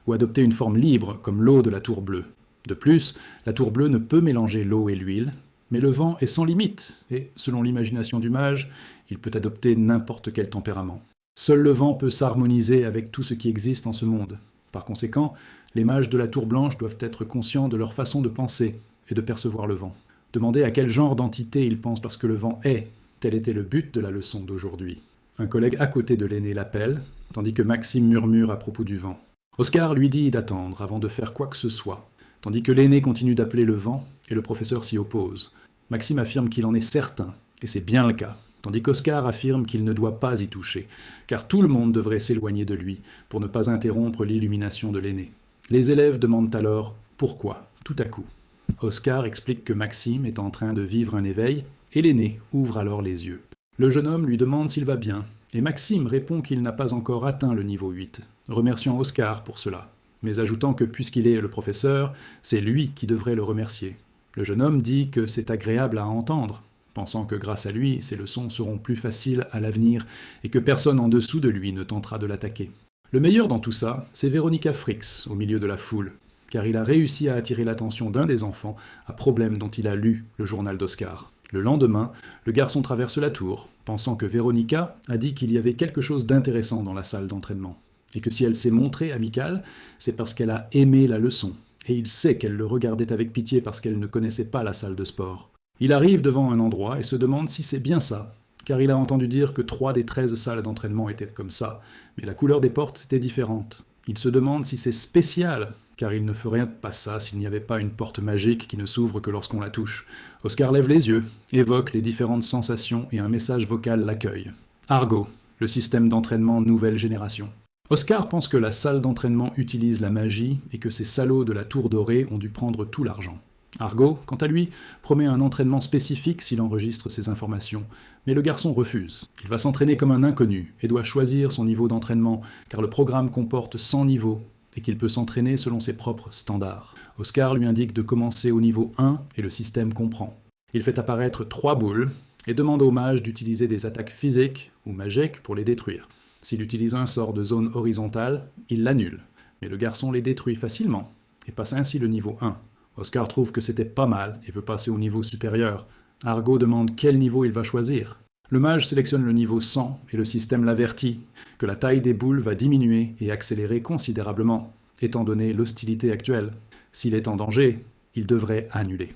ou adopter une forme libre comme l'eau de la tour bleue. De plus, la tour bleue ne peut mélanger l'eau et l'huile, mais le vent est sans limite, et, selon l'imagination du mage, il peut adopter n'importe quel tempérament. Seul le vent peut s'harmoniser avec tout ce qui existe en ce monde. Par conséquent, les mages de la tour blanche doivent être conscients de leur façon de penser et de percevoir le vent. Demandez à quel genre d'entité ils pensent lorsque le vent est. Tel était le but de la leçon d'aujourd'hui. Un collègue à côté de l'aîné l'appelle, tandis que Maxime murmure à propos du vent. Oscar lui dit d'attendre avant de faire quoi que ce soit, tandis que l'aîné continue d'appeler le vent et le professeur s'y oppose. Maxime affirme qu'il en est certain, et c'est bien le cas, tandis qu'Oscar affirme qu'il ne doit pas y toucher, car tout le monde devrait s'éloigner de lui pour ne pas interrompre l'illumination de l'aîné. Les élèves demandent alors « pourquoi ?» tout à coup. Oscar explique que Maxime est en train de vivre un éveil, et l'aîné ouvre alors les yeux. Le jeune homme lui demande s'il va bien, et Maxime répond qu'il n'a pas encore atteint le niveau 8, remerciant Oscar pour cela, mais ajoutant que puisqu'il est le professeur, c'est lui qui devrait le remercier. Le jeune homme dit que c'est agréable à entendre, pensant que grâce à lui, ses leçons seront plus faciles à l'avenir et que personne en dessous de lui ne tentera de l'attaquer. Le meilleur dans tout ça, c'est Véronica Frix, au milieu de la foule, car il a réussi à attirer l'attention d'un des enfants à problème dont il a lu le journal d'Oscar. Le lendemain, le garçon traverse la tour, pensant que Véronica a dit qu'il y avait quelque chose d'intéressant dans la salle d'entraînement, et que si elle s'est montrée amicale, c'est parce qu'elle a aimé la leçon, et il sait qu'elle le regardait avec pitié parce qu'elle ne connaissait pas la salle de sport. Il arrive devant un endroit et se demande si c'est bien ça, car il a entendu dire que 3 des 13 salles d'entraînement étaient comme ça, mais la couleur des portes était différente. Il se demande si c'est spécial, car il ne ferait pas ça s'il n'y avait pas une porte magique qui ne s'ouvre que lorsqu'on la touche. Oscar lève les yeux, évoque les différentes sensations et un message vocal l'accueille. Argo, le système d'entraînement nouvelle génération. Oscar pense que la salle d'entraînement utilise la magie et que ces salauds de la tour dorée ont dû prendre tout l'argent. Argo, quant à lui, promet un entraînement spécifique s'il enregistre ces informations, mais le garçon refuse. Il va s'entraîner comme un inconnu et doit choisir son niveau d'entraînement, car le programme comporte 100 niveaux et qu'il peut s'entraîner selon ses propres standards. Oscar lui indique de commencer au niveau 1 et le système comprend. Il fait apparaître 3 boules et demande au mage d'utiliser des attaques physiques ou magiques pour les détruire. S'il utilise un sort de zone horizontale, il l'annule, mais le garçon les détruit facilement et passe ainsi le niveau 1. Oscar trouve que c'était pas mal et veut passer au niveau supérieur. Argo demande quel niveau il va choisir. Le mage sélectionne le niveau 100 et le système l'avertit que la taille des boules va diminuer et accélérer considérablement, étant donné l'hostilité actuelle. S'il est en danger, il devrait annuler.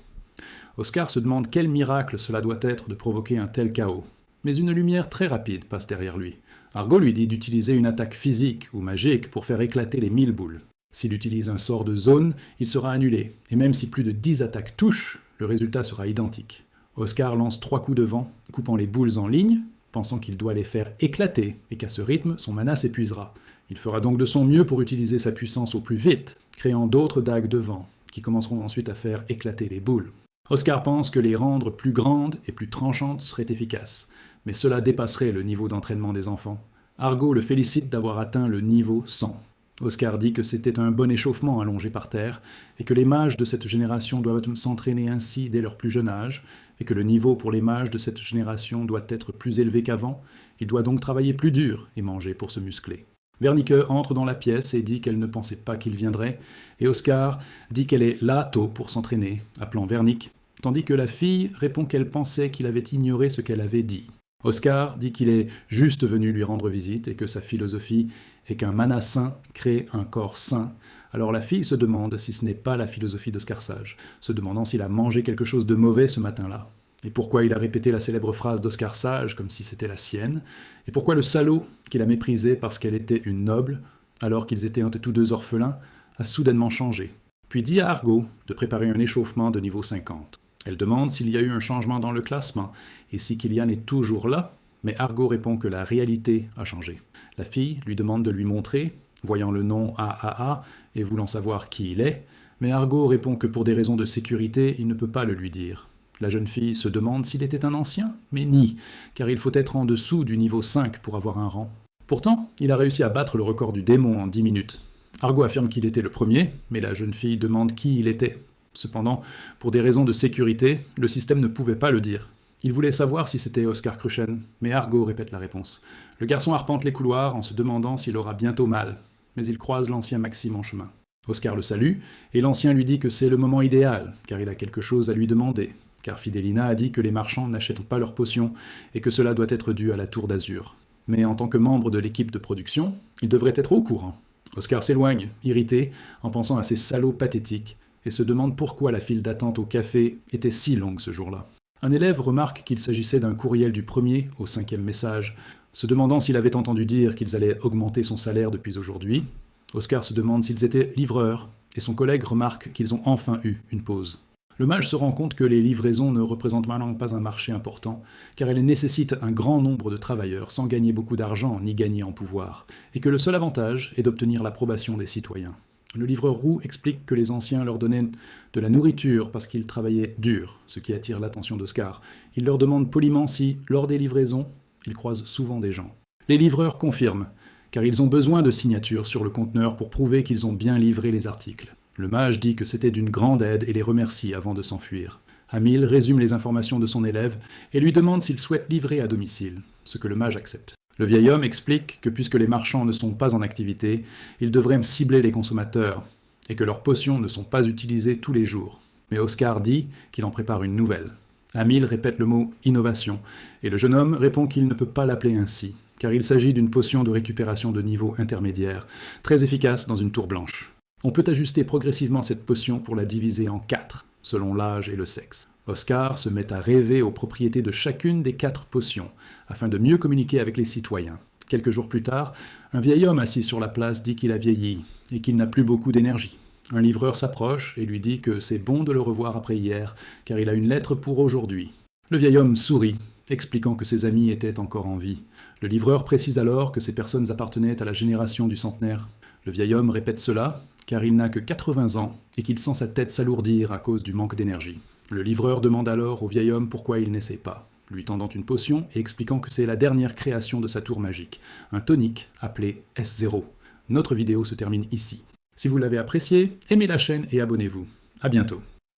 Oscar se demande quel miracle cela doit être de provoquer un tel chaos. Mais une lumière très rapide passe derrière lui. Argo lui dit d'utiliser une attaque physique ou magique pour faire éclater les 1000 boules. S'il utilise un sort de zone, il sera annulé, et même si plus de 10 attaques touchent, le résultat sera identique. Oscar lance 3 coups de vent, coupant les boules en ligne, pensant qu'il doit les faire éclater, et qu'à ce rythme, son mana s'épuisera. Il fera donc de son mieux pour utiliser sa puissance au plus vite, créant d'autres dagues de vent, qui commenceront ensuite à faire éclater les boules. Oscar pense que les rendre plus grandes et plus tranchantes serait efficace, mais cela dépasserait le niveau d'entraînement des enfants. Argo le félicite d'avoir atteint le niveau 100. Oscar dit que c'était un bon échauffement allongé par terre, et que les mages de cette génération doivent s'entraîner ainsi dès leur plus jeune âge, et que le niveau pour les mages de cette génération doit être plus élevé qu'avant, il doit donc travailler plus dur et manger pour se muscler. Wernicke entre dans la pièce et dit qu'elle ne pensait pas qu'il viendrait, et Oscar dit qu'elle est là tôt pour s'entraîner, appelant Wernicke, tandis que la fille répond qu'elle pensait qu'il avait ignoré ce qu'elle avait dit. Oscar dit qu'il est juste venu lui rendre visite et que sa philosophie est qu'un mana sain crée un corps sain. Alors la fille se demande si ce n'est pas la philosophie d'Oscar Sage, se demandant s'il a mangé quelque chose de mauvais ce matin-là. Et pourquoi il a répété la célèbre phrase d'Oscar Sage comme si c'était la sienne, et pourquoi le salaud qu'il a méprisé parce qu'elle était une noble, alors qu'ils étaient tous deux orphelins, a soudainement changé. Puis dit à Argo de préparer un échauffement de niveau 50. Elle demande s'il y a eu un changement dans le classement, et si Killian est toujours là, mais Argo répond que la réalité a changé. La fille lui demande de lui montrer, voyant le nom AAA et voulant savoir qui il est, mais Argo répond que pour des raisons de sécurité, il ne peut pas le lui dire. La jeune fille se demande s'il était un ancien, mais nie, car il faut être en dessous du niveau 5 pour avoir un rang. Pourtant, il a réussi à battre le record du démon en 10 minutes. Argo affirme qu'il était le premier, mais la jeune fille demande qui il était. Cependant, pour des raisons de sécurité, le système ne pouvait pas le dire. Il voulait savoir si c'était Oscar Cruchen, mais Argo répète la réponse. Le garçon arpente les couloirs en se demandant s'il aura bientôt mal, mais il croise l'ancien Maxime en chemin. Oscar le salue, et l'ancien lui dit que c'est le moment idéal, car il a quelque chose à lui demander, car Fidelina a dit que les marchands n'achètent pas leurs potions, et que cela doit être dû à la tour d'Azur. Mais en tant que membre de l'équipe de production, il devrait être au courant. Oscar s'éloigne, irrité, en pensant à ces salauds pathétiques, et se demande pourquoi la file d'attente au café était si longue ce jour-là. Un élève remarque qu'il s'agissait d'un courriel du 1er au 5e message, se demandant s'il avait entendu dire qu'ils allaient augmenter son salaire depuis aujourd'hui. Oscar se demande s'ils étaient livreurs, et son collègue remarque qu'ils ont enfin eu une pause. Le mage se rend compte que les livraisons ne représentent maintenant pas un marché important, car elles nécessitent un grand nombre de travailleurs sans gagner beaucoup d'argent ni gagner en pouvoir, et que le seul avantage est d'obtenir l'approbation des citoyens. Le livreur roux explique que les anciens leur donnaient de la nourriture parce qu'ils travaillaient dur, ce qui attire l'attention d'Oscar. Il leur demande poliment si, lors des livraisons, ils croisent souvent des gens. Les livreurs confirment, car ils ont besoin de signatures sur le conteneur pour prouver qu'ils ont bien livré les articles. Le mage dit que c'était d'une grande aide et les remercie avant de s'enfuir. Hamil résume les informations de son élève et lui demande s'il souhaite livrer à domicile, ce que le mage accepte. Le vieil homme explique que puisque les marchands ne sont pas en activité, ils devraient cibler les consommateurs, et que leurs potions ne sont pas utilisées tous les jours. Mais Oscar dit qu'il en prépare une nouvelle. Hamil répète le mot « innovation », et le jeune homme répond qu'il ne peut pas l'appeler ainsi, car il s'agit d'une potion de récupération de niveau intermédiaire, très efficace dans une tour blanche. On peut ajuster progressivement cette potion pour la diviser en 4, selon l'âge et le sexe. Oscar se met à rêver aux propriétés de chacune des 4 potions, afin de mieux communiquer avec les citoyens. Quelques jours plus tard, un vieil homme assis sur la place dit qu'il a vieilli, et qu'il n'a plus beaucoup d'énergie. Un livreur s'approche et lui dit que c'est bon de le revoir après hier, car il a une lettre pour aujourd'hui. Le vieil homme sourit, expliquant que ses amis étaient encore en vie. Le livreur précise alors que ces personnes appartenaient à la génération du centenaire. Le vieil homme répète cela, car il n'a que 80 ans et qu'il sent sa tête s'alourdir à cause du manque d'énergie. Le livreur demande alors au vieil homme pourquoi il n'essaie pas, lui tendant une potion et expliquant que c'est la dernière création de sa tour magique, un tonique appelé S0. Notre vidéo se termine ici. Si vous l'avez apprécié, aimez la chaîne et abonnez-vous. À bientôt.